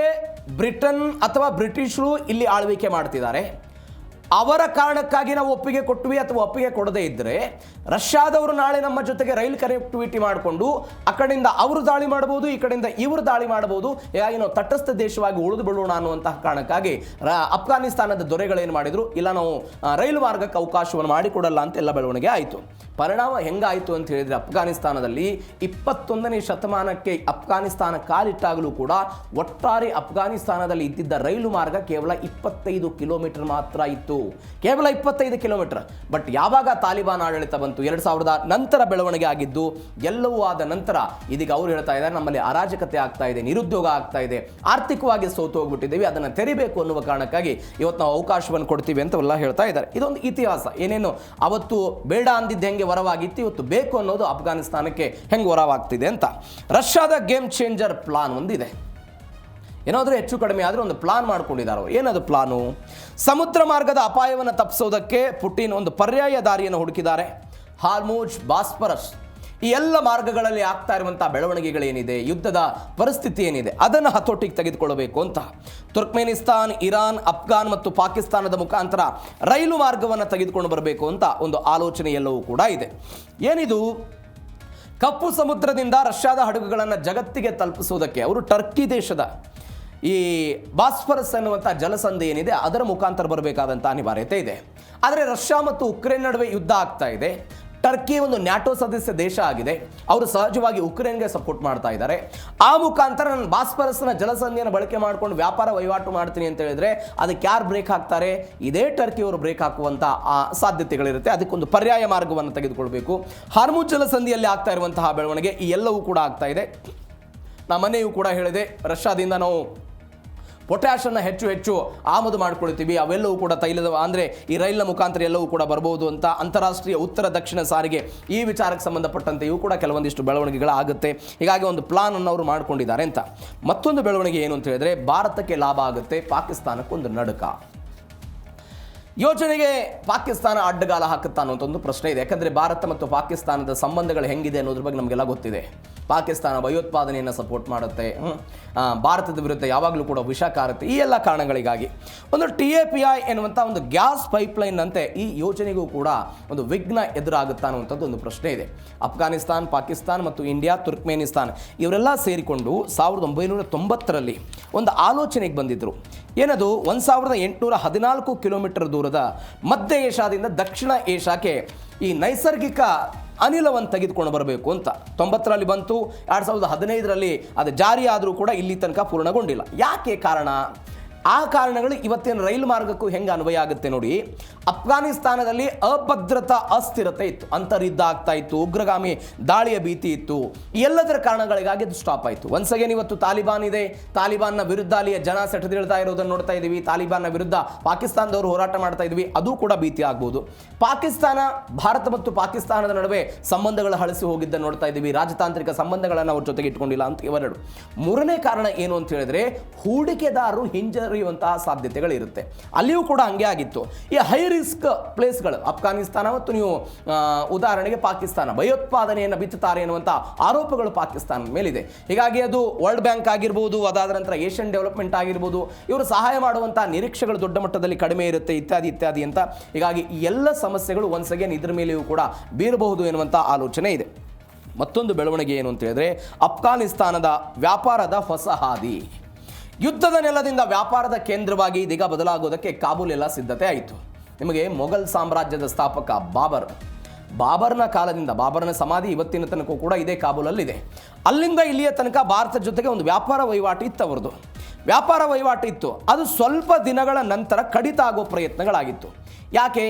ಬ್ರಿಟನ್ ಅಥವಾ ಬ್ರಿಟಿಷರು ಇಲ್ಲಿ ಆಳ್ವಿಕೆ ಮಾಡ್ತಿದ್ದಾರೆ, ಅವರ ಕಾರಣಕ್ಕಾಗಿ ನಾವು ಒಪ್ಪಿಗೆ ಕೊಟ್ವಿ ಅಥವಾ ಒಪ್ಪಿಗೆ ಕೊಡದೇ ಇದ್ದರೆ ರಷ್ಯಾದವರು ನಾಳೆ ನಮ್ಮ ಜೊತೆಗೆ ರೈಲ್ ಕನೆಕ್ಟಿವಿಟಿ ಮಾಡಿಕೊಂಡು ಆ ಕಡೆಯಿಂದ ಅವರು ದಾಳಿ ಮಾಡಬಹುದು, ಈ ಕಡೆಯಿಂದ ಇವರು ದಾಳಿ ಮಾಡಬಹುದು. ಹೀಗಾಗಿ ನಾವು ತಟಸ್ಥ ದೇಶವಾಗಿ ಉಳಿದು ಬಿಡೋಣ ಅನ್ನುವಂತಹ ಕಾರಣಕ್ಕಾಗಿ ಅಫ್ಘಾನಿಸ್ತಾನದ ದೊರೆಗಳೇನು ಮಾಡಿದ್ರು, ಇಲ್ಲ ನಾವು ರೈಲು ಮಾರ್ಗಕ್ಕೆ ಅವಕಾಶವನ್ನು ಮಾಡಿಕೊಡಲ್ಲ ಅಂತ ಎಲ್ಲ ಬೆಳವಣಿಗೆ ಆಯಿತು. ಪರಿಣಾಮ ಹೆಂಗಾಯಿತು ಅಂತ ಹೇಳಿದರೆ, ಅಫ್ಘಾನಿಸ್ತಾನದಲ್ಲಿ 21ನೇ ಶತಮಾನಕ್ಕೆ ಅಫ್ಘಾನಿಸ್ತಾನ ಕಾಲಿಟ್ಟಾಗಲೂ ಕೂಡ ಒಟ್ಟಾರೆ ಅಫ್ಘಾನಿಸ್ತಾನದಲ್ಲಿ ಇದ್ದಿದ್ದ ರೈಲು ಮಾರ್ಗ ಕೇವಲ 25 ಕಿಲೋಮೀಟರ್ ಮಾತ್ರ ಇತ್ತು. ಕೇವಲ 25 ಕಿಲೋಮೀಟರ್. ಬಟ್ ಯಾವಾಗ ತಾಲಿಬಾನ್ ಆಡಳಿತ ಬಂತು, 2000 ನಂತರ ಬೆಳವಣಿಗೆ ಆಗಿದ್ದು, ಎಲ್ಲವೂ ಆದ ನಂತರ ಇದೀಗ ಅವ್ರು ಹೇಳ್ತಾ ಇದ್ದಾರೆ, ನಮ್ಮಲ್ಲಿ ಅರಾಜಕತೆ ಆಗ್ತಾ ಇದೆ, ನಿರುದ್ಯೋಗ ಆಗ್ತಾ ಇದೆ, ಆರ್ಥಿಕವಾಗಿ ಸೋತು ಹೋಗ್ಬಿಟ್ಟಿದ್ದೀವಿ, ಅದನ್ನು ತೆರಿಬೇಕು ಅನ್ನುವ ಕಾರಣಕ್ಕಾಗಿ ಇವತ್ತು ನಾವು ಅವಕಾಶವನ್ನು ಕೊಡ್ತೀವಿ ಅಂತ ಎಲ್ಲ ಹೇಳ್ತಾ ಇದ್ದಾರೆ. ಇದೊಂದು ಇತಿಹಾಸ. ಏನೇನು ಅವತ್ತು ಬೇಡ ಅಂದಿದ್ದು ಹೆಂಗೆ ವರವಾಗಿತ್ತು, ಇವತ್ತು ಬೇಕು ಅನ್ನೋದು ಅಫ್ಘಾನಿಸ್ತಾನಕ್ಕೆ ಹೆಂಗೆ ವರವಾಗ್ತಿದೆ ಅಂತ. ರಷ್ಯಾದ ಗೇಮ್ ಚೇಂಜರ್ ಪ್ಲಾನ್ ಒಂದಿದೆ. ಏನಾದರೂ ಹೆಚ್ಚು ಕಡಿಮೆ ಆದರೂ ಒಂದು ಪ್ಲಾನ್ ಮಾಡ್ಕೊಂಡಿದ್ದಾರೆ ಅವರು. ಏನದು ಪ್ಲಾನು? ಸಮುದ್ರ ಮಾರ್ಗದ ಅಪಾಯವನ್ನು ತಪ್ಪಿಸೋದಕ್ಕೆ ಪುಟಿನ್ ಒಂದು ಪರ್ಯಾಯ ದಾರಿಯನ್ನು ಹುಡುಕಿದ್ದಾರೆ. ಹಾರ್ಮುಜ್, ಬಾಸ್ಪರಸ್, ಈ ಎಲ್ಲ ಮಾರ್ಗಗಳಲ್ಲಿ ಆಗ್ತಾ ಇರುವಂಥ ಬೆಳವಣಿಗೆಗಳೇನಿದೆ, ಯುದ್ಧದ ಪರಿಸ್ಥಿತಿ ಏನಿದೆ, ಅದನ್ನು ಹತೋಟಿಗೆ ತೆಗೆದುಕೊಳ್ಳಬೇಕು ಅಂತ ತುರ್ಕ್ಮೇನಿಸ್ತಾನ್, ಇರಾನ್, ಅಫ್ಘಾನ್ ಮತ್ತು ಪಾಕಿಸ್ತಾನದ ಮುಖಾಂತರ ರೈಲು ಮಾರ್ಗವನ್ನು ತೆಗೆದುಕೊಂಡು ಬರಬೇಕು ಅಂತ ಒಂದು ಆಲೋಚನೆ ಎಲ್ಲವೂ ಕೂಡ ಇದೆ. ಏನಿದು? ಕಪ್ಪು ಸಮುದ್ರದಿಂದ ರಷ್ಯಾದ ಹಡಗುಗಳನ್ನು ಜಗತ್ತಿಗೆ ತಲುಪಿಸುವುದಕ್ಕೆ ಅವರು ಟರ್ಕಿ ದೇಶದ ಈ ಬಾಸ್ಫರಸ್ ಅನ್ನುವಂಥ ಜಲಸಂಧಿ ಏನಿದೆ ಅದರ ಮುಖಾಂತರ ಬರಬೇಕಾದಂಥ ಅನಿವಾರ್ಯತೆ ಇದೆ. ಆದರೆ ರಷ್ಯಾ ಮತ್ತು ಉಕ್ರೇನ್ ನಡುವೆ ಯುದ್ಧ ಆಗ್ತಾ ಇದೆ. ಟರ್ಕಿ ಒಂದು ನ್ಯಾಟೋ ಸದಸ್ಯ ದೇಶ ಆಗಿದೆ. ಅವರು ಸಹಜವಾಗಿ ಉಕ್ರೇನ್ಗೆ ಸಪೋರ್ಟ್ ಮಾಡ್ತಾ ಇದ್ದಾರೆ. ಆ ಮುಖಾಂತರ ನಾನು ಬಾಸ್ಫರಸ್ನ ಜಲಸಂಧಿಯನ್ನು ಬಳಕೆ ಮಾಡಿಕೊಂಡು ವ್ಯಾಪಾರ ವಹಿವಾಟು ಮಾಡ್ತೀನಿ ಅಂತ ಹೇಳಿದ್ರೆ ಅದಕ್ಕೆ ಯಾರು ಬ್ರೇಕ್ ಹಾಕ್ತಾರೆ? ಇದೇ ಟರ್ಕಿಯವರು ಬ್ರೇಕ್ ಹಾಕುವಂಥ ಸಾಧ್ಯತೆಗಳಿರುತ್ತೆ. ಅದಕ್ಕೊಂದು ಪರ್ಯಾಯ ಮಾರ್ಗವನ್ನು ತೆಗೆದುಕೊಳ್ಬೇಕು. ಹಾರ್ಮುಜ್ ಜಲಸಂಧಿಯಲ್ಲಿ ಆಗ್ತಾ ಇರುವಂತಹ ಬೆಳವಣಿಗೆ ಈ ಎಲ್ಲವೂ ಕೂಡ ಆಗ್ತಾ ಇದೆ. ನಾ ಮನೆಯೂ ಕೂಡ ಹೇಳಿದೆ, ರಷ್ಯಾದಿಂದ ನಾವು ಪೊಟ್ಯಾಷನ್ನು ಹೆಚ್ಚು ಆಮದು ಮಾಡ್ಕೊಳ್ತೀವಿ. ಅವೆಲ್ಲವೂ ಕೂಡ ತೈಲದ ಅಂದರೆ ಈ ರೈಲಿನ ಮುಖಾಂತರ ಎಲ್ಲವೂ ಕೂಡ ಬರ್ಬೋದು ಅಂತ. ಅಂತಾರಾಷ್ಟ್ರೀಯ ಉತ್ತರ ದಕ್ಷಿಣ ಸಾರಿಗೆ ಈ ವಿಚಾರಕ್ಕೆ ಸಂಬಂಧಪಟ್ಟಂತೆಯೂ ಕೂಡ ಕೆಲವೊಂದಿಷ್ಟು ಬೆಳವಣಿಗೆಗಳಾಗುತ್ತೆ. ಹೀಗಾಗಿ ಒಂದು ಪ್ಲಾನ್ ಅನ್ನು ಅವರು ಮಾಡ್ಕೊಂಡಿದ್ದಾರೆ ಅಂತ. ಮತ್ತೊಂದು ಬೆಳವಣಿಗೆ ಏನು ಅಂತ ಹೇಳಿದ್ರೆ, ಭಾರತಕ್ಕೆ ಲಾಭ ಆಗುತ್ತೆ, ಪಾಕಿಸ್ತಾನಕ್ಕೊಂದು ನಡುಕ. ಯೋಜನೆಗೆ ಪಾಕಿಸ್ತಾನ ಅಡ್ಡಗಾಲ ಹಾಕುತ್ತಾ ಅನ್ನೋಂಥ ಒಂದು ಪ್ರಶ್ನೆ ಇದೆ. ಯಾಕಂದರೆ ಭಾರತ ಮತ್ತು ಪಾಕಿಸ್ತಾನದ ಸಂಬಂಧಗಳು ಹೆಂಗಿದೆ ಅನ್ನೋದ್ರ ಬಗ್ಗೆ ನಮಗೆಲ್ಲ ಗೊತ್ತಿದೆ. ಪಾಕಿಸ್ತಾನ ಭಯೋತ್ಪಾದನೆಯನ್ನು ಸಪೋರ್ಟ್ ಮಾಡುತ್ತೆ, ಭಾರತದ ವಿರುದ್ಧ ಯಾವಾಗಲೂ ಕೂಡ ವಿಷ ಕಾರುತ್ತೆ. ಈ ಎಲ್ಲ ಕಾರಣಗಳಿಗಾಗಿ ಒಂದು TAPI ಎನ್ನುವಂಥ ಒಂದು ಗ್ಯಾಸ್ ಪೈಪ್ಲೈನ್ ಅಂತೆ ಈ ಯೋಜನೆಗೂ ಕೂಡ ಒಂದು ವಿಘ್ನ ಎದುರಾಗುತ್ತಾ ಅನ್ನುವಂಥದ್ದು ಒಂದು ಪ್ರಶ್ನೆ ಇದೆ. ಅಫ್ಘಾನಿಸ್ತಾನ್, ಪಾಕಿಸ್ತಾನ್ ಮತ್ತು ಇಂಡಿಯಾ, ತುರ್ಕ್ಮೇನಿಸ್ತಾನ್ ಇವರೆಲ್ಲ ಸೇರಿಕೊಂಡು 1990ರಲ್ಲಿ ಒಂದು ಆಲೋಚನೆಗೆ ಬಂದಿದ್ದರು. ಏನದು? 1814 ಕಿಲೋಮೀಟರ್ ದೂರದ ಮಧ್ಯ ಏಷ್ಯಾದಿಂದ ದಕ್ಷಿಣ ಏಷ್ಯಾಕ್ಕೆ ಈ ನೈಸರ್ಗಿಕ ಅನಿಲವನ್ನು ತೆಗೆದುಕೊಂಡು ಬರಬೇಕು ಅಂತ 90ರಲ್ಲಿ ಬಂತು. 2015ರಲ್ಲಿ ಅದು ಜಾರಿ ಆದರೂ ಕೂಡ ಇಲ್ಲಿ ತನಕ ಪೂರ್ಣಗೊಂಡಿಲ್ಲ. ಯಾಕೆ ಕಾರಣ? ಆ ಕಾರಣಗಳು ಇವತ್ತಿನ ರೈಲು ಮಾರ್ಗಕ್ಕೂ ಹೆಂಗೆ ಅನ್ವಯ ಆಗುತ್ತೆ ನೋಡಿ. ಅಫ್ಘಾನಿಸ್ತಾನದಲ್ಲಿ ಅಭದ್ರತಾ, ಅಸ್ಥಿರತೆ ಇತ್ತು, ಅಂತರ್ಯುದ್ಧ ಆಗ್ತಾ ಇತ್ತು, ಉಗ್ರಗಾಮಿ ದಾಳಿಯ ಭೀತಿ ಇತ್ತು. ಎಲ್ಲದರ ಕಾರಣಗಳಿಗಾಗಿ ಅದು ಸ್ಟಾಪ್ ಆಯಿತು. ಒನ್ಸ್ ಅಗೇನ್ ಇವತ್ತು ತಾಲಿಬಾನ್ ಇದೆ. ತಾಲಿಬಾನ್ನ ವಿರುದ್ಧ ಅಲ್ಲಿಯ ಜನ ಸೆಟೆದಿಳ್ತಾ ಇರೋದನ್ನು ನೋಡ್ತಾ ಇದ್ದೀವಿ. ತಾಲಿಬಾನ್ನ ವಿರುದ್ಧ ಪಾಕಿಸ್ತಾನದವರು ಹೋರಾಟ ಮಾಡ್ತಾ ಇದ್ವಿ. ಅದು ಕೂಡ ಭೀತಿ ಆಗ್ಬೋದು. ಪಾಕಿಸ್ತಾನ, ಭಾರತ ಮತ್ತು ಪಾಕಿಸ್ತಾನದ ನಡುವೆ ಸಂಬಂಧಗಳು ಹಳಸಿ ಹೋಗಿದ್ದನ್ನು ನೋಡ್ತಾ ಇದ್ದೀವಿ. ರಾಜತಾಂತ್ರಿಕ ಸಂಬಂಧಗಳನ್ನು ಅವ್ರ ಜೊತೆಗೆ ಇಟ್ಕೊಂಡಿಲ್ಲ ಅಂತ ಇವೆರಡು. ಮೂರನೇ ಕಾರಣ ಏನು ಅಂತ ಹೇಳಿದ್ರೆ, ಹೂಡಿಕೆದಾರರು ಹಿಂಜರಿಯುವಂತಹ ಸಾಧ್ಯತೆಗಳಿರುತ್ತೆ. ಅಲ್ಲಿಯೂ ಕೂಡ ಹಂಗೆ ಆಗಿತ್ತು. ಈ ಹೈ ರಿಸ್ಕ್ ಪ್ಲೇಸ್ಗಳು ಅಫ್ಘಾನಿಸ್ತಾನ ಮತ್ತು ನೀವು ಉದಾಹರಣೆಗೆ ಪಾಕಿಸ್ತಾನ ಭಯೋತ್ಪಾದನೆಯನ್ನು ಬಿತ್ತುತ್ತಾರೆ ಎನ್ನುವಂಥ ಆರೋಪಗಳು ಪಾಕಿಸ್ತಾನದ ಮೇಲಿದೆ. ಹೀಗಾಗಿ ಅದು ವರ್ಲ್ಡ್ ಬ್ಯಾಂಕ್ ಆಗಿರ್ಬೋದು, ಅದಾದ ನಂತರ ಏಷ್ಯನ್ ಡೆವಲಪ್ಮೆಂಟ್ ಆಗಿರ್ಬೋದು, ಇವರು ಸಹಾಯ ಮಾಡುವಂಥ ನಿರೀಕ್ಷೆಗಳು ದೊಡ್ಡ ಮಟ್ಟದಲ್ಲಿ ಕಡಿಮೆ ಇರುತ್ತೆ, ಇತ್ಯಾದಿ ಅಂತ. ಹೀಗಾಗಿ ಈ ಎಲ್ಲ ಸಮಸ್ಯೆಗಳು ಒನ್ಸ್ ಅಗೇನ್ ಇದ್ರ ಮೇಲೆಯೂ ಕೂಡ ಬೀರಬಹುದು ಎನ್ನುವಂಥ ಆಲೋಚನೆ ಇದೆ. ಮತ್ತೊಂದು ಬೆಳವಣಿಗೆ ಏನು ಅಂತ ಹೇಳಿದ್ರೆ, ಅಫ್ಘಾನಿಸ್ತಾನದ ವ್ಯಾಪಾರದ ಹೊಸ ಹಾದಿ. ಯುದ್ಧದ ನೆಲದಿಂದ ವ್ಯಾಪಾರದ ಕೇಂದ್ರವಾಗಿ ಇದೀಗ ಬದಲಾಗೋದಕ್ಕೆ ಕಾಬೂಲ್ ಎಲ್ಲ ಸಿದ್ಧತೆ ಆಯಿತು. ನಿಮಗೆ ಮೊಘಲ್ ಸಾಮ್ರಾಜ್ಯದ ಸ್ಥಾಪಕ ಬಾಬರ್ನ ಕಾಲದಿಂದ, ಬಾಬರ್ನ ಸಮಾಧಿ ಇವತ್ತಿನ ತನಕ ಕೂಡ ಇದೇ ಕಾಬೂಲಲ್ಲಿದೆ. ಅಲ್ಲಿಂದ ಇಲ್ಲಿಯ ತನಕ ಭಾರತದ ಜೊತೆಗೆ ಒಂದು ವ್ಯಾಪಾರ ವಹಿವಾಟು ಇತ್ತು ಅವರದು. ವ್ಯಾಪಾರ ವಹಿವಾಟು ಇತ್ತು. ಅದು ಸ್ವಲ್ಪ ದಿನಗಳ ನಂತರ ಕಡಿತ ಆಗೋ ಪ್ರಯತ್ನಗಳಾಗಿತ್ತು. ಯಾಕೆ?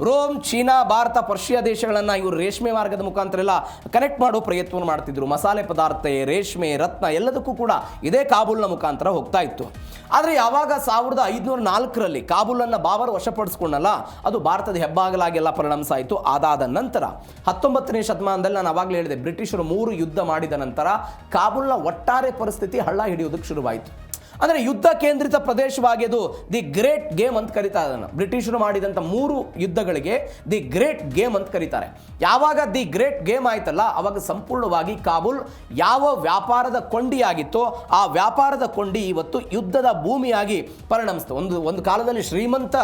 ರೋಮ್, ಚೀನಾ, ಭಾರತ, ಪರ್ಷಿಯಾ ದೇಶಗಳನ್ನು ಇವರು ರೇಷ್ಮೆ ಮಾರ್ಗದ ಮುಖಾಂತರ ಎಲ್ಲ ಕನೆಕ್ಟ್ ಮಾಡೋ ಪ್ರಯತ್ನವನ್ನು ಮಾಡ್ತಿದ್ರು. ಮಸಾಲೆ ಪದಾರ್ಥ, ರೇಷ್ಮೆ, ರತ್ನ ಎಲ್ಲದಕ್ಕೂ ಕೂಡ ಇದೇ ಕಾಬೂಲ್ನ ಮುಖಾಂತರ ಹೋಗ್ತಾ ಇತ್ತು. ಆದರೆ ಯಾವಾಗ 1504ರಲ್ಲಿ ಕಾಬೂಲನ್ನು ಬಾಬರ್ ವಶಪಡಿಸ್ಕೊಂಡಲ್ಲ, ಅದು ಭಾರತದ ಹೆಬ್ಬಾಗಲಾಗಿ ಎಲ್ಲ ಪರಿಣಮಿಸಾಯಿತು. ಅದಾದ ನಂತರ 19ನೇ ಶತಮಾನದಲ್ಲಿ ನಾನು ಆವಾಗಲೇ ಹೇಳಿದೆ, ಬ್ರಿಟಿಷರು 3 ಯುದ್ಧ ಮಾಡಿದ ನಂತರ ಕಾಬೂಲ್ನ ಒಟ್ಟಾರೆ ಪರಿಸ್ಥಿತಿ ಹಳ್ಳ ಹಿಡಿಯೋದಕ್ಕೆ ಶುರುವಾಯಿತು. ಅಂದರೆ ಯುದ್ಧ ಕೇಂದ್ರಿತ ಪ್ರದೇಶವಾಗಿ ಅದು ದಿ ಗ್ರೇಟ್ ಗೇಮ್ ಅಂತ ಕರೀತಾರೆ ಅದನ್ನು. ಬ್ರಿಟಿಷರು ಮಾಡಿದಂಥ 3 ಯುದ್ಧಗಳಿಗೆ ದಿ ಗ್ರೇಟ್ ಗೇಮ್ ಅಂತ ಕರೀತಾರೆ. ಯಾವಾಗ ದಿ ಗ್ರೇಟ್ ಗೇಮ್ ಆಯ್ತಲ್ಲ, ಅವಾಗ ಸಂಪೂರ್ಣವಾಗಿ ಕಾಬೂಲ್ ಯಾವ ವ್ಯಾಪಾರದ ಕೊಂಡಿಯಾಗಿತ್ತೋ ಆ ವ್ಯಾಪಾರದ ಕೊಂಡಿ ಇವತ್ತು ಯುದ್ಧದ ಭೂಮಿಯಾಗಿ ಪರಿಣಮಿಸ್ತು. ಒಂದು ಕಾಲದಲ್ಲಿ ಶ್ರೀಮಂತ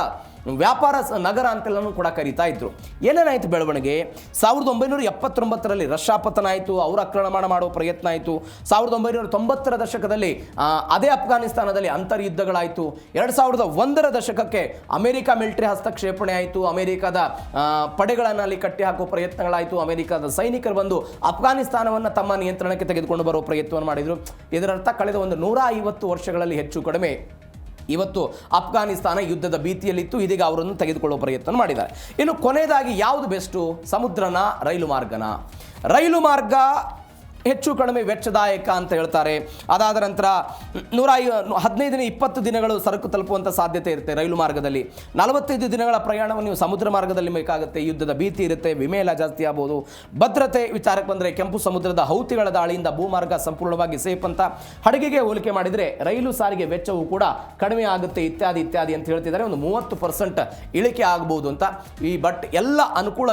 ವ್ಯಾಪಾರ ನಗರ ಅಂತೆಲ್ಲನೂ ಕೂಡ ಕರೀತಾ ಇದ್ರು. ಏನೇನಾಯಿತು ಬೆಳವಣಿಗೆ? 1979ರಲ್ಲಿ ರಷ್ಯಾ ಪತನ ಆಯಿತು, ಅವರು ಆಕ್ರಮಣ ಮಾಡೋ ಪ್ರಯತ್ನ ಆಯಿತು. 1990ರ ದಶಕದಲ್ಲಿ ಅದೇ ಅಫ್ಘಾನಿಸ್ತಾನದಲ್ಲಿ ಅಂತರ್ಯುದ್ಧಗಳಾಯಿತು. 2001ರ ದಶಕಕ್ಕೆ ಅಮೆರಿಕ ಮಿಲಿಟರಿ ಹಸ್ತಕ್ಷೇಪಣೆ ಆಯಿತು. ಅಮೆರಿಕದ ಪಡೆಗಳನ್ನು ಅಲ್ಲಿ ಕಟ್ಟಿ ಹಾಕೋ ಪ್ರಯತ್ನಗಳಾಯಿತು. ಅಮೆರಿಕದ ಸೈನಿಕರು ಬಂದು ಅಫ್ಘಾನಿಸ್ತಾನವನ್ನು ತಮ್ಮ ನಿಯಂತ್ರಣಕ್ಕೆ ತೆಗೆದುಕೊಂಡು ಬರೋ ಪ್ರಯತ್ನವನ್ನು ಮಾಡಿದರು. ಇದರರ್ಥ ಕಳೆದ ಒಂದು 150 ವರ್ಷಗಳಲ್ಲಿ ಹೆಚ್ಚು ಕಡಿಮೆ ಇವತ್ತು ಅಫ್ಘಾನಿಸ್ತಾನ ಯುದ್ಧದ ಭೀತಿಯಲ್ಲಿತ್ತು. ಇದೀಗ ಅವರನ್ನು ತೆಗೆದುಕೊಳ್ಳುವ ಪ್ರಯತ್ನ ಮಾಡಿದ್ದಾರೆ. ಇನ್ನು ಕೊನೆಯದಾಗಿ ಯಾವುದು ಬೆಸ್ಟು? ಸಮುದ್ರನ, ರೈಲು ಮಾರ್ಗನ? ರೈಲು ಮಾರ್ಗ ಹೆಚ್ಚು ಕಡಿಮೆ ವೆಚ್ಚದಾಯಕ ಅಂತ ಹೇಳ್ತಾರೆ. ಅದಾದ ನಂತರ 15-20 ದಿನಗಳು ಸರಕು ತಲುಪುವಂಥ ಸಾಧ್ಯತೆ ಇರುತ್ತೆ ರೈಲು ಮಾರ್ಗದಲ್ಲಿ. 45 ದಿನಗಳ ಪ್ರಯಾಣವನ್ನು ನೀವು ಸಮುದ್ರ ಮಾರ್ಗದಲ್ಲಿ ಬೇಕಾಗುತ್ತೆ. ಯುದ್ಧದ ಭೀತಿ ಇರುತ್ತೆ, ವಿಮೆ ಎಲ್ಲ ಜಾಸ್ತಿ ಆಗ್ಬೋದು. ಭದ್ರತೆ ವಿಚಾರಕ್ಕೆ ಬಂದರೆ ಕೆಂಪು ಸಮುದ್ರದ ಹೌತಿಗಳ ದಾಳಿಯಿಂದ ಭೂಮಾರ್ಗ ಸಂಪೂರ್ಣವಾಗಿ ಸೇಫ್ ಅಂತ. ಹಡಗಿಗೆ ಹೋಲಿಕೆ ಮಾಡಿದರೆ ರೈಲು ಸಾರಿಗೆ ವೆಚ್ಚವೂ ಕೂಡ ಕಡಿಮೆ ಆಗುತ್ತೆ, ಇತ್ಯಾದಿ ಇತ್ಯಾದಿ ಅಂತ ಹೇಳ್ತಿದ್ದಾರೆ. ಒಂದು 30% ಇಳಿಕೆ ಆಗ್ಬೋದು ಅಂತ. ಬಟ್ ಎಲ್ಲ ಅನುಕೂಲ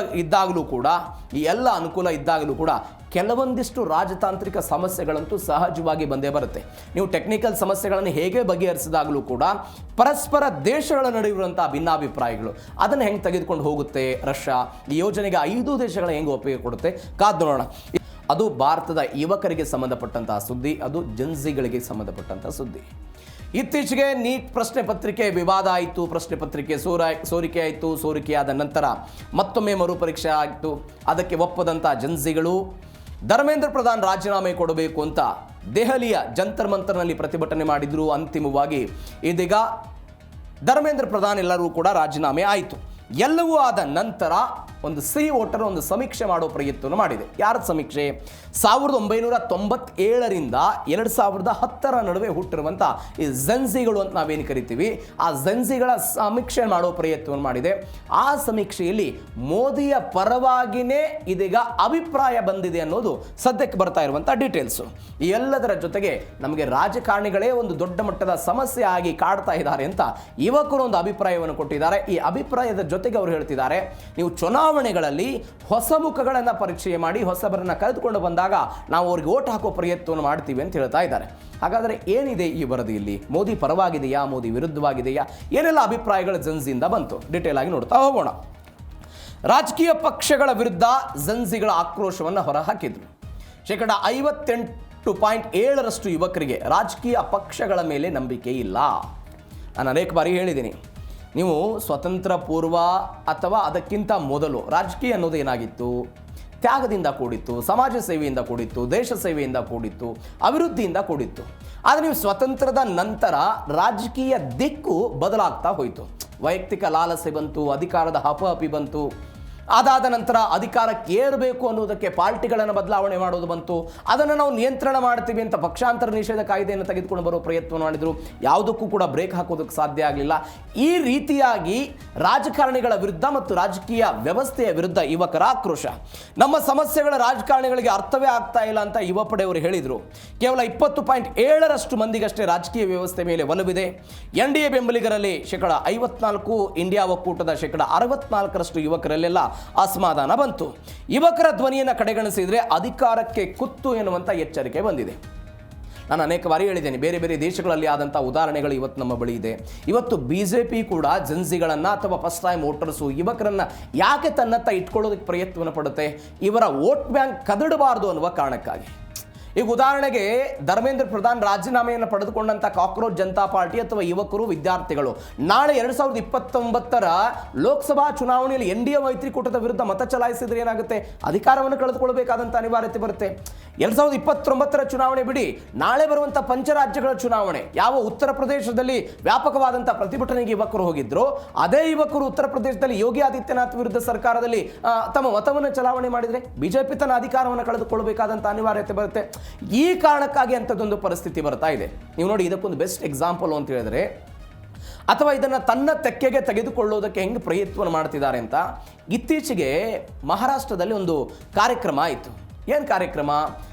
ಇದ್ದಾಗಲೂ ಕೂಡ ಕೆಲವೊಂದಿಷ್ಟು ರಾಜತಾಂತ್ರಿಕ ಸಮಸ್ಯೆಗಳಂತೂ ಸಹಜವಾಗಿ ಬಂದೇ ಬರುತ್ತೆ. ನೀವು ಟೆಕ್ನಿಕಲ್ ಸಮಸ್ಯೆಗಳನ್ನು ಹೇಗೆ ಬಗೆಹರಿಸಿದಾಗಲೂ ಕೂಡ ಪರಸ್ಪರ ದೇಶಗಳ ನಡುವಿರುವಂಥ ಭಿನ್ನಾಭಿಪ್ರಾಯಗಳು ಅದನ್ನು ಹೆಂಗೆ ತೆಗೆದುಕೊಂಡು ಹೋಗುತ್ತೆ ರಷ್ಯಾ? ಈ ಯೋಜನೆಗೆ 5 ದೇಶಗಳ ಹೆಂಗೆ ಒಪ್ಪಿಗೆ ಕೊಡುತ್ತೆ? ಕಾದು ನೋಡೋಣ. ಅದು ಭಾರತದ ಯುವಕರಿಗೆ ಸಂಬಂಧಪಟ್ಟಂತಹ ಸುದ್ದಿ, ಅದು ಜನ್ಸಿಗಳಿಗೆ ಸಂಬಂಧಪಟ್ಟಂಥ ಸುದ್ದಿ. ಇತ್ತೀಚೆಗೆ ನೀಟ್ ಪ್ರಶ್ನೆ ಪತ್ರಿಕೆ ವಿವಾದ ಆಯಿತು. ಪ್ರಶ್ನೆ ಪತ್ರಿಕೆ ಸೋರಿಕೆ ಆಯಿತು. ಸೋರಿಕೆಯಾದ ನಂತರ ಮತ್ತೊಮ್ಮೆ ಮರುಪರೀಕ್ಷೆ ಆಯಿತು. ಅದಕ್ಕೆ ಒಪ್ಪದಂಥ ಜನ್ಸಿಗಳು ಧರ್ಮೇಂದ್ರ ಪ್ರಧಾನ್ ರಾಜೀನಾಮೆ ಕೊಡಬೇಕು ಅಂತ ದೆಹಲಿಯ ಜಂತರ್ ಮಂತರ್ನಲ್ಲಿ ಪ್ರತಿಭಟನೆ ಮಾಡಿದ್ರು. ಅಂತಿಮವಾಗಿ ಇದೀಗ ಧರ್ಮೇಂದ್ರ ಪ್ರಧಾನ್ ಎಲ್ಲರೂ ಕೂಡ ರಾಜೀನಾಮೆ ಆಯಿತು. ಎಲ್ಲವೂ ಆದ ನಂತರ ಒಂದು ವೋಟರ್ ಒಂದು ಸಮೀಕ್ಷೆ ಮಾಡೋ ಪ್ರಯತ್ನ ಮಾಡಿದೆ. ಯಾರ ಸಮೀಕ್ಷೆ? 1997ರಿಂದ 2010ರ ನಡುವೆ ಹುಟ್ಟಿರುವಂಥ ಈ ಜೆನ್ಸಿಗಳು ಅಂತ ನಾವೇನು ಕರಿತೀವಿ, ಆ ಜೆನ್ಸಿಗಳ ಸಮೀಕ್ಷೆ ಮಾಡೋ ಪ್ರಯತ್ನವನ್ನು ಮಾಡಿದೆ. ಆ ಸಮೀಕ್ಷೆಯಲ್ಲಿ ಮೋದಿಯ ಪರವಾಗಿಯೇ ಇದೀಗ ಅಭಿಪ್ರಾಯ ಬಂದಿದೆ ಅನ್ನೋದು ಸದ್ಯಕ್ಕೆ ಬರ್ತಾ ಇರುವಂಥ ಡೀಟೇಲ್ಸು. ಈ ಎಲ್ಲದರ ಜೊತೆಗೆ ನಮಗೆ ರಾಜಕಾರಣಿಗಳೇ ಒಂದು ದೊಡ್ಡ ಮಟ್ಟದ ಸಮಸ್ಯೆ ಆಗಿ ಕಾಡ್ತಾ ಇದ್ದಾರೆ ಅಂತ ಯುವಕರು ಒಂದು ಅಭಿಪ್ರಾಯವನ್ನು ಕೊಟ್ಟಿದ್ದಾರೆ. ಈ ಅಭಿಪ್ರಾಯದ ಜೊತೆಗೆ ಅವರು ಹೇಳ್ತಿದ್ದಾರೆ, ನೀವು ಚುನಾವಣೆಗಳಲ್ಲಿ ಹೊಸ ಮುಖಗಳನ್ನು ಪರಿಚಯ ಮಾಡಿ ಹೊಸಬರನ್ನು ಕರೆದುಕೊಂಡು ಬಂದಾಗ ನಾವು ಅವ್ರಿಗೆ ಓಟ್ ಹಾಕೋ ಪ್ರಯತ್ನವನ್ನು ಮಾಡ್ತೀವಿ ಅಂತ ಹೇಳ್ತಾ ಇದ್ದಾರೆ. ಹಾಗಾದರೆ ಏನಿದೆ ಈ ವರದಿಯಲ್ಲಿ? ಮೋದಿ ಪರವಾಗಿದೆಯಾ, ಮೋದಿ ವಿರುದ್ಧವಾಗಿದೆಯಾ, ಏನೆಲ್ಲ ಅಭಿಪ್ರಾಯಗಳು ಜನ್ಸಿಯಿಂದ ಬಂತು? ಡೀಟೇಲ್ ಆಗಿ ನೋಡ್ತಾ ಹೋಗೋಣ. ರಾಜಕೀಯ ಪಕ್ಷಗಳ ವಿರುದ್ಧ ಜನ್ಸಿಗಳ ಆಕ್ರೋಶವನ್ನು ಹೊರಹಾಕಿದ್ರು. 58.7% ಯುವಕರಿಗೆ ರಾಜಕೀಯ ಪಕ್ಷಗಳ ಮೇಲೆ ನಂಬಿಕೆ ಇಲ್ಲ. ನಾನು ಅನೇಕ ಬಾರಿ ಹೇಳಿದ್ದೀನಿ, ನೀವು ಸ್ವತಂತ್ರ ಪೂರ್ವ ಅಥವಾ ಅದಕ್ಕಿಂತ ಮೊದಲು ರಾಜಕೀಯ ಅನ್ನೋದು ಏನಾಗಿತ್ತು? ತ್ಯಾಗದಿಂದ ಕೂಡಿತ್ತು, ಸಮಾಜ ಸೇವೆಯಿಂದ ಕೂಡಿತ್ತು, ದೇಶ ಸೇವೆಯಿಂದ ಕೂಡಿತ್ತು, ಅಭಿವೃದ್ಧಿಯಿಂದ ಕೂಡಿತ್ತು. ಆದರೆ ನೀವು ಸ್ವತಂತ್ರದ ನಂತರ ರಾಜಕೀಯ ದಿಕ್ಕು ಬದಲಾಗ್ತಾ ಹೋಯಿತು. ವೈಯಕ್ತಿಕ ಲಾಲಸೆ ಬಂತು, ಅಧಿಕಾರದ ಹಪಹಪಿ ಬಂತು. ಅದಾದ ನಂತರ ಅಧಿಕಾರಕ್ಕೆ ಏರಬೇಕು ಅನ್ನೋದಕ್ಕೆ ಪಾರ್ಟಿಗಳನ್ನು ಬದಲಾವಣೆ ಮಾಡೋದು ಬಂತು. ಅದನ್ನು ನಾವು ನಿಯಂತ್ರಣ ಮಾಡ್ತೀವಿ ಅಂತ ಪಕ್ಷಾಂತರ ನಿಷೇಧ ಕಾಯ್ದೆಯನ್ನು ತೆಗೆದುಕೊಂಡು ಬರೋ ಪ್ರಯತ್ನ ಮಾಡಿದರು. ಯಾವುದಕ್ಕೂ ಕೂಡ ಬ್ರೇಕ್ ಹಾಕೋದಕ್ಕೆ ಸಾಧ್ಯ ಆಗಲಿಲ್ಲ. ಈ ರೀತಿಯಾಗಿ ರಾಜಕಾರಣಿಗಳ ವಿರುದ್ಧ ಮತ್ತು ರಾಜಕೀಯ ವ್ಯವಸ್ಥೆಯ ವಿರುದ್ಧ ಯುವಕರ ಆಕ್ರೋಶ. ನಮ್ಮ ಸಮಸ್ಯೆಗಳ ರಾಜಕಾರಣಿಗಳಿಗೆ ಅರ್ಥವೇ ಆಗ್ತಾ ಇಲ್ಲ ಅಂತ ಯುವ ಪಡೆಯವರು ಹೇಳಿದರು. ಕೇವಲ 20.7% ಮಂದಿಗಷ್ಟೇ ರಾಜಕೀಯ ವ್ಯವಸ್ಥೆ ಮೇಲೆ ಒಲವಿದೆ. NDA ಬೆಂಬಲಿಗರಲ್ಲಿ 54%, ಇಂಡಿಯಾ ಒಕ್ಕೂಟದ 64% ಯುವಕರಲ್ಲೆಲ್ಲ ಅಸಮಾಧಾನ ಬಂತು. ಯುವಕರ ಧ್ವನಿಯನ್ನು ಕಡೆಗಣಿಸಿದರೆ ಅಧಿಕಾರಕ್ಕೆ ಕುತ್ತು ಎನ್ನುವಂಥ ಎಚ್ಚರಿಕೆ ಬಂದಿದೆ. ನಾನು ಅನೇಕ ಬಾರಿ ಹೇಳಿದ್ದೇನೆ, ಬೇರೆ ಬೇರೆ ದೇಶಗಳಲ್ಲಿ ಆದಂಥ ಉದಾಹರಣೆಗಳು ಇವತ್ತು ನಮ್ಮ ಬಳಿ ಇದೆ. ಇವತ್ತು BJP ಕೂಡ ಜನ್ಸಿಗಳನ್ನು ಅಥವಾ ಫಸ್ಟ್ ಟೈಮ್ ವೋಟರ್ಸು ಯುವಕರನ್ನು ಯಾಕೆ ತನ್ನತ್ತ ಇಟ್ಕೊಳ್ಳೋದಕ್ಕೆ ಪ್ರಯತ್ನವನ್ನು ಪಡುತ್ತೆ? ಇವರ ವೋಟ್ ಬ್ಯಾಂಕ್ ಕದಡಬಾರ್ದು ಅನ್ನುವ ಕಾರಣಕ್ಕಾಗಿ. ಈಗ ಉದಾಹರಣೆಗೆ ಧರ್ಮೇಂದ್ರ ಪ್ರಧಾನ್ ರಾಜೀನಾಮೆಯನ್ನು ಪಡೆದುಕೊಂಡಂಥ ಕಾಕ್ರೋಚ್ ಜನತಾ ಪಾರ್ಟಿ ಅಥವಾ ಯುವಕರು ವಿದ್ಯಾರ್ಥಿಗಳು ನಾಳೆ 2029 ಲೋಕಸಭಾ ಚುನಾವಣೆಯಲ್ಲಿ NDA ಮೈತ್ರಿಕೂಟದ ವಿರುದ್ಧ ಮತ ಚಲಾಯಿಸಿದ್ರೆ ಏನಾಗುತ್ತೆ? ಅಧಿಕಾರವನ್ನು ಕಳೆದುಕೊಳ್ಳಬೇಕಾದಂಥ ಅನಿವಾರ್ಯತೆ ಬರುತ್ತೆ. 2029 ಚುನಾವಣೆ ಬಿಡಿ, ನಾಳೆ ಬರುವಂಥ ಪಂಚರಾಜ್ಯಗಳ ಚುನಾವಣೆ, ಯಾವ ಉತ್ತರ ಪ್ರದೇಶದಲ್ಲಿ ವ್ಯಾಪಕವಾದಂಥ ಪ್ರತಿಭಟನೆಗೆ ಯುವಕರು ಹೋಗಿದ್ರು, ಅದೇ ಯುವಕರು ಉತ್ತರ ಪ್ರದೇಶದಲ್ಲಿ ಯೋಗಿ ಆದಿತ್ಯನಾಥ್ ವಿರುದ್ಧ ಸರ್ಕಾರದಲ್ಲಿ ತಮ್ಮ ಮತವನ್ನು ಚಲಾವಣೆ ಮಾಡಿದರೆ ಬಿಜೆಪಿ ತನ್ನ ಅಧಿಕಾರವನ್ನು ಕಳೆದುಕೊಳ್ಳಬೇಕಾದಂಥ ಅನಿವಾರ್ಯತೆ ಬರುತ್ತೆ. ಈ ಕಾರಣಕ್ಕಾಗಿ ಅಂಥದ್ದೊಂದು ಪರಿಸ್ಥಿತಿ ಬರ್ತಾ ಇದೆ. ನೀವು ನೋಡಿ, ಇದಕ್ಕೊಂದು ಬೆಸ್ಟ್ ಎಕ್ಸಾಂಪಲ್ ಅಂತ ಹೇಳಿದ್ರೆ, ಅಥವಾ ಇದನ್ನು ತನ್ನ ತೆಕ್ಕೆಗೆ ತೆಗೆದುಕೊಳ್ಳೋದಕ್ಕೆ ಹೆಂಗೆ ಪ್ರಯತ್ನ ಮಾಡ್ತಿದ್ದಾರೆ ಅಂತ, ಇತ್ತೀಚೆಗೆ ಮಹಾರಾಷ್ಟ್ರದಲ್ಲಿ ಒಂದು ಕಾರ್ಯಕ್ರಮ ಆಯಿತು. ಏನು ಕಾರ್ಯಕ್ರಮ?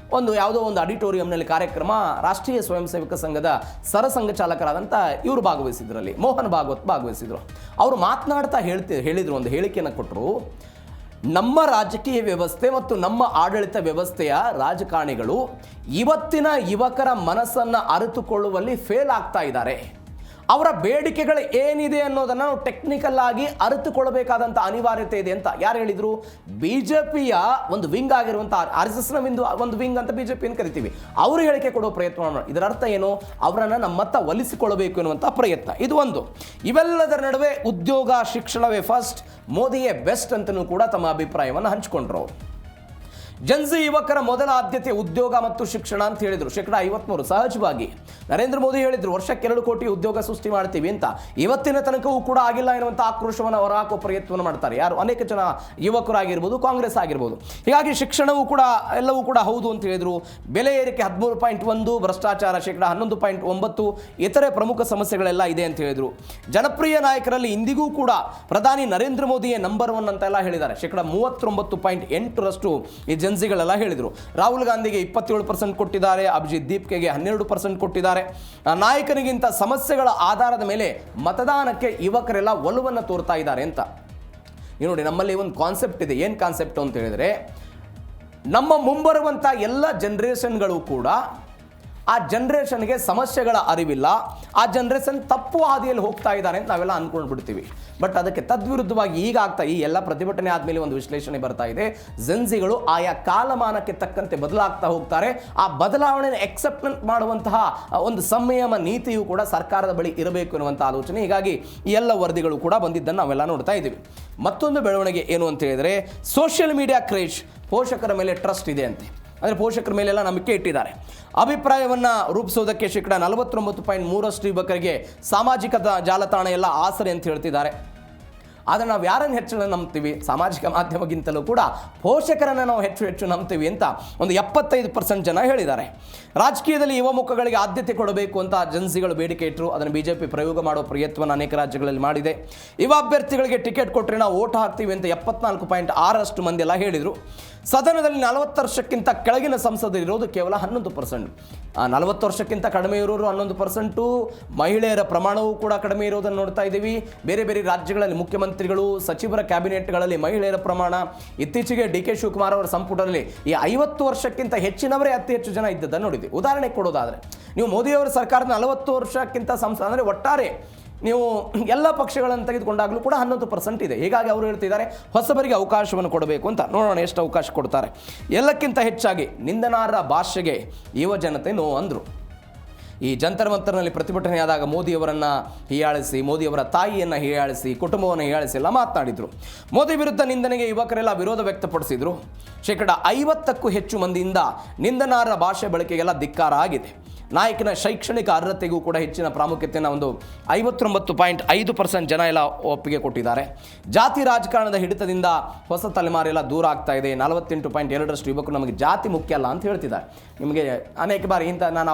ಯಾವುದೋ ಒಂದು ಆಡಿಟೋರಿಯಂನಲ್ಲಿ ಕಾರ್ಯಕ್ರಮ. ರಾಷ್ಟ್ರೀಯ ಸ್ವಯಂ ಸೇವಕ ಸಂಘದ ಸರಸಂಘ ಚಾಲಕರಾದಂಥ ಇವರು ಭಾಗವಹಿಸಿದ್ರಲ್ಲಿ, ಮೋಹನ್ ಭಾಗವತ್ ಭಾಗವಹಿಸಿದ್ರು. ಅವರು ಮಾತನಾಡ್ತಾ ಹೇಳಿದರು, ಒಂದು ಹೇಳಿಕೆಯನ್ನು ಕೊಟ್ಟರು. ನಮ್ಮ ರಾಜಕೀಯ ವ್ಯವಸ್ಥೆ ಮತ್ತು ನಮ್ಮ ಆಡಳಿತ ವ್ಯವಸ್ಥೆಯ ರಾಜಕಾರಣಿಗಳು ಇವತ್ತಿನ ಯುವಕರ ಮನಸ್ಸನ್ನು ಅರಿತುಕೊಳ್ಳುವಲ್ಲಿ ಫೇಲ್ ಆಗ್ತಾ ಇದ್ದಾರೆ. ಅವರ ಬೇಡಿಕೆಗಳು ಏನಿದೆ ಅನ್ನೋದನ್ನು ನಾವು ಟೆಕ್ನಿಕಲ್ ಆಗಿ ಅರಿತುಕೊಳ್ಳಬೇಕಾದಂಥ ಅನಿವಾರ್ಯತೆ ಇದೆ ಅಂತ ಯಾರು ಹೇಳಿದರು? BJPಯ ಒಂದು ವಿಂಗ್ ಆಗಿರುವಂಥ RSSನ ಒಂದು ವಿಂಗ್ ಅಂತ BJPಯನ್ನು ಕರಿತೀವಿ. ಅವರು ಹೇಳಿಕೆ ಕೊಡೋ ಪ್ರಯತ್ನ ಮಾಡೋಣ. ಇದರ ಅರ್ಥ ಏನು? ಅವರನ್ನು ನಮ್ಮತ್ತ ಒಲಿಸಿಕೊಳ್ಳಬೇಕು ಎನ್ನುವಂಥ ಪ್ರಯತ್ನ ಇದು ಒಂದು. ಇವೆಲ್ಲದರ ನಡುವೆ ಉದ್ಯೋಗ ಶಿಕ್ಷಣವೇ ಫಸ್ಟ್, ಮೋದಿಯೇ ಬೆಸ್ಟ್ ಅಂತಲೂ ಕೂಡ ತಮ್ಮ ಅಭಿಪ್ರಾಯವನ್ನು ಹಂಚಿಕೊಂಡ್ರು. ಜನ್ಸಿ ಯುವಕರ ಮೊದಲ ಆದ್ಯತೆ ಉದ್ಯೋಗ ಮತ್ತು ಶಿಕ್ಷಣ ಅಂತ ಹೇಳಿದರು. 53%. ಸಹಜವಾಗಿ ನರೇಂದ್ರ ಮೋದಿ ಹೇಳಿದ್ರು ವರ್ಷಕ್ಕೆ 2 ಕೋಟಿ ಉದ್ಯೋಗ ಸೃಷ್ಟಿ ಮಾಡ್ತೀವಿ ಅಂತ. ಇವತ್ತಿನ ತನಕವೂ ಕೂಡ ಆಗಿಲ್ಲ ಎನ್ನುವಂಥ ಆಕ್ರೋಶವನ್ನು ಹೊರಹಾಕೋ ಪ್ರಯತ್ನವನ್ನು ಮಾಡ್ತಾರೆ ಯಾರು? ಅನೇಕ ಜನ ಯುವಕರಾಗಿರ್ಬೋದು, ಕಾಂಗ್ರೆಸ್ ಆಗಿರ್ಬೋದು. ಹೀಗಾಗಿ ಶಿಕ್ಷಣವೂ ಕೂಡ ಎಲ್ಲವೂ ಕೂಡ ಹೌದು ಅಂತ ಹೇಳಿದರು. ಬೆಲೆ ಏರಿಕೆ 13.1, ಭ್ರಷ್ಟಾಚಾರ 11.9, ಇತರೆ ಪ್ರಮುಖ ಸಮಸ್ಯೆಗಳೆಲ್ಲ ಇದೆ ಅಂತ ಹೇಳಿದರು. ಜನಪ್ರಿಯ ನಾಯಕರಲ್ಲಿ ಇಂದಿಗೂ ಕೂಡ ಪ್ರಧಾನಿ ನರೇಂದ್ರ ಮೋದಿಯೇ ನಂಬರ್ 1 ಅಂತೆಲ್ಲ ಹೇಳಿದ್ದಾರೆ. 39.8ರಷ್ಟು ಈ ಜನ್ಸಿಗಳೆಲ್ಲ ಹೇಳಿದರು. ರಾಹುಲ್ ಗಾಂಧಿಗೆ 27% ಕೊಟ್ಟಿದ್ದಾರೆ, ಅಭಿಜಿತ್ ದೀಪ್ಕೆಗೆ 12% ಕೊಟ್ಟಿದ್ದಾರೆ. ನಾಯಕನಿಗಿಂತ ಸಮಸ್ಯೆಗಳ ಆಧಾರದ ಮೇಲೆ ಮತದಾನಕ್ಕೆ ಯುವಕರೆಲ್ಲ ಒಲವನ್ನು ತೋರ್ತಾ ಇದ್ದಾರೆ ಅಂತ. ನೀವು ನೋಡಿ, ನಮ್ಮಲ್ಲಿ ಒಂದು ಕಾನ್ಸೆಪ್ಟ್ ಇದೆ. ಏನು ಕಾನ್ಸೆಪ್ಟ್ ಅಂತ ಹೇಳಿದರೆ, ನಮ್ಮ ಮುಂಬರುವಂಥ ಎಲ್ಲ ಜನರೇಷನ್ಗಳು ಕೂಡ ಆ ಜನ್ರೇಷನ್ಗೆ ಸಮಸ್ಯೆಗಳ ಅರಿವಿಲ್ಲ, ಆ ಜನ್ರೇಷನ್ ತಪ್ಪು ಹಾದಿಯಲ್ಲಿ ಹೋಗ್ತಾ ಇದ್ದಾರೆ ಅಂತ ನಾವೆಲ್ಲ ಅಂದ್ಕೊಂಡು ಬಿಡ್ತೀವಿ. ಬಟ್ ಅದಕ್ಕೆ ತದ್ವಿರುದ್ಧವಾಗಿ ಈಗ ಈ ಎಲ್ಲ ಪ್ರತಿಭಟನೆ ಆದಮೇಲೆ ಒಂದು ವಿಶ್ಲೇಷಣೆ ಬರ್ತಾ ಇದೆ. ಜನ್ಸಿಗಳು ಆಯಾ ಕಾಲಮಾನಕ್ಕೆ ತಕ್ಕಂತೆ ಬದಲಾಗ್ತಾ ಹೋಗ್ತಾರೆ. ಆ ಬದಲಾವಣೆಯನ್ನು ಎಕ್ಸೆಪ್ಟ್ ಮಾಡುವಂತಹ ಒಂದು ಸಂಯಮ ನೀತಿಯು ಕೂಡ ಸರ್ಕಾರದ ಬಳಿ ಇರಬೇಕು ಎನ್ನುವಂಥ ಆಲೋಚನೆ. ಹೀಗಾಗಿ ಈ ಎಲ್ಲ ವರದಿಗಳು ಕೂಡ ಬಂದಿದ್ದನ್ನು ನಾವೆಲ್ಲ ನೋಡ್ತಾ ಇದ್ದೀವಿ. ಮತ್ತೊಂದು ಬೆಳವಣಿಗೆ ಏನು ಅಂತ ಹೇಳಿದರೆ, ಸೋಷಿಯಲ್ ಮೀಡಿಯಾ ಕ್ರೇಜ್, ಪೋಷಕರ ಮೇಲೆ ಟ್ರಸ್ಟ್ ಇದೆ ಅಂತೆ. ಅಂದರೆ ಪೋಷಕರ ಮೇಲೆಲ್ಲ ನಂಬಿಕೆ ಇಟ್ಟಿದ್ದಾರೆ. ಅಭಿಪ್ರಾಯವನ್ನು ರೂಪಿಸೋದಕ್ಕೆ 49.3% ಯುವಕರಿಗೆ ಸಾಮಾಜಿಕ ಜಾಲತಾಣ ಎಲ್ಲ ಆಸರೆ ಅಂತ ಹೇಳ್ತಿದ್ದಾರೆ. ಆದರೆ ನಾವು ಯಾರನ್ನು ಹೆಚ್ಚು ನಂಬ್ತೀವಿ? ಸಾಮಾಜಿಕ ಮಾಧ್ಯಮಕ್ಕಿಂತಲೂ ಕೂಡ ಪೋಷಕರನ್ನು ನಾವು ಹೆಚ್ಚು ನಂಬ್ತೀವಿ ಅಂತ ಒಂದು 75% ಜನ ಹೇಳಿದ್ದಾರೆ. ರಾಜಕೀಯದಲ್ಲಿ ಯುವ ಮುಖಗಳಿಗೆ ಆದ್ಯತೆ ಕೊಡಬೇಕು ಅಂತ ಜನ್ಸಿಗಳು ಬೇಡಿಕೆ ಇಟ್ಟರು. ಅದನ್ನು BJP ಪ್ರಯೋಗ ಮಾಡೋ ಪ್ರಯತ್ನವನ್ನು ಅನೇಕ ರಾಜ್ಯಗಳಲ್ಲಿ ಮಾಡಿದೆ. ಯುವ ಅಭ್ಯರ್ಥಿಗಳಿಗೆ ಟಿಕೆಟ್ ಕೊಟ್ಟರೆ ನಾವು ಓಟ್ ಹಾಕ್ತೀವಿ ಅಂತ 74.6% ಮಂದಿ ಎಲ್ಲ ಹೇಳಿದರು. ಸದನದಲ್ಲಿ 40 ವರ್ಷಕ್ಕಿಂತ ಕೆಳಗಿನ ಸಂಸದರಿರೋದು ಕೇವಲ 11%. 40 ವರ್ಷಕ್ಕಿಂತ ಕಡಿಮೆ ಇರೋರು 11%. ಮಹಿಳೆಯರ ಪ್ರಮಾಣವೂ ಕೂಡ ಕಡಿಮೆ ಇರೋದನ್ನು ನೋಡ್ತಾ ಇದ್ದೀವಿ. ಬೇರೆ ಬೇರೆ ರಾಜ್ಯಗಳಲ್ಲಿ ಮುಖ್ಯಮಂತ್ರಿಗಳು, ಸಚಿವರ ಕ್ಯಾಬಿನೆಟ್ಗಳಲ್ಲಿ ಮಹಿಳೆಯರ ಪ್ರಮಾಣ, ಇತ್ತೀಚೆಗೆ DK ಶಿವಕುಮಾರ್ ಅವರ ಸಂಪುಟದಲ್ಲಿ ಈ 50 ವರ್ಷಕ್ಕಿಂತ ಹೆಚ್ಚಿನವರೇ ಅತಿ ಹೆಚ್ಚು ಜನ ಇದ್ದದ್ದನ್ನು ನೋಡಿದ್ವಿ. ಉದಾಹರಣೆ ಕೊಡೋದಾದರೆ, ನೀವು ಮೋದಿಯವರ ಸರ್ಕಾರದ 40 ವರ್ಷಕ್ಕಿಂತ ಅಂದರೆ ಒಟ್ಟಾರೆ ನೀವು ಎಲ್ಲ ಪಕ್ಷಗಳನ್ನು ತೆಗೆದುಕೊಂಡಾಗಲೂ ಕೂಡ 11% ಇದೆ. ಹೀಗಾಗಿ ಅವರು ಹೇಳ್ತಿದ್ದಾರೆ ಹೊಸಬರಿಗೆ ಅವಕಾಶವನ್ನು ಕೊಡಬೇಕು ಅಂತ. ನೋಡೋಣ ಎಷ್ಟು ಅವಕಾಶ ಕೊಡ್ತಾರೆ. ಎಲ್ಲಕ್ಕಿಂತ ಹೆಚ್ಚಾಗಿ ನಿಂದನಾರ್ಹ ಭಾಷೆಗೆ ಯುವ ಜನತೆ ನೋ ಅಂದರು. ಈ ಜಂತರ್ ಮಂತರ್ನಲ್ಲಿ ಪ್ರತಿಭಟನೆಯಾದಾಗ ಮೋದಿಯವರನ್ನು ಹೀಯಾಳಿಸಿ, ಮೋದಿಯವರ ತಾಯಿಯನ್ನು ಹೀಯಾಳಿಸಿ, ಕುಟುಂಬವನ್ನು ಹೀಯಾಳಿಸಿ ಎಲ್ಲ ಮಾತನಾಡಿದರು. ಮೋದಿ ವಿರುದ್ಧ ನಿಂದನೆಗೆ ಯುವಕರೆಲ್ಲ ವಿರೋಧ ವ್ಯಕ್ತಪಡಿಸಿದರು. 50%ಕ್ಕೂ ಹೆಚ್ಚು ಮಂದಿಯಿಂದ ನಿಂದನಾರ್ಹ ಭಾಷೆ ಬಳಕೆಗೆಲ್ಲ ಧಿಕ್ಕಾರ ಆಗಿದೆ. ನಾಯಕನ ಶೈಕ್ಷಣಿಕ ಅರ್ಹತೆಗೂ ಕೂಡ ಹೆಚ್ಚಿನ ಪ್ರಾಮುಖ್ಯತೆಯನ್ನು ಒಂದು 59.5% ಜನ ಎಲ್ಲ ಒಪ್ಪಿಗೆ ಕೊಟ್ಟಿದ್ದಾರೆ. ಜಾತಿ ರಾಜಕಾರಣದ ಹಿಡಿತದಿಂದ ಹೊಸ ತಲೆಮಾರೆಲ್ಲ ದೂರ ಆಗ್ತಾ ಇದೆ. 48.2% ಯುವಕರು ನಮಗೆ ಜಾತಿ ಮುಖ್ಯ ಅಲ್ಲ ಅಂತ ಹೇಳ್ತಿದ್ದಾರೆ. ನಿಮಗೆ ಅನೇಕ ಬಾರಿ ನಾನು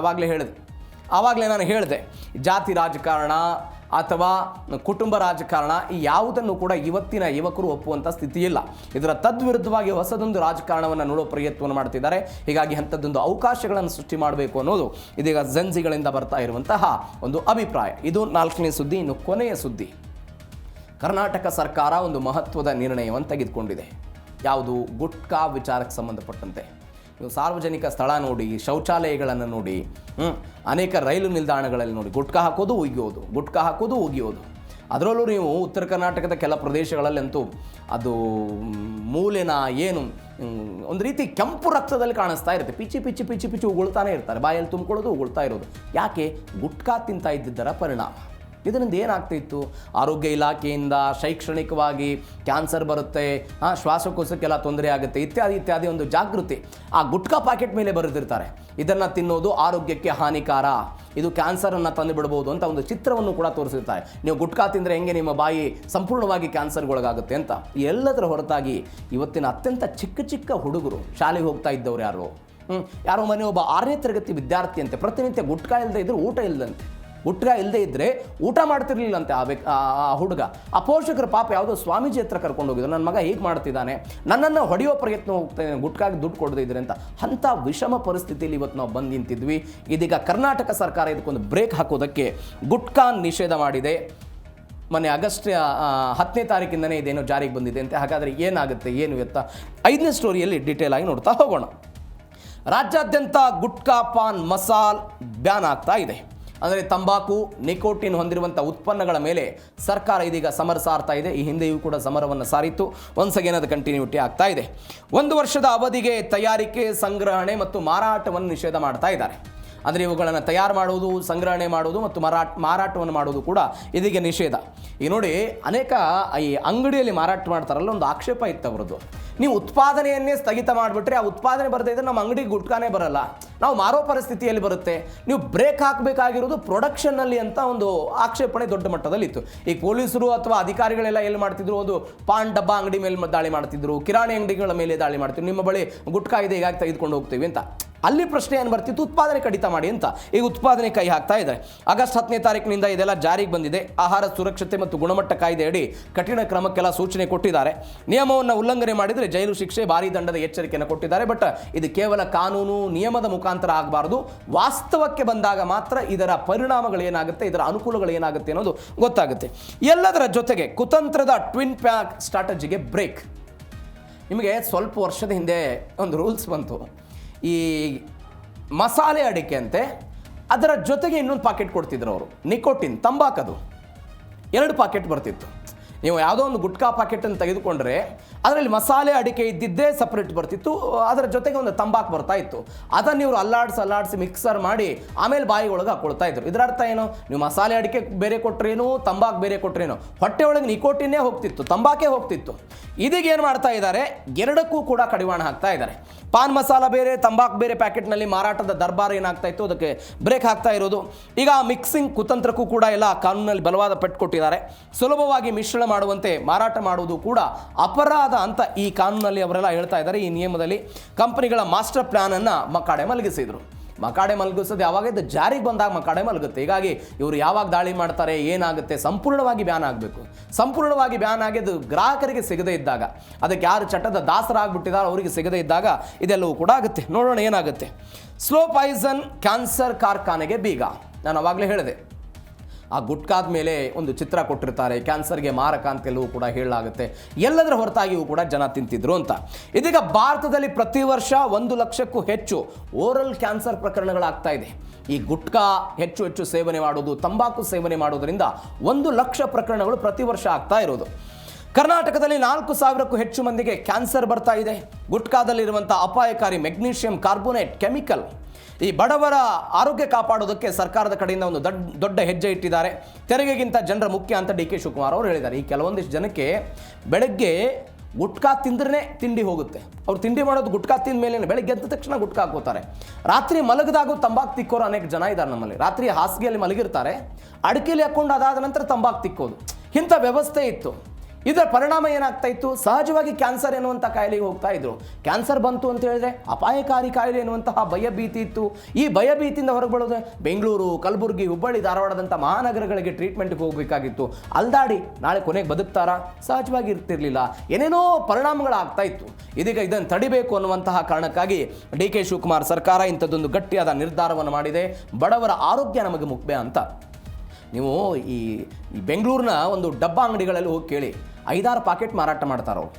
ಆವಾಗಲೇ ನಾನು ಹೇಳಿದೆ ಜಾತಿ ರಾಜಕಾರಣ ಅಥವಾ ಕುಟುಂಬ ರಾಜಕಾರಣ ಈ ಯಾವುದನ್ನು ಕೂಡ ಇವತ್ತಿನ ಯುವಕರು ಒಪ್ಪುವಂಥ ಸ್ಥಿತಿ ಇಲ್ಲ. ಇದರ ತದ್ವಿರುದ್ಧವಾಗಿ ಹೊಸದೊಂದು ರಾಜಕಾರಣವನ್ನು ನೋಡೋ ಪ್ರಯತ್ನವನ್ನು ಮಾಡ್ತಿದ್ದಾರೆ. ಹೀಗಾಗಿ ಅಂಥದ್ದೊಂದು ಅವಕಾಶಗಳನ್ನು ಸೃಷ್ಟಿ ಮಾಡಬೇಕು ಅನ್ನೋದು ಇದೀಗ ಜನ್ಸಿಗಳಿಂದ ಬರ್ತಾ ಇರುವಂತಹ ಒಂದು ಅಭಿಪ್ರಾಯ. ಇದು 4ನೇ ಸುದ್ದಿ. ಇನ್ನು ಕೊನೆಯ ಸುದ್ದಿ, ಕರ್ನಾಟಕ ಸರ್ಕಾರ ಒಂದು ಮಹತ್ವದ ನಿರ್ಣಯವನ್ನು ತೆಗೆದುಕೊಂಡಿದೆ. ಯಾವುದು? ಗುಟ್ಕಾ ವಿಚಾರಕ್ಕೆ ಸಂಬಂಧಪಟ್ಟಂತೆ. ನೀವು ಸಾರ್ವಜನಿಕ ಸ್ಥಳ ನೋಡಿ, ಶೌಚಾಲಯಗಳನ್ನು ನೋಡಿ, ಅನೇಕ ರೈಲು ನಿಲ್ದಾಣಗಳಲ್ಲಿ ನೋಡಿ, ಗುಟ್ಕಾ ಹಾಕೋದು ಒಗೆಯೋದು, ಗುಟ್ಕಾ ಹಾಕೋದು ಒಗೆಯೋದು. ಅದರಲ್ಲೂ ನೀವು ಉತ್ತರ ಕರ್ನಾಟಕದ ಕೆಲ ಪ್ರದೇಶಗಳಲ್ಲಂತೂ ಅದು ಮೂಲೆನ ಏನು ಒಂದು ರೀತಿ ಕೆಂಪು ರಕ್ತದಲ್ಲಿ ಕಾಣಿಸ್ತಾ ಇರುತ್ತೆ. ಪಿಚ್ಚಿ ಪಿಚ್ಚಿ ಪಿಚ್ಚಿ ಪಿಚ್ಚಿ ಉಗುಳ್ತಾನೆ ಇರ್ತಾರೆ, ಬಾಯಲ್ಲಿ ತುಂಬಿಕೊಳ್ಳೋದು ಉಗುಳ್ತಾ ಇರೋದು. ಯಾಕೆ? ಗುಟ್ಕಾ ತಿಂತಾ ಇದ್ದಿದ್ದರ ಪರಿಣಾಮ. ಇದರಿಂದ ಏನಾಗ್ತಾ ಇತ್ತು? ಆರೋಗ್ಯ ಇಲಾಖೆಯಿಂದ ಶೈಕ್ಷಣಿಕವಾಗಿ ಕ್ಯಾನ್ಸರ್ ಬರುತ್ತೆ, ಶ್ವಾಸಕೋಶಕ್ಕೆಲ್ಲ ತೊಂದರೆ ಆಗುತ್ತೆ, ಇತ್ಯಾದಿ ಇತ್ಯಾದಿ ಒಂದು ಜಾಗೃತಿ ಆ ಗುಟ್ಕಾ ಪ್ಯಾಕೆಟ್ ಮೇಲೆ ಬರೆದಿರ್ತಾರೆ. ಇದನ್ನು ತಿನ್ನೋದು ಆರೋಗ್ಯಕ್ಕೆ ಹಾನಿಕಾರ, ಇದು ಕ್ಯಾನ್ಸರನ್ನು ತಂದು ಬಿಡ್ಬೋದು ಅಂತ ಒಂದು ಚಿತ್ರವನ್ನು ಕೂಡ ತೋರಿಸಿರ್ತಾರೆ. ನೀವು ಗುಟ್ಕಾ ತಿಂದರೆ ಹೆಂಗೆ ನಿಮ್ಮ ಬಾಯಿ ಸಂಪೂರ್ಣವಾಗಿ ಕ್ಯಾನ್ಸರ್ಗೊಳಗಾಗುತ್ತೆ ಅಂತ. ಎಲ್ಲದರ ಹೊರತಾಗಿ ಇವತ್ತಿನ ಅತ್ಯಂತ ಚಿಕ್ಕ ಚಿಕ್ಕ ಹುಡುಗರು, ಶಾಲೆಗೆ ಹೋಗ್ತಾ ಇದ್ದವ್ರು ಯಾರೋ ಮನೆ ಒಬ್ಬ 6ನೇ ತರಗತಿ ವಿದ್ಯಾರ್ಥಿ ಅಂತೆ, ಪ್ರತಿನಿತ್ಯ ಗುಟ್ಕಾ ಇಲ್ಲದೆ ಇದ್ದರೆ ಊಟ ಇಲ್ಲದಂತೆ. ಗುಟ್ಕಾ ಇಲ್ಲದೆ ಇದ್ದರೆ ಊಟ ಮಾಡ್ತಿರ್ಲಿಲ್ಲಂತೆ ಆ ಹುಡುಗ. ಆ ಪೋಷಕರ ಪಾಪ ಯಾವುದೋ ಸ್ವಾಮೀಜಿ ಹತ್ರ ಕರ್ಕೊಂಡು ಹೋಗಿದ್ರು, ನನ್ನ ಮಗ ಹೀಗೆ ಮಾಡ್ತಿದ್ದಾನೆ, ನನ್ನನ್ನು ಹೊಡೆಯೋ ಪ್ರಯತ್ನ ಹೋಗ್ತಾ ಇದ್ದಾನೆ, ಗುಟ್ಕಾಗಿ ದುಡ್ಡು ಕೊಡದೇ ಇದ್ರೆ ಅಂತ. ಅಂಥ ವಿಷಮ ಪರಿಸ್ಥಿತಿಯಲ್ಲಿ ಇವತ್ತು ನಾವು ಬಂದು ನಿಂತಿದ್ವಿ. ಇದೀಗ ಕರ್ನಾಟಕ ಸರ್ಕಾರ ಇದಕ್ಕೊಂದು ಬ್ರೇಕ್ ಹಾಕೋದಕ್ಕೆ ಗುಟ್ಕಾ ನಿಷೇಧ ಮಾಡಿದೆ. ಮೊನ್ನೆ ಆಗಸ್ಟ್ 10ನೇ ತಾರೀಕಿಂದನೇ ಇದೇನೋ ಜಾರಿಗೆ ಬಂದಿದೆ ಅಂತೆ. ಹಾಗಾದರೆ ಏನಾಗುತ್ತೆ ಏನು ಎತ್ತ 5ನೇ ಸ್ಟೋರಿಯಲ್ಲಿ ಡೀಟೇಲ್ ಆಗಿ ನೋಡ್ತಾ ಹೋಗೋಣ. ರಾಜ್ಯಾದ್ಯಂತ ಗುಟ್ಕಾ ಪಾನ್ ಮಸಾಲ್ ಬ್ಯಾನ್ ಆಗ್ತಾ ಇದೆ. ಅಂದರೆ ತಂಬಾಕು, ನಿಕೋಟಿನ್ ಹೊಂದಿರುವಂಥ ಉತ್ಪನ್ನಗಳ ಮೇಲೆ ಸರ್ಕಾರ ಇದೀಗ ಸಮರ ಸಾರ್ತಾ ಇದೆ. ಈ ಹಿಂದೆಯೂ ಕೂಡ ಸಮರವನ್ನು ಸಾರಿತ್ತು. ಒನ್ಸ್ ಅಗೇನ್ ಅದು ಕಂಟಿನ್ಯೂಟಿ ಆಗ್ತಾ ಇದೆ. 1 ವರ್ಷದ ಅವಧಿಗೆ ತಯಾರಿಕೆ, ಸಂಗ್ರಹಣೆ ಮತ್ತು ಮಾರಾಟವನ್ನು ನಿಷೇಧ ಮಾಡ್ತಾ ಇದ್ದಾರೆ. ಅಂದರೆ ಇವುಗಳನ್ನು ತಯಾರು ಮಾಡುವುದು, ಸಂಗ್ರಹಣೆ ಮಾಡುವುದು ಮತ್ತು ಮಾರಾಟವನ್ನು ಮಾಡುವುದು ಕೂಡ ಇದೀಗ ನಿಷೇಧ. ಈ ನೋಡಿ, ಅನೇಕ ಈ ಅಂಗಡಿಯಲ್ಲಿ ಮಾರಾಟ ಮಾಡ್ತಾರಲ್ಲ, ಒಂದು ಆಕ್ಷೇಪ ಇತ್ತು ಅವರದ್ದು. ನೀವು ಉತ್ಪಾದನೆಯನ್ನೇ ಸ್ಥಗಿತ ಮಾಡಿಬಿಟ್ರೆ ಆ ಉತ್ಪಾದನೆ ಬರದೇ ಇದ್ದರೆ ನಮ್ಮ ಅಂಗಡಿಗೆ ಗುಟ್ಕಾನೇ ಬರಲ್ಲ, ನಾವು ಮಾರೋ ಪರಿಸ್ಥಿತಿಯಲ್ಲಿ ಬರುತ್ತೆ. ನೀವು ಬ್ರೇಕ್ ಹಾಕಬೇಕಾಗಿರೋದು ಪ್ರೊಡಕ್ಷನ್ನಲ್ಲಿ ಅಂತ ಒಂದು ಆಕ್ಷೇಪಣೆ ದೊಡ್ಡ ಮಟ್ಟದಲ್ಲಿ ಇತ್ತು. ಈಗ ಪೊಲೀಸರು ಅಥವಾ ಅಧಿಕಾರಿಗಳೆಲ್ಲ ಎಲ್ಲಿ ಮಾಡ್ತಿದ್ರು, ಒಂದು ಪಾನ್ ಡಬ್ಬ ಅಂಗಡಿ ಮೇಲೆ ದಾಳಿ ಮಾಡ್ತಿದ್ರು, ಕಿರಾಣಿ ಅಂಗಡಿಗಳ ಮೇಲೆ ದಾಳಿ ಮಾಡ್ತಿದ್ರು. ನಿಮ್ಮ ಬಳಿ ಗುಟ್ಕಾ ಇದೆ, ಹೀಗಾಗಿ ತೆಗೆದುಕೊಂಡು ಹೋಗ್ತೀವಿ ಅಂತ. ಅಲ್ಲಿ ಪ್ರಶ್ನೆ ಏನು ಬರ್ತಿತ್ತು? ಉತ್ಪಾದನೆ ಕಡಿತ ಮಾಡಿ ಅಂತ. ಈಗ ಉತ್ಪಾದನೆ ಕೈ ಹಾಕ್ತಾ ಇದ್ದಾರೆ. ಆಗಸ್ಟ್ 10ನೇ ತಾರೀಕಿನಿಂದ ಇದೆಲ್ಲ ಜಾರಿಗೆ ಬಂದಿದೆ. ಆಹಾರ ಸುರಕ್ಷತೆ ಮತ್ತು ಗುಣಮಟ್ಟ ಕಾಯ್ದೆಯಡಿ ಕಠಿಣ ಕ್ರಮಕ್ಕೆಲ್ಲ ಸೂಚನೆ ಕೊಟ್ಟಿದ್ದಾರೆ. ನಿಯಮವನ್ನು ಉಲ್ಲಂಘನೆ ಮಾಡಿದರೆ ಜೈಲು ಶಿಕ್ಷೆ, ಭಾರೀ ದಂಡದ ಎಚ್ಚರಿಕೆಯನ್ನು ಕೊಟ್ಟಿದ್ದಾರೆ. ಬಟ್ ಇದು ಕೇವಲ ಕಾನೂನು ನಿಯಮದ ಮುಖಾಂತರ ಆಗಬಾರ್ದು. ವಾಸ್ತವಕ್ಕೆ ಬಂದಾಗ ಮಾತ್ರ ಇದರ ಪರಿಣಾಮಗಳು ಏನಾಗುತ್ತೆ, ಇದರ ಅನುಕೂಲಗಳು ಏನಾಗುತ್ತೆ ಅನ್ನೋದು ಗೊತ್ತಾಗುತ್ತೆ. ಎಲ್ಲದರ ಜೊತೆಗೆ ಕುತಂತ್ರದ ಟ್ವಿನ್ ಪ್ಯಾಕ್ ಸ್ಟ್ರಾಟಜಿಗೆ ಬ್ರೇಕ್. ನಿಮಗೆ ಸ್ವಲ್ಪ ವರ್ಷದ ಹಿಂದೆ ಒಂದು ರೂಲ್ಸ್ ಬಂತು. ಈ ಮಸಾಲೆ ಅಡಿಕೆ ಅಂತೆ, ಅದರ ಜೊತೆಗೆ ಇನ್ನೊಂದು ಪಾಕೆಟ್ ಕೊಡ್ತಿದ್ರು ಅವರು, ನಿಕೋಟಿನ್, ತಂಬಾಕದು 2 ಪಾಕೆಟ್ ಬರ್ತಿತ್ತು. ನೀವು ಯಾವುದೋ ಒಂದು ಗುಟ್ಕಾ ಪ್ಯಾಕೆಟನ್ನು ತೆಗೆದುಕೊಂಡ್ರೆ ಅದರಲ್ಲಿ ಮಸಾಲೆ ಅಡಿಕೆ ಇದ್ದಿದ್ದೇ ಸಪ್ರೇಟ್ ಬರ್ತಿತ್ತು, ಅದರ ಜೊತೆಗೆ ಒಂದು ತಂಬಾಕು ಬರ್ತಾ ಇತ್ತು. ಅದನ್ನು ಇವರು ಅಲ್ಲಾಡಿಸಿ ಮಿಕ್ಸರ್ ಮಾಡಿ ಆಮೇಲೆ ಬಾಯಿ ಒಳಗೆ ಹಾಕೊಳ್ತಾ ಇದ್ರು. ಇದರ ಅರ್ಥ ಏನು? ನೀವು ಮಸಾಲೆ ಅಡಿಕೆ ಬೇರೆ ಕೊಟ್ರೇನು, ತಂಬಾಕು ಬೇರೆ ಕೊಟ್ರೇನು, ಹೊಟ್ಟೆ ಒಳಗೆ ನಿಕೋಟಿನ್ನೇ ಹೋಗ್ತಿತ್ತು, ತಂಬಾಕೇ ಹೋಗ್ತಿತ್ತು. ಇದೀಗ ಏನು ಮಾಡ್ತಾ ಇದ್ದಾರೆ? 2ಕ್ಕೂ ಕೂಡ ಕಡಿವಾಣ ಹಾಕ್ತಾ ಇದ್ದಾರೆ. ಪಾನ್ ಮಸಾಲ ಬೇರೆ, ತಂಬಾಕು ಬೇರೆ ಪ್ಯಾಕೆಟ್ನಲ್ಲಿ ಮಾರಾಟದ ದರ್ಬಾರ್ ಏನಾಗ್ತಾ ಇತ್ತು, ಅದಕ್ಕೆ ಬ್ರೇಕ್ ಹಾಕ್ತಾ ಇರೋದು. ಈಗ ಮಿಕ್ಸಿಂಗ್ ಕುತಂತ್ರಕ್ಕೂ ಕೂಡ ಎಲ್ಲ ಕಾನೂನಲ್ಲಿ ಬಲವಾದ ಪೆಟ್ಟು ಕೊಟ್ಟಿದ್ದಾರೆ. ಸುಲಭವಾಗಿ ಮಿಶ್ರಣ ಮಾಡುವಂತೆ ಮಾರಾಟ ಮಾಡುವುದು ಕೂಡ ಅಪರಾಧ ಅಂತ ಈ ಕಾನೂನಲ್ಲಿ ಅವರೆಲ್ಲ ಹೇಳ್ತಾ ಇದ್ದಾರೆ. ಈ ನಿಯಮದಲ್ಲಿ ಕಂಪನಿಗಳ ಮಾಸ್ಟರ್ ಪ್ಲಾನ್ ಅನ್ನು ಮಕಾಡೆ ಮಲಗಿಸಿದ್ರು. ಮಕಾಡೆ ಮಲಗಿಸೋದು ಯಾವಾಗ? ಇದು ಜಾರಿಗೆ ಬಂದಾಗ ಮಕಾಡೆ ಮಲಗುತ್ತೆ. ಹೀಗಾಗಿ ಇವರು ಯಾವಾಗ ದಾಳಿ ಮಾಡ್ತಾರೆ, ಏನಾಗುತ್ತೆ, ಸಂಪೂರ್ಣವಾಗಿ ಬ್ಯಾನ್ ಆಗಬೇಕು. ಸಂಪೂರ್ಣವಾಗಿ ಬ್ಯಾನ್ ಆಗಿ ಅದು ಗ್ರಾಹಕರಿಗೆ ಸಿಗದೇ ಇದ್ದಾಗ, ಅದಕ್ಕೆ ಯಾರು ಚಟದ ದಾಸರಾಗ್ಬಿಟ್ಟಿದ್ದಾರೆ ಅವರಿಗೆ ಸಿಗದೇ ಇದ್ದಾಗ ಇದೆಲ್ಲವೂ ಕೂಡ ಆಗುತ್ತೆ. ನೋಡೋಣ ಏನಾಗುತ್ತೆ. ಸ್ಲೋ ಪಾಯ್ಸನ್ ಕ್ಯಾನ್ಸರ್ ಕಾರ್ಖಾನೆಗೆ ಬೀಗ. ನಾನು ಅವಾಗಲೇ ಹೇಳಿದೆ, ಆ ಗುಟ್ಕಾದ ಮೇಲೆ ಒಂದು ಚಿತ್ರ ಕೊಟ್ಟಿರ್ತಾರೆ, ಕ್ಯಾನ್ಸರ್ಗೆ ಮಾರಕ ಅಂತೆಲ್ಲವೂ ಕೂಡ ಹೇಳಲಾಗುತ್ತೆ. ಎಲ್ಲದರ ಹೊರತಾಗಿಯೂ ಕೂಡ ಜನ ತಿಂತಿದ್ರು ಅಂತ. ಇದೀಗ ಭಾರತದಲ್ಲಿ ಪ್ರತಿ ವರ್ಷ 1 ಲಕ್ಷಕ್ಕೂ ಹೆಚ್ಚು ಓರಲ್ ಕ್ಯಾನ್ಸರ್ ಪ್ರಕರಣಗಳಾಗ್ತಾ ಇದೆ. ಈ ಗುಟ್ಕಾ ಹೆಚ್ಚು ಸೇವನೆ ಮಾಡೋದು, ತಂಬಾಕು ಸೇವನೆ ಮಾಡೋದರಿಂದ 1 ಲಕ್ಷ ಪ್ರಕರಣಗಳು ಪ್ರತಿ ವರ್ಷ ಆಗ್ತಾ ಇರೋದು. ಕರ್ನಾಟಕದಲ್ಲಿ 4,000ಕ್ಕೂ ಹೆಚ್ಚು ಮಂದಿಗೆ ಕ್ಯಾನ್ಸರ್ ಬರ್ತಾ ಇದೆ. ಗುಟ್ಕಾದಲ್ಲಿರುವಂಥ ಅಪಾಯಕಾರಿ ಮೆಗ್ನೀಷಿಯಂ ಕಾರ್ಬೋನೇಟ್ ಕೆಮಿಕಲ್ ಈ ಬಡವರ ಆರೋಗ್ಯ ಕಾಪಾಡೋದಕ್ಕೆ ಸರ್ಕಾರದ ಕಡೆಯಿಂದ ಒಂದು ದೊಡ್ಡ ಹೆಜ್ಜೆ ಇಟ್ಟಿದ್ದಾರೆ. ತೆರಿಗೆಗಿಂತ ಜನರ ಮುಖ್ಯ ಅಂತ ಡಿ ಕೆ ಶಿವಕುಮಾರ್ ಅವರು ಹೇಳಿದ್ದಾರೆ. ಈ ಕೆಲವೊಂದಿಷ್ಟು ಜನಕ್ಕೆ ಬೆಳಗ್ಗೆ ಗುಟ್ಕಾ ತಿಂದ್ರೇ ತಿಂಡಿ ಹೋಗುತ್ತೆ. ಅವ್ರು ತಿಂಡಿ ಮಾಡೋದು ಗುಟ್ಕಾ ತಿಂದ ಮೇಲೆ ಬೆಳಗ್ಗೆ ಎದ್ದ ತಕ್ಷಣ ಗುಟ್ಕಾ ಹಾಕೋತಾರೆ. ರಾತ್ರಿ ಮಲಗಿದಾಗೂ ತಂಬಾಕು ತಿಕ್ಕೋರು ಅನೇಕ ಜನ ಇದ್ದಾರೆ ನಮ್ಮಲ್ಲಿ. ರಾತ್ರಿ ಹಾಸಿಗೆಯಲ್ಲಿ ಮಲಗಿರ್ತಾರೆ, ಅಡಿಕೆಯಲ್ಲಿ ಹಾಕ್ಕೊಂಡು ಅದಾದ ನಂತರ ತಂಬಾಕು ತಿಕ್ಕೋದು, ಇಂಥ ವ್ಯವಸ್ಥೆ ಇತ್ತು. ಇದರ ಪರಿಣಾಮ ಏನಾಗ್ತಾ ಇತ್ತು? ಸಹಜವಾಗಿ ಕ್ಯಾನ್ಸರ್ ಎನ್ನುವಂಥ ಕಾಯಿಲೆಗೆ ಹೋಗ್ತಾ ಇದ್ರು. ಕ್ಯಾನ್ಸರ್ ಬಂತು ಅಂತ ಹೇಳಿದ್ರೆ ಅಪಾಯಕಾರಿ ಕಾಯಿಲೆ ಎನ್ನುವಂತಹ ಭಯಭೀತಿ ಇತ್ತು. ಈ ಭಯಭೀತಿಯಿಂದ ಹೊರಗೆ ಬರೋದು ಬೆಂಗಳೂರು, ಕಲಬುರಗಿ, ಹುಬ್ಬಳ್ಳಿ, ಧಾರವಾಡದಂಥ ಮಹಾನಗರಗಳಿಗೆ ಟ್ರೀಟ್ಮೆಂಟ್ಗೆ ಹೋಗಬೇಕಾಗಿತ್ತು. ಅಲ್ದಾಡಿ ನಾಳೆ ಕೊನೆಗೆ ಬದುಕ್ತಾರಾ? ಸಹಜವಾಗಿ ಇರ್ತಿರ್ಲಿಲ್ಲ. ಏನೇನೋ ಪರಿಣಾಮಗಳಾಗ್ತಾ ಇತ್ತು. ಇದೀಗ ಇದನ್ನು ತಡಿಬೇಕು ಅನ್ನುವಂತಹ ಕಾರಣಕ್ಕಾಗಿ ಡಿ ಕೆ ಶಿವಕುಮಾರ್ ಸರ್ಕಾರ ಇಂಥದ್ದೊಂದು ಗಟ್ಟಿಯಾದ ನಿರ್ಧಾರವನ್ನು ಮಾಡಿದೆ. ಬಡವರ ಆರೋಗ್ಯ ನಮಗೆ ಮುಖ್ಯ ಅಂತ. ನೀವು ಈ ಬೆಂಗಳೂರಿನ ಒಂದು ಡಬ್ಬ ಅಂಗಡಿಗಳಲ್ಲಿ ಹೋಗಿ ಕೇಳಿ, 5-6 ಪಾಕೆಟ್ ಮಾರಾಟ ಮಾಡ್ತಾರೆ ಅವರು.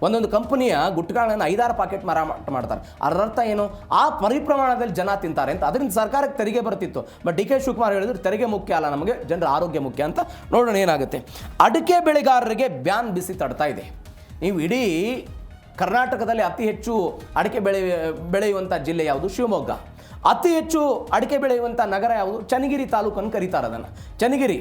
ಒಂದೊಂದು ಕಂಪನಿಯ ಗುಟ್ಕಾಗಳನ್ನು 5-6 ಪಾಕೆಟ್ ಮಾರಾಟ ಮಾಡ್ತಾರೆ. ಅದರ ಅರ್ಥ ಏನು? ಆ ಪರಿಪ್ರಮಾಣದಲ್ಲಿ ಜನ ತಿಂತಾರೆ ಅಂತ. ಅದರಿಂದ ಸರ್ಕಾರಕ್ಕೆ ತೆರಿಗೆ ಬರ್ತಿತ್ತು. ಬಟ್ ಡಿ ಕೆ ಶಿವಕುಮಾರ್ ಹೇಳಿದ್ರು ತೆರಿಗೆ ಮುಖ್ಯ ಅಲ್ಲ, ನಮಗೆ ಜನರ ಆರೋಗ್ಯ ಮುಖ್ಯ ಅಂತ. ನೋಡೋಣ ಏನಾಗುತ್ತೆ. ಅಡಿಕೆ ಬೆಳೆಗಾರರಿಗೆ ಬ್ಯಾನ್ ಬಿಸಿ ತಡ್ತಾ ಇದೆ. ನೀವು ಇಡೀ ಕರ್ನಾಟಕದಲ್ಲಿ ಅತಿ ಹೆಚ್ಚು ಅಡಿಕೆ ಬೆಳೆಯುವಂಥ ಜಿಲ್ಲೆ ಯಾವುದು? ಶಿವಮೊಗ್ಗ. ಅತಿ ಹೆಚ್ಚು ಅಡಿಕೆ ಬೆಳೆಯುವಂಥ ನಗರ ಯಾವುದು? ಚನ್ನಗಿರಿ ತಾಲೂಕನ್ನು ಕರೀತಾರೆ ಅದನ್ನು. ಚನ್ನಗಿರಿ,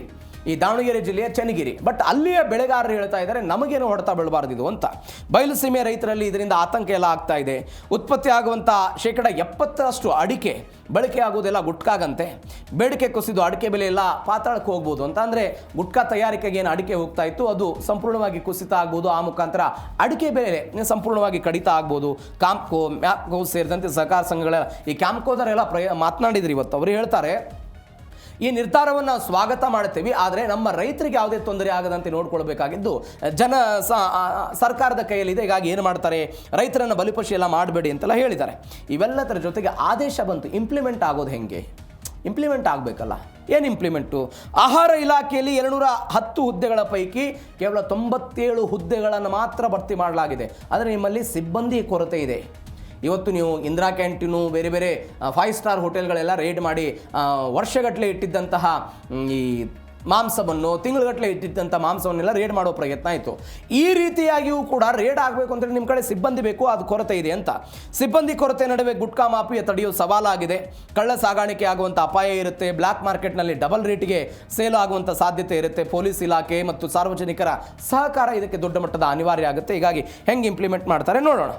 ಈ ದಾವಣಗೆರೆ ಜಿಲ್ಲೆಯ ಚನ್ನಗಿರಿ. ಬಟ್ ಅಲ್ಲಿಯ ಬೆಳೆಗಾರರು ಹೇಳ್ತಾ ಇದ್ದಾರೆ ನಮಗೇನು ಹೊಡೆತ ಬೀಳಬಾರ್ದಿದು ಅಂತ. ಬಯಲುಸೀಮೆ ರೈತರಲ್ಲಿ ಇದರಿಂದ ಆತಂಕ ಎಲ್ಲ ಆಗ್ತಾ ಇದೆ. ಉತ್ಪತ್ತಿ ಆಗುವಂಥ 70% ಅಡಿಕೆ ಬಳಕೆ ಆಗೋದೆಲ್ಲ ಗುಟ್ಕಾಗಂತೆ. ಬೇಡಿಕೆ ಕುಸಿದು ಅಡಿಕೆ ಬೆಲೆ ಎಲ್ಲ ಪಾತಾಳಕ್ಕೆ ಹೋಗ್ಬೋದು ಅಂತ. ಅಂದರೆ ಗುಟ್ಕಾ ತಯಾರಿಕೆಗೆ ಏನು ಅಡಿಕೆ ಹೋಗ್ತಾ ಇತ್ತು ಅದು ಸಂಪೂರ್ಣವಾಗಿ ಕುಸಿತ ಆಗ್ಬೋದು. ಆ ಮುಖಾಂತರ ಅಡಿಕೆ ಬೆಲೆ ಸಂಪೂರ್ಣವಾಗಿ ಕಡಿತ ಆಗ್ಬೋದು. ಕಾಮ್ಕೋ, ಮ್ಯಾಪ್ಕೋ ಸೇರಿದಂತೆ ಸಹಕಾರ ಸಂಘಗಳ ಈ ಕ್ಯಾಂಪ್ಕೋದವರೆಲ್ಲ ಮಾತನಾಡಿದ್ರು ಇವತ್ತು. ಅವರು ಹೇಳ್ತಾರೆ ಈ ನಿರ್ಧಾರವನ್ನು ಸ್ವಾಗತ ಮಾಡ್ತೀವಿ, ಆದರೆ ನಮ್ಮ ರೈತರಿಗೆ ಯಾವುದೇ ತೊಂದರೆ ಆಗದಂತೆ ನೋಡ್ಕೊಳ್ಬೇಕಾಗಿದ್ದು ಸರ್ಕಾರದ ಕೈಯಲ್ಲಿದೆ. ಹೀಗಾಗಿ ಏನು ಮಾಡ್ತಾರೆ, ರೈತರನ್ನು ಬಲಿಪಶು ಎಲ್ಲ ಮಾಡಬೇಡಿ ಅಂತೆಲ್ಲ ಹೇಳಿದ್ದಾರೆ. ಇವೆಲ್ಲದರ ಜೊತೆಗೆ ಆದೇಶ ಬಂತು. ಇಂಪ್ಲಿಮೆಂಟ್ ಆಗೋದು ಹೆಂಗೆ? ಇಂಪ್ಲಿಮೆಂಟ್ ಆಗಬೇಕಲ್ಲ. ಏನು ಇಂಪ್ಲಿಮೆಂಟು? ಆಹಾರ ಇಲಾಖೆಯಲ್ಲಿ 210 ಹುದ್ದೆಗಳ ಪೈಕಿ ಕೇವಲ 97 ಹುದ್ದೆಗಳನ್ನು ಮಾತ್ರ ಭರ್ತಿ ಮಾಡಲಾಗಿದೆ. ಆದರೆ ನಿಮ್ಮಲ್ಲಿ ಸಿಬ್ಬಂದಿ ಕೊರತೆ ಇದೆ. ಇವತ್ತು ನೀವು ಇಂದಿರಾ ಕ್ಯಾಂಟೀನು, ಬೇರೆ ಬೇರೆ 5 ಸ್ಟಾರ್ ಹೋಟೆಲ್ಗಳೆಲ್ಲ ರೇಡ್ ಮಾಡಿ ವರ್ಷಗಟ್ಟಲೆ ಇಟ್ಟಿದ್ದಂತಹ ಈ ಮಾಂಸವನ್ನು, ತಿಂಗಳುಗಟ್ಟಲೆ ಇಟ್ಟಿದ್ದಂಥ ಮಾಂಸವನ್ನೆಲ್ಲ ರೇಡ್ ಮಾಡೋ ಪ್ರಯತ್ನ ಆಯಿತು. ಈ ರೀತಿಯಾಗಿಯೂ ಕೂಡ ರೇಡ್ ಆಗಬೇಕು ಅಂತೇಳಿ ನಿಮ್ಮ ಕಡೆ ಸಿಬ್ಬಂದಿ ಬೇಕು, ಅದು ಕೊರತೆ ಇದೆ ಅಂತ. ಸಿಬ್ಬಂದಿ ಕೊರತೆ ನಡುವೆ ಗುಟ್ಕಾ ಮಾಫಿಯಾ ತಡೆಯುವ ಸವಾಲಾಗಿದೆ. ಕಳ್ಳ ಸಾಗಾಣಿಕೆ ಆಗುವಂಥ ಅಪಾಯ ಇರುತ್ತೆ. ಬ್ಲ್ಯಾಕ್ ಮಾರ್ಕೆಟ್ನಲ್ಲಿ ಡಬಲ್ ರೇಟಿಗೆ ಸೇಲ್ ಆಗುವಂಥ ಸಾಧ್ಯತೆ ಇರುತ್ತೆ. ಪೊಲೀಸ್ ಇಲಾಖೆ ಮತ್ತು ಸಾರ್ವಜನಿಕರ ಸಹಕಾರ ಇದಕ್ಕೆ ದೊಡ್ಡ ಮಟ್ಟದ ಅನಿವಾರ್ಯ ಆಗುತ್ತೆ. ಹೀಗಾಗಿ ಹೆಂಗೆ ಇಂಪ್ಲಿಮೆಂಟ್ ಮಾಡ್ತಾರೆ ನೋಡೋಣ.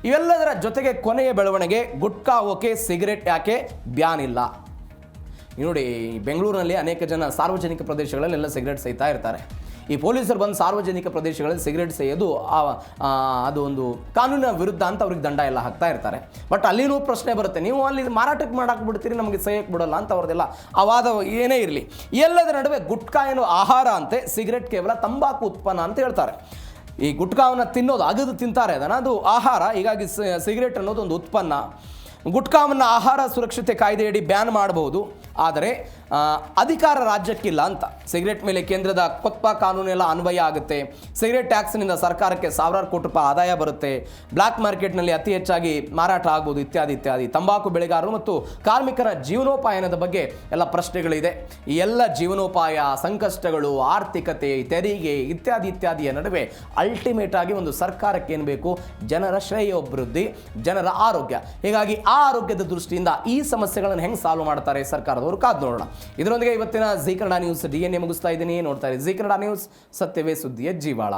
ಇವೆಲ್ಲದರ ಜೊತೆಗೆ ಕೊನೆಯ ಬೆಳವಣಿಗೆ, ಗುಟ್ಕಾ ಓಕೆ, ಸಿಗರೆಟ್ ಯಾಕೆ ಬ್ಯಾನ್ ಇಲ್ಲ? ನೋಡಿ, ಬೆಂಗಳೂರಿನಲ್ಲಿ ಅನೇಕ ಜನ ಸಾರ್ವಜನಿಕ ಪ್ರದೇಶಗಳಲ್ಲೆಲ್ಲ ಸಿಗರೆಟ್ ಸೇಯ್ತಾ ಇರ್ತಾರೆ. ಈ ಪೊಲೀಸರು ಬಂದು ಸಾರ್ವಜನಿಕ ಪ್ರದೇಶಗಳಲ್ಲಿ ಸಿಗರೆಟ್ ಸೇಯೋದು ಅದು ಒಂದು ಕಾನೂನಿನ ವಿರುದ್ಧ ಅಂತ ಅವ್ರಿಗೆ ದಂಡ ಎಲ್ಲ ಹಾಕ್ತಾ ಇರ್ತಾರೆ. ಬಟ್ ಅಲ್ಲಿನೂ ಪ್ರಶ್ನೆ ಬರುತ್ತೆ, ನೀವು ಅಲ್ಲಿ ಮಾರಾಟಕ್ಕೆ ಮಾಡಕ್ಕೆ ಬಿಡ್ತೀರಿ, ನಮಗೆ ಸೇಯಕ್ಕೆ ಬಿಡೋಲ್ಲ ಅಂತ ಅವ್ರದ್ದೆಲ್ಲ ಆ ವಾದ ಏನೇ ಇರಲಿ. ಎಲ್ಲದರ ನಡುವೆ ಗುಟ್ಕಾ ಏನು ಆಹಾರ ಅಂತೆ, ಸಿಗರೆಟ್ ಕೇವಲ ತಂಬಾಕು ಉತ್ಪನ್ನ ಅಂತ ಹೇಳ್ತಾರೆ. ಈ ಗುಟ್ಕಾವನ್ನು ತಿನ್ನೋದು, ಅಗದು ತಿಂತಾರೆ ಅದನ್ನು, ಅದು ಆಹಾರ. ಹೀಗಾಗಿ ಸಿಗರೆಟ್ ಅನ್ನೋದು ಒಂದು ಉತ್ಪನ್ನ. ಗುಟ್ಕಾವನ್ನು ಆಹಾರ ಸುರಕ್ಷತೆ ಕಾಯ್ದೆಯಡಿ ಬ್ಯಾನ್ ಮಾಡಬಹುದು, ಆದರೆ ಅಧಿಕಾರ ರಾಜ್ಯಕ್ಕಿಲ್ಲ ಅಂತ. ಸಿಗರೆಟ್ ಮೇಲೆ ಕೇಂದ್ರದ ಕೊತ್ಪಾ ಕಾನೂನೆಲ್ಲ ಅನ್ವಯ ಆಗುತ್ತೆ. ಸಿಗರೆಟ್ ಟ್ಯಾಕ್ಸ್ನಿಂದ ಸರ್ಕಾರಕ್ಕೆ ಸಾವಿರಾರು ಕೋಟಿ ರೂಪಾಯಿ ಆದಾಯ ಬರುತ್ತೆ. ಬ್ಲ್ಯಾಕ್ ಮಾರ್ಕೆಟ್ನಲ್ಲಿ ಅತಿ ಹೆಚ್ಚಾಗಿ ಮಾರಾಟ ಆಗ್ಬೋದು, ಇತ್ಯಾದಿ ಇತ್ಯಾದಿ. ತಂಬಾಕು ಬೆಳೆಗಾರರು ಮತ್ತು ಕಾರ್ಮಿಕರ ಜೀವನೋಪಾಯನದ ಬಗ್ಗೆ ಎಲ್ಲ ಪ್ರಶ್ನೆಗಳಿದೆ. ಈ ಎಲ್ಲ ಜೀವನೋಪಾಯ, ಸಂಕಷ್ಟಗಳು, ಆರ್ಥಿಕತೆ, ತೆರಿಗೆ ಇತ್ಯಾದಿ ಇತ್ಯಾದಿಯ ನಡುವೆ ಅಲ್ಟಿಮೇಟ್ ಆಗಿ ಒಂದು ಸರ್ಕಾರಕ್ಕೆ ಏನು ಬೇಕು? ಜನರ ಶ್ರೇಯೋಭಿವೃದ್ಧಿ, ಜನರ ಆರೋಗ್ಯ. ಹೀಗಾಗಿ ಆ ಆರೋಗ್ಯದ ದೃಷ್ಟಿಯಿಂದ ಈ ಸಮಸ್ಯೆಗಳನ್ನು ಹೆಂಗೆ ಸಾಲ್ವ್ ಮಾಡ್ತಾರೆ ಸರ್ಕಾರದವರು, ಕಾದು ನೋಡೋಣ. ಇದರೊಂದಿಗೆ ಇವತ್ತಿನ ಜೀ ಕನ್ನಡ ನ್ಯೂಸ್ DNA ಮುಗಿಸ್ತಾ ಇದ್ದೀನಿ. ನೋಡ್ತಾ ಇದ್ದೀನಿ ಜೀ ಕನ್ನಡ ನ್ಯೂಸ್, ಸತ್ಯವೇ ಸುದ್ದಿಯ ಜೀವಾಳ.